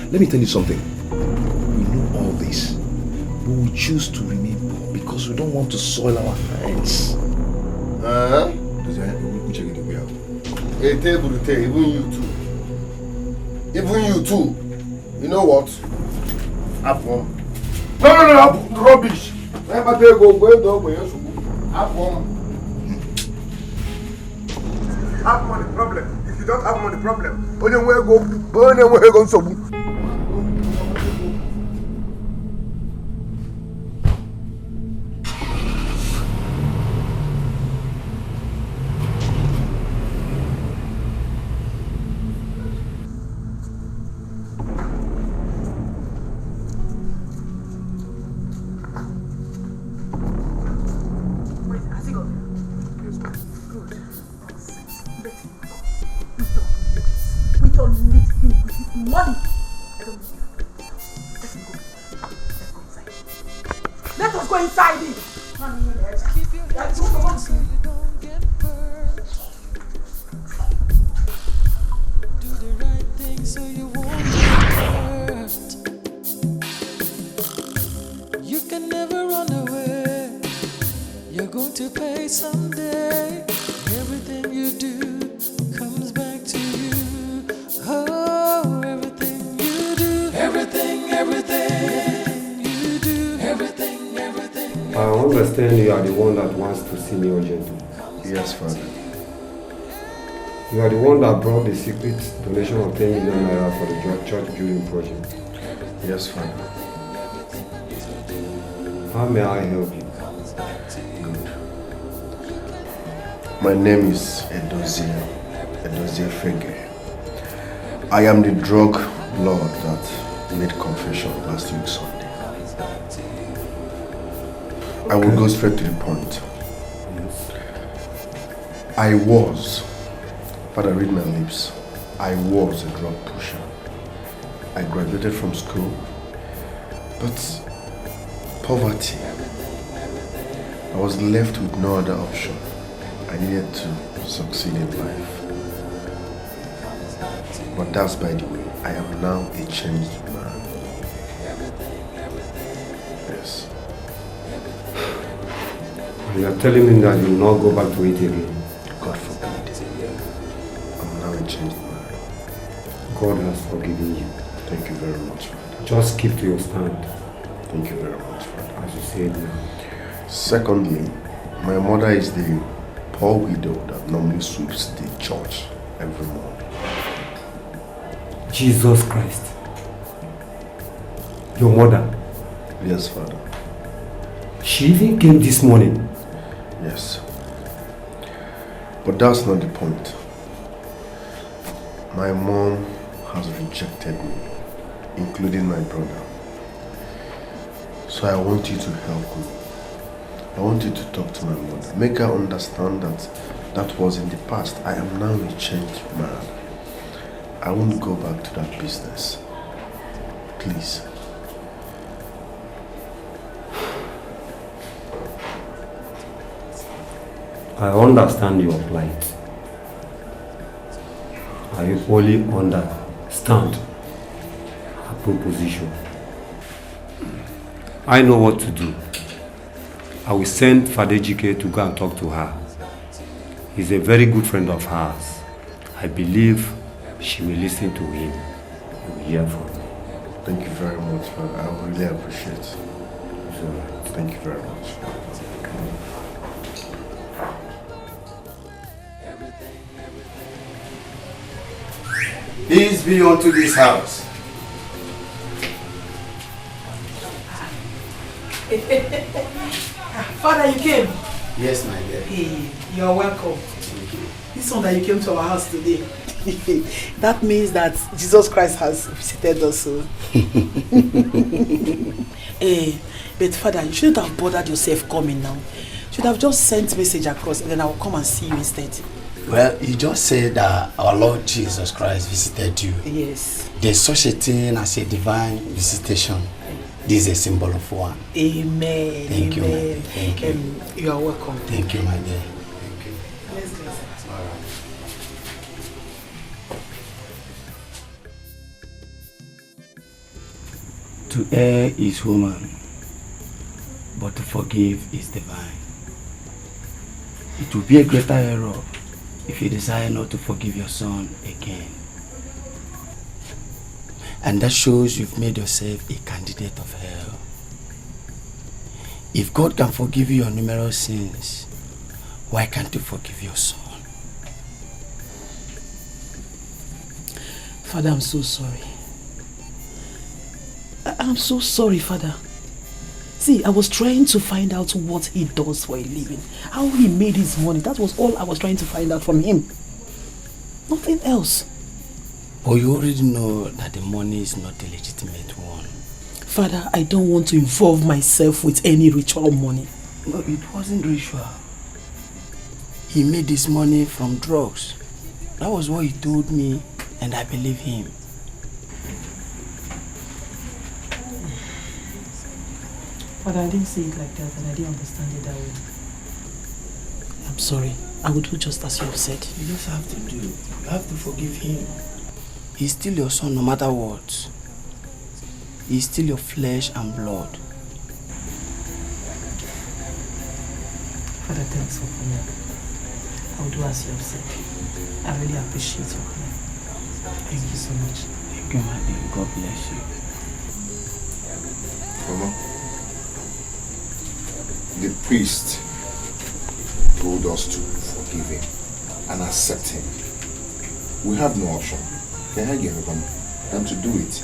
Speaker 15: Let me tell you something. We know all this, but we choose to remain poor because we don't want to soil our hands.
Speaker 18: Hey, table to tell, even you too. Even you too. You know what? Apple. No, rubbish. Never take go. Apple.
Speaker 8: Have money problem. If you don't have money problem, only way go so.
Speaker 11: You are the one that wants to see me urgently.
Speaker 18: Yes, Father.
Speaker 11: You are the one that brought the secret donation of 10 million naira for the church building project.
Speaker 18: Yes, Father.
Speaker 11: How may I help you?
Speaker 18: Good. My name is Edosia Fege. I am the drug lord that made confession last week Sunday. I will go straight to the point. I was, Father, read my lips. I was a drug pusher. I graduated from school, but poverty. I was left with no other option. I needed to succeed in life. But that's by the way. I am now a changed man. Yes.
Speaker 11: You are telling me that you will not go back to it again?
Speaker 18: God forbid. I'm now a changed man.
Speaker 11: God has forgiven you.
Speaker 18: Thank you very much, Father.
Speaker 11: Just keep to your stand.
Speaker 18: Thank you very much, Father.
Speaker 11: As you said now.
Speaker 18: Secondly, my mother is the poor widow that normally sweeps the church every morning.
Speaker 11: Jesus Christ. Your mother?
Speaker 18: Yes, Father.
Speaker 11: She even came this morning?
Speaker 18: Yes. But that's not the point. My mom
Speaker 4: has rejected me, including my brother. So I want you to help me. I want you to talk to my mother. Make her understand that that was in the past. I am now a changed man. I won't go back to that business. Please.
Speaker 11: I understand your plight. I wholly understand her proposition. I know what to do. I will send Father Dikeh to go and talk to her. He's a very good friend of hers. I believe she will listen to him. He will hear from me.
Speaker 4: Thank you very much, Father. I really appreciate it. Thank you very much.
Speaker 1: Peace be unto this house.
Speaker 5: Father, you came?
Speaker 1: Yes, my dear.
Speaker 5: Hey, you're welcome.
Speaker 1: Thank you.
Speaker 5: This one that you came to our house today, that means that Jesus Christ has visited us. So. But Father, you shouldn't have bothered yourself coming now. You should have just sent message across and then I will come and see you instead.
Speaker 1: Well, you just said that our Lord Jesus Christ visited you.
Speaker 5: Yes.
Speaker 1: There's such a thing as a divine visitation. This is a symbol of one.
Speaker 5: Amen.
Speaker 1: Thank you, my dear.
Speaker 5: Amen.
Speaker 1: Thank you.
Speaker 5: You are welcome.
Speaker 1: Thank you, my dear.
Speaker 5: Let's go.
Speaker 1: All right. To err is human, but to forgive is divine. It will be a greater error if you desire not to forgive your son again. And that shows you've made yourself a candidate of hell. If God can forgive you your numerous sins, why can't you forgive your son?
Speaker 5: Father, I'm so sorry. I'm so sorry, Father. See, I was trying to find out what he does for a living. How he made his money. That was all I was trying to find out from him. Nothing else.
Speaker 1: But you already know that the money is not a legitimate one.
Speaker 5: Father, I don't want to involve myself with any ritual money.
Speaker 1: No, it wasn't ritual. He made this money from drugs. That was what he told me, and I believe him.
Speaker 5: Father, I didn't say it like that, and I didn't understand it that way. I'm sorry. I will do just as you have said.
Speaker 1: You just have to do. You have to forgive him. He's still your son no matter what. He's still your flesh and blood.
Speaker 5: Father, thanks for coming. I will do as you have said. I really appreciate your coming. Thank you so much.
Speaker 1: Thank you, my dear. God bless you.
Speaker 15: Mama, the priest told us to forgive him and accept him. We have no option. And to do it.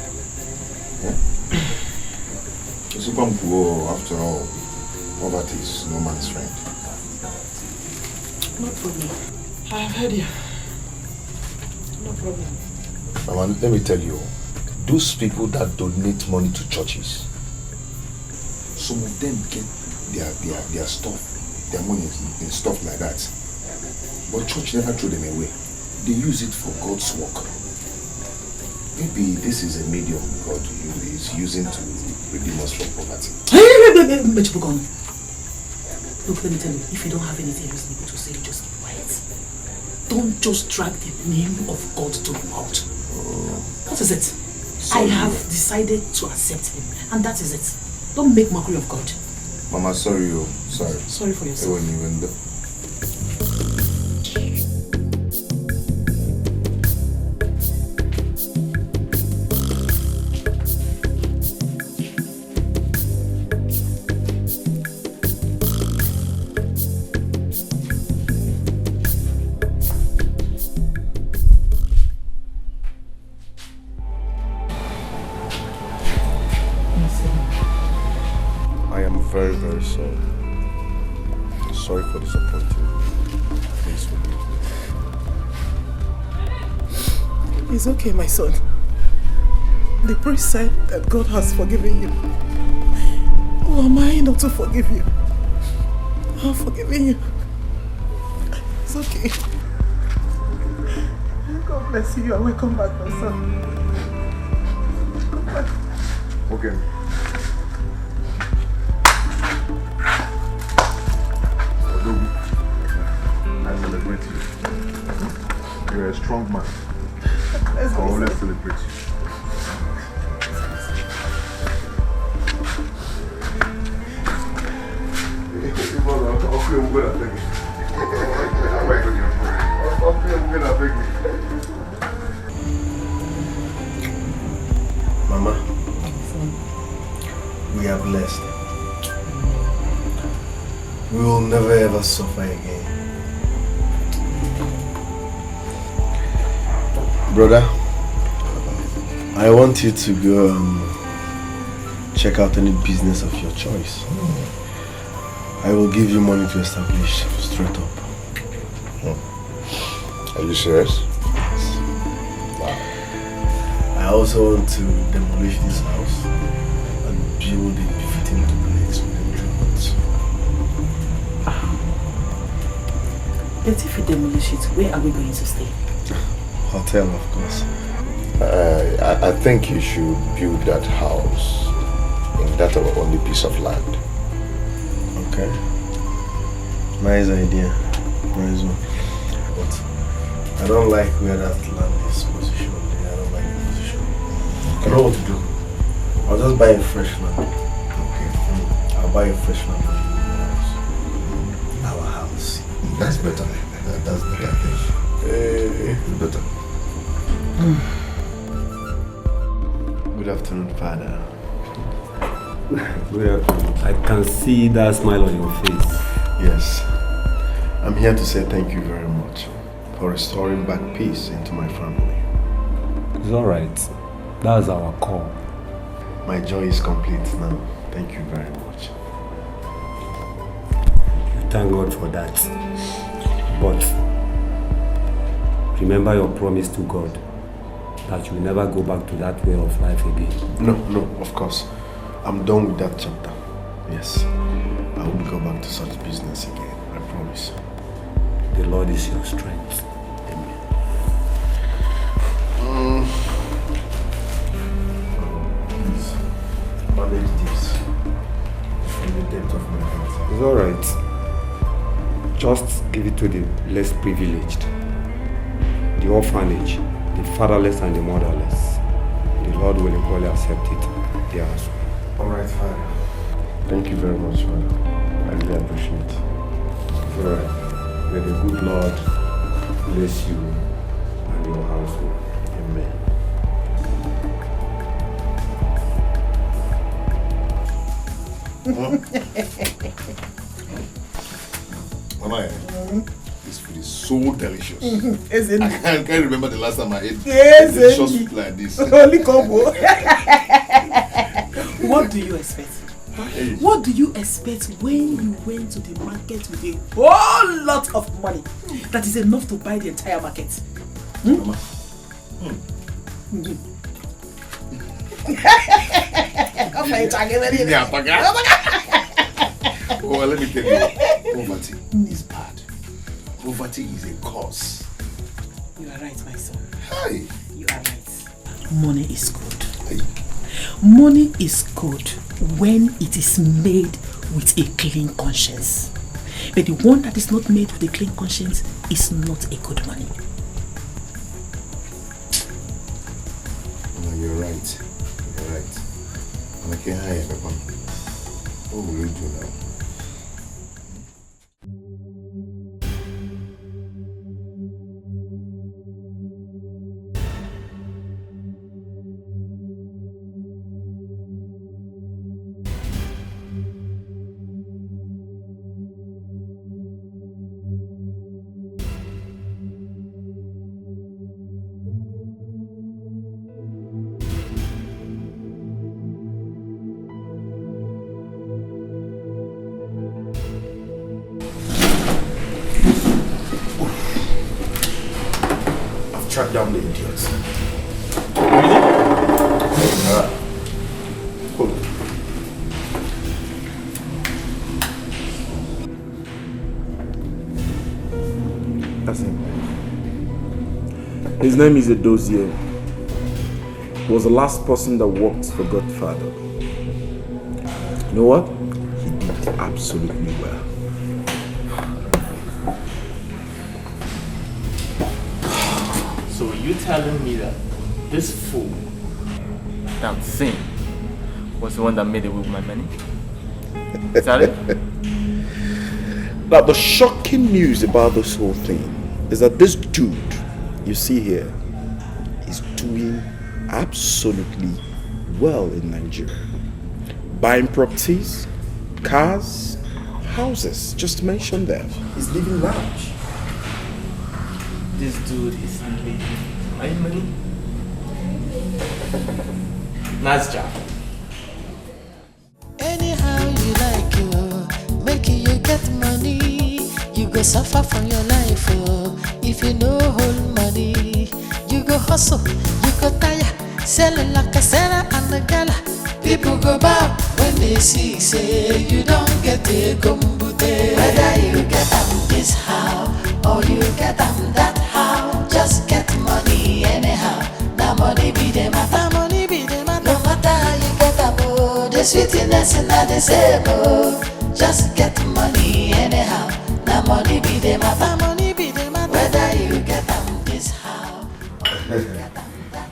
Speaker 15: After all, poverty is no man's friend.
Speaker 5: No problem. I have heard you. No problem.
Speaker 15: Mama, let me tell you, those people that donate money to churches, some of them get their stuff, their money in stuff like that. But church never threw them away. They use it for God's work. Maybe this is a medium God is using to redeem us from poverty.
Speaker 5: Look, let me tell you, if you don't have anything reasonable to say, just keep quiet. Don't just drag the name of God to the mouth. What is it? I have decided to accept him, and that is it. Don't make mockery of God.
Speaker 15: Mama, sorry, sorry.
Speaker 5: Sorry for yourself.
Speaker 15: Very, very sorry. Sorry for disappointing you. Please forgive me.
Speaker 5: It's okay, my son. The priest said that God has forgiven you. Who am I not to forgive you? I'm forgiving you. It's okay. God bless you. You are welcome back, my son. Come back.
Speaker 15: Okay. I celebrate you. You're a strong man. I always celebrate you.
Speaker 16: Mama, we are blessed. We will never ever suffer again. Brother, I want you to go check out any business of your choice. I will give you money to establish straight up.
Speaker 15: Are you serious?
Speaker 16: Yes. Wow. I also want to demolish this house and build a befitting duplex with entrance.
Speaker 5: But if we demolish it, where are we going to stay?
Speaker 16: Hotel, of course.
Speaker 15: I think you should build that house in that our only piece of land.
Speaker 16: Okay. Nice idea. Nice one. But I don't like where that land is positioned. I don't like the position. I know what to do. I'll just buy a fresh land. Okay. I'll buy a fresh land for you. Our house.
Speaker 15: That's better. That's better, I think. It's better.
Speaker 16: Good afternoon, Father.
Speaker 11: Good afternoon. I can see that smile on your face.
Speaker 16: Yes. I'm here to say thank you very much for restoring back peace into my family.
Speaker 11: It's alright. That's our call.
Speaker 16: My joy is complete now. Thank you very much.
Speaker 11: Thank God for that. But remember your promise to God that you will never go back to that way of life again.
Speaker 16: No, of course. I'm done with that chapter. Yes. I won't go back to such business again. I promise.
Speaker 11: The Lord is your strength.
Speaker 16: Amen. Please manage this from the depth of my heart.
Speaker 11: It's alright. Just give it to the less privileged, the orphanage, the fatherless and the motherless. The Lord will equally accept it there as well.
Speaker 16: Alright, Father. Thank you very much, Father. I really appreciate it.
Speaker 11: It's alright. May the good Lord bless you and your household.
Speaker 16: Amen.
Speaker 15: Mama, this food is so delicious.
Speaker 5: Isn't it?
Speaker 15: I can't remember the last time I ate
Speaker 5: Yes,
Speaker 15: delicious food like this.
Speaker 5: Only combo. What do you expect?
Speaker 15: Hey.
Speaker 5: What do you expect when you went to the market with a whole lot of money that is enough to buy the entire market?
Speaker 15: Mama. Oh, let me tell you, poverty is bad. Poverty is a curse.
Speaker 5: You are right, my son.
Speaker 15: Hi.
Speaker 5: You are right. Money is good. Money is good when it is made with a clean conscience. But the one that is not made with a clean conscience is not a good money.
Speaker 15: No, you're right. You're right. And I can't hire everyone. What will you do now?
Speaker 2: Track down the idiots.
Speaker 20: Really?
Speaker 15: Cool.
Speaker 20: That's him. His name is Edozie. He was the last person that worked for Godfather. You know what? He did absolutely well.
Speaker 19: So you telling me that this fool, that Zin, was the one that made away with my money? Is that it?
Speaker 16: Now the shocking news about this whole thing is that this dude you see here is doing absolutely well in Nigeria. Buying properties, cars, houses, just to mention them. He's living large.
Speaker 19: This dude is making my money. Nice job.
Speaker 6: Anyhow you like making you get money, you go suffer for your life. If you no hold money, you go hustle, you go tire, selling like a seller and a gala. People go bow when they see say you don't get a gumbute.
Speaker 7: Whether you get this how or you get that how, just get money anyhow. Now money be the matter.
Speaker 6: Money be the matter.
Speaker 7: No matter how you get the sweetness in the same. Just get money anyhow. Now money be the matter.
Speaker 6: Money be the matter.
Speaker 7: Whether you get this how.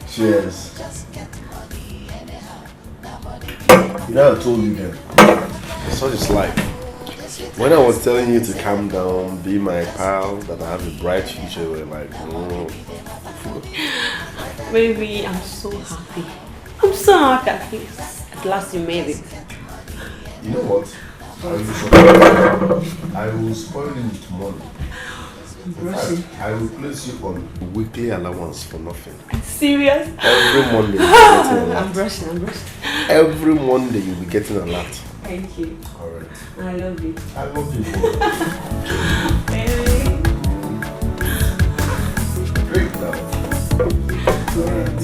Speaker 15: Cheers.
Speaker 7: Just get money anyhow. Now money
Speaker 15: You know, I told you then. Such is life. When I was telling you to calm down, be my pal, that I have a bright future, we're like, no.
Speaker 14: Baby, I'm so happy. I'm so happy at last you made it.
Speaker 15: You know what? I will spoil you tomorrow. In fact, I will place you on weekly allowance for nothing.
Speaker 14: Serious?
Speaker 15: Every Monday you'll be getting a lot.
Speaker 14: I'm brushing.
Speaker 15: Every Monday you'll be getting a lot.
Speaker 14: Thank you.
Speaker 15: Alright.
Speaker 14: I love you.
Speaker 15: I love you.
Speaker 14: Baby.
Speaker 15: Great now. Alright.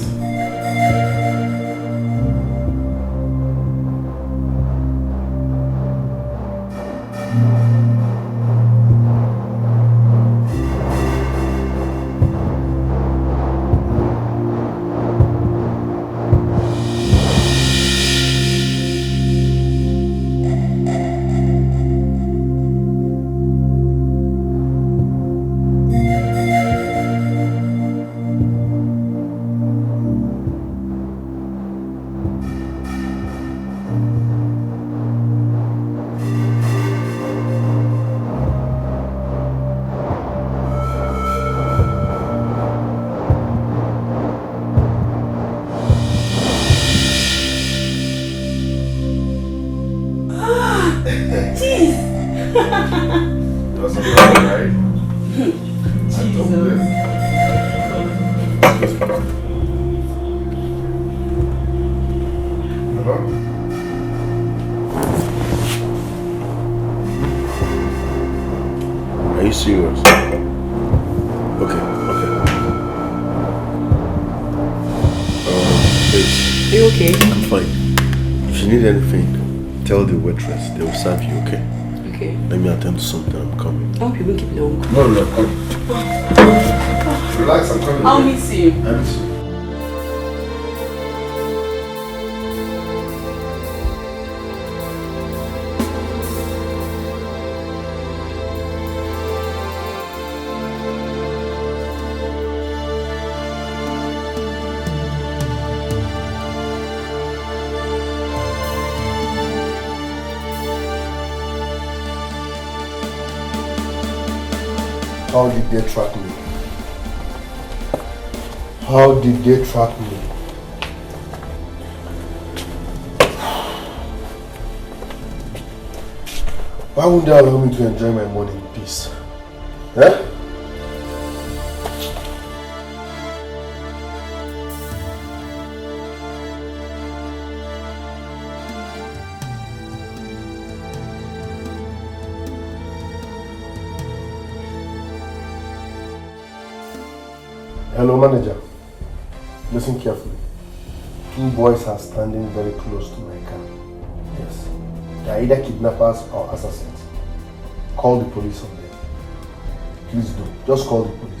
Speaker 15: Are you serious? Okay. Please.
Speaker 14: Are you okay?
Speaker 15: I'm fine. If you need anything, tell the waitress. They will serve you, okay?
Speaker 14: Okay.
Speaker 15: Let me attend to something. I'm coming.
Speaker 14: I hope you won't keep long.
Speaker 15: No, come. Relax, I'm coming.
Speaker 14: I'll miss you.
Speaker 15: I miss you. How did they track me? How did they track me? Why wouldn't they allow me to enjoy my money in peace? Eh? Hello, manager. Listen carefully.
Speaker 18: Two boys are standing very close to my car. Yes. They are either kidnappers or assassins. Call the police on them. Please do. Just call the police.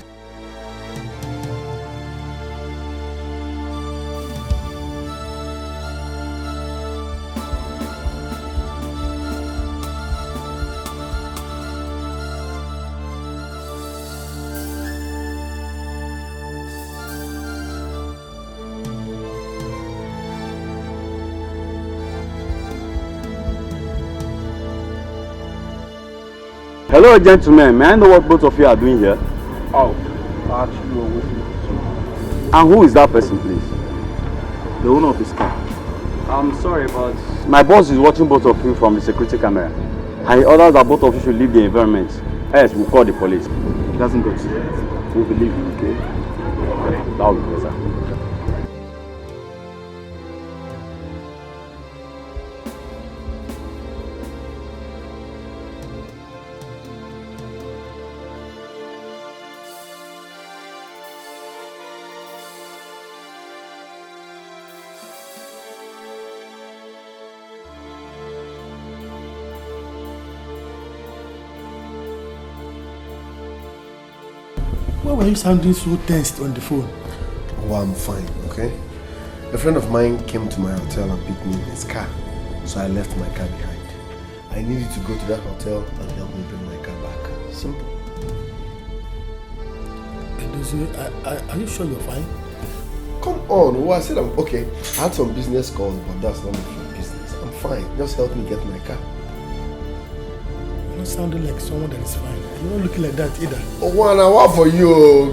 Speaker 9: Hello, gentlemen. May I know what both of you are doing here?
Speaker 18: Oh, actually, we're waiting.
Speaker 9: And who is that person, please?
Speaker 20: The owner of this car.
Speaker 9: I'm sorry, but my boss is watching both of you from the security camera. And he orders that both of you should leave the environment. Else, we'll call the police.
Speaker 20: He doesn't go to.
Speaker 9: We'll believe you, okay? Okay, that will be better.
Speaker 2: Why were you sounding so tense on the phone?
Speaker 18: Oh, I'm fine, okay? A friend of mine came to my hotel and picked me in his car. So I left my car behind. I needed to go to that hotel and help me bring my car back. Simple.
Speaker 2: Are you sure you're fine?
Speaker 18: Come on, well, I said I'm okay. I had some business calls, but that's not my business. I'm fine. Just help me get my car.
Speaker 2: You're not sounding like someone that is fine. You're not looking like that either.
Speaker 18: Oh, one hour for you.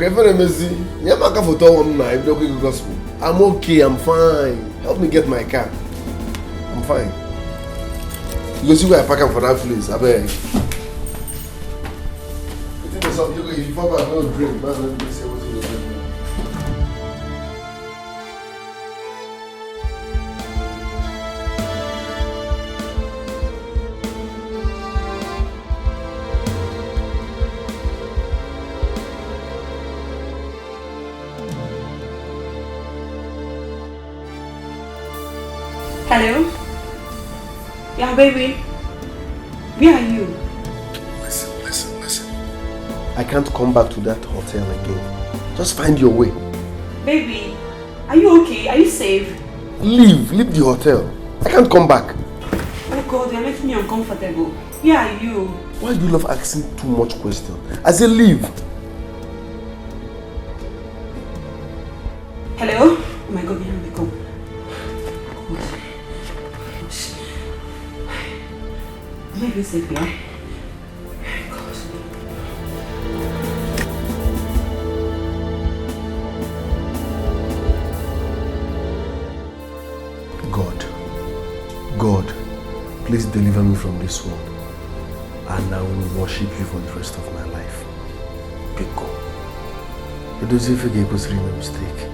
Speaker 18: I'm okay, I'm fine. Help me get my car. I'm fine. You go see where I park for that place. I beg. If you fall back, no drink. Man, let me say what you're doing.
Speaker 14: Hello? Yeah, baby. Where are you?
Speaker 18: Listen. I can't come back to that hotel again. Just find your way.
Speaker 14: Baby, are you okay? Are you safe?
Speaker 18: Leave the hotel. I can't come back.
Speaker 14: Oh God, you're making me uncomfortable. Where are you?
Speaker 18: Why do you love asking too much questions? I say leave.
Speaker 14: Hello? Oh my God, behind me, come. Am I even safe here?
Speaker 18: God, please deliver me from this world, and I will worship you for the rest of my life. Pico. It doesn't forget was a mistake.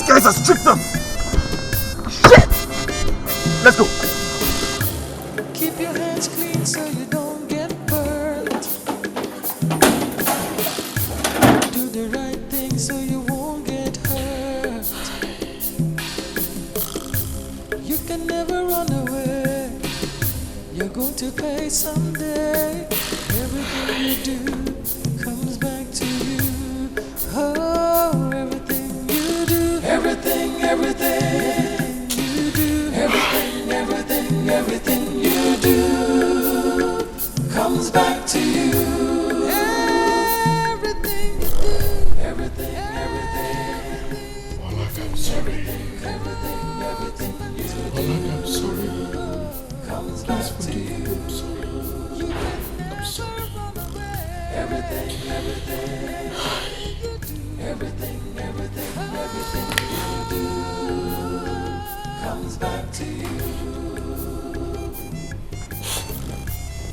Speaker 15: Guys are strict us. Shit! Let's go.
Speaker 6: Keep your hands clean so you don't get burned. going to pay someday. Everything you do comes back to you. Oh, everything you do, everything you do, everything you do comes back to you. Everything you do, everything.
Speaker 15: Malak, I'm sorry.
Speaker 6: Everything you do.
Speaker 15: Malak, I'm sorry.
Speaker 6: Comes back to you.
Speaker 15: I'm sorry. I'm sorry.
Speaker 6: Everything you do comes back to you.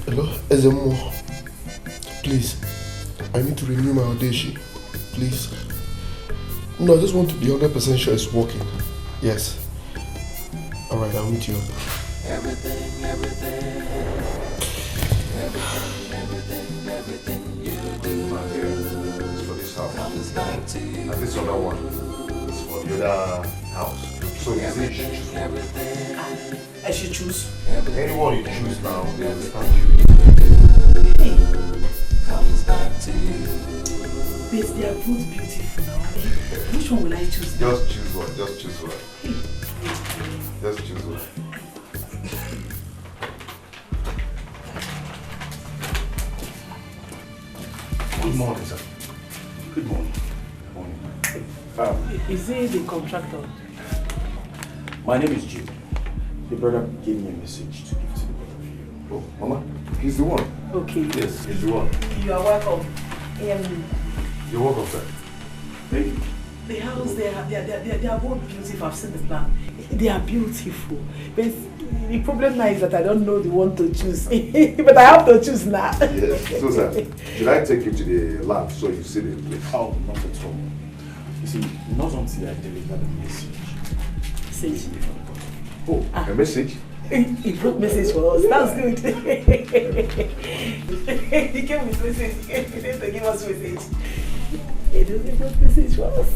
Speaker 15: Hello, Ezemo. Please, I need to renew my audition. Please. No, I just want to be 100% sure it's working. Yes. Alright, I'll meet you.
Speaker 6: Everything you do
Speaker 15: It's for this house.
Speaker 6: comes back to you.
Speaker 15: And this other one is for the other house. So you see, you should choose one.
Speaker 5: I should choose.
Speaker 15: Anyone you choose now, they understand you.
Speaker 5: Comes back to you. But they are both beautiful now. Which one will I choose?
Speaker 15: Just choose one. Just choose one. Just choose one.
Speaker 2: Good morning, sir. Good morning.
Speaker 5: Is he the contractor?
Speaker 2: My name is Jim. The brother gave me a message to give to the both of you.
Speaker 15: Oh, Mama, he's the one.
Speaker 5: Okay.
Speaker 15: Yes, he's the one.
Speaker 5: You are welcome.
Speaker 15: You're welcome, sir. Thank you.
Speaker 5: The house, they are both beautiful. I've seen the plan. They are beautiful. But the problem now is that I don't know the one to choose. But I have to choose now.
Speaker 15: Yes. So, sir, should I take you to the lab so you see the place?
Speaker 2: Oh, not at all. You see, not until I deliver the message.
Speaker 5: Message?
Speaker 15: Oh, a message?
Speaker 5: He wrote message for us. That's good. He came with message. He didn't give us message. He doesn't wrote message for us.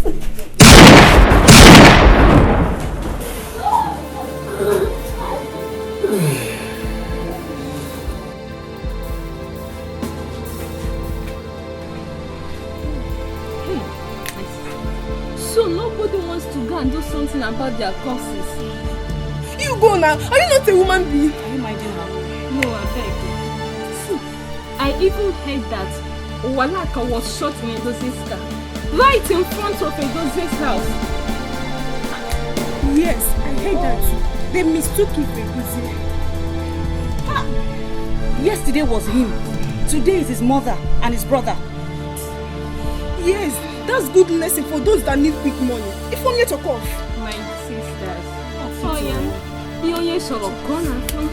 Speaker 12: So nobody wants to go and do something about their courses.
Speaker 3: You go now. Are you not a woman being?
Speaker 12: Are you minding her? No, I beg. See, I even heard that Walaka was shot in Edoze's car, right in front of Edoze's house.
Speaker 3: Yes, I heard that too. They mistook him for Edoze.
Speaker 21: Yesterday was him. Today is his mother and his brother.
Speaker 3: Yes, that's good lesson for those that need quick money. If only to off.
Speaker 12: My sisters. Oh yeah. You sort of gone and from.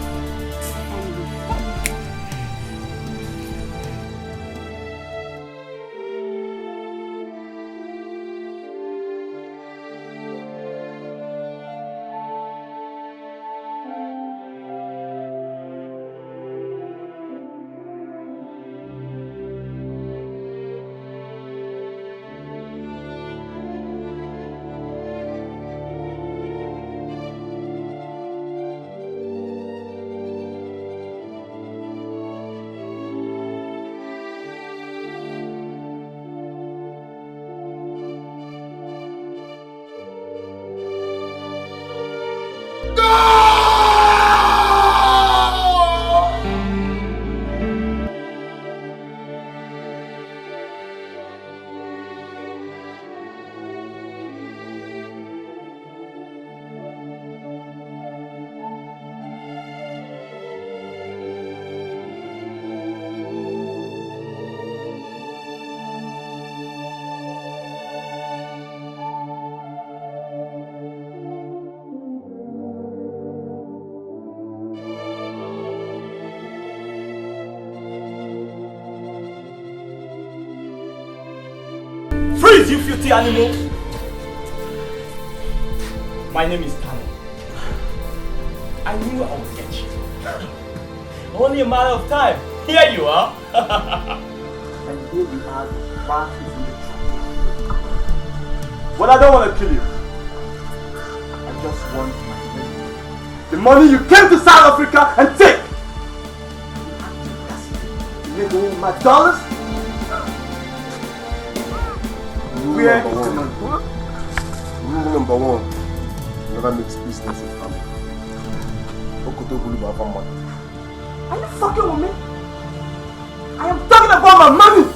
Speaker 10: Freeze, you filthy animal! My name is Tano. I knew I would get you. Only a matter of time. Here you are. And here we are, the path is in the truck. Well, I don't want to kill you. I just want my money. The money you came to South Africa and take.
Speaker 17: Nigga, my dollars?
Speaker 18: Rule number one. Never mix business with family.
Speaker 17: Are you fucking with me? I am talking about my money!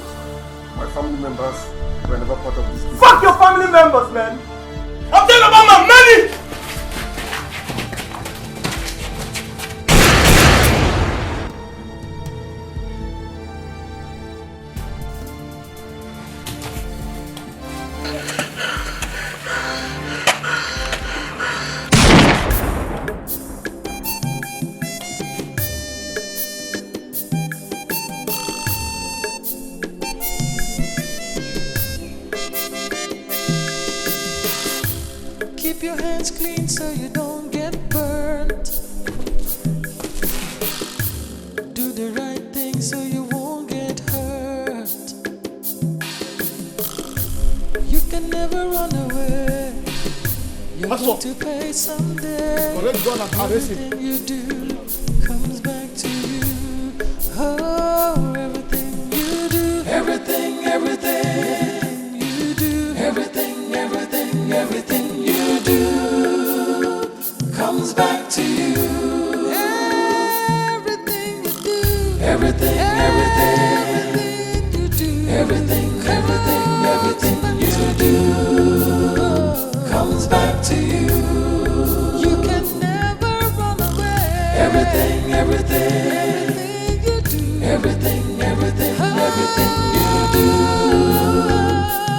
Speaker 18: My family members were never part of this business.
Speaker 17: Fuck your family members, man! I'm talking about my money!
Speaker 6: Keep your hands clean so you don't get burnt. Do the right thing so you won't get hurt. You can never run away. You're going to pay someday. Everything you do comes back to you. Oh, everything you do. Everything you do. Everything you do comes back to you. Everything you do. Everything you do. Everything you do comes back to you. You can never run away. Everything you do. Everything you do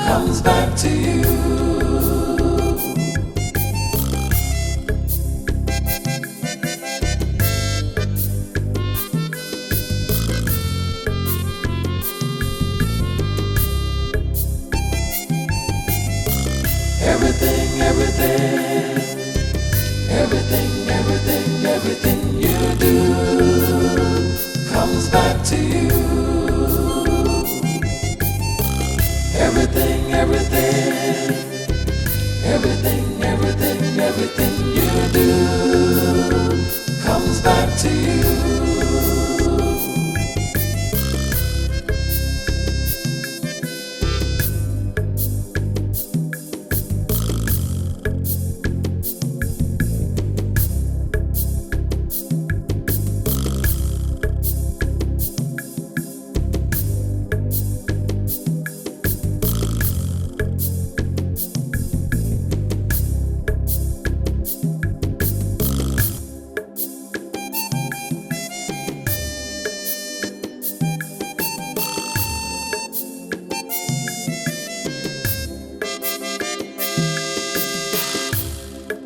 Speaker 6: comes back to you. Everything you do comes back to you. Everything you do comes back to you.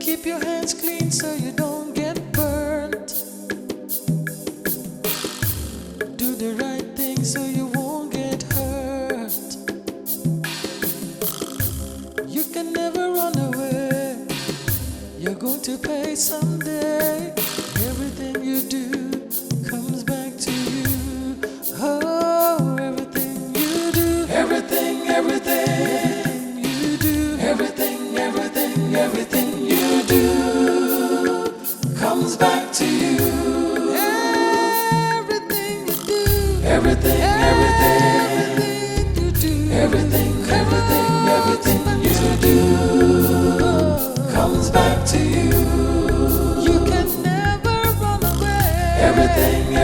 Speaker 6: Keep your hands clean so you don't get burnt. Do the right thing so you won't get hurt. You can never run away. You're going to pay someday. Everything you do comes back to you. Oh, everything you do. Everything you do. Everything you do comes back to you. Everything you do. Everything you do. Everything you do comes back to you. You can never run away. Everything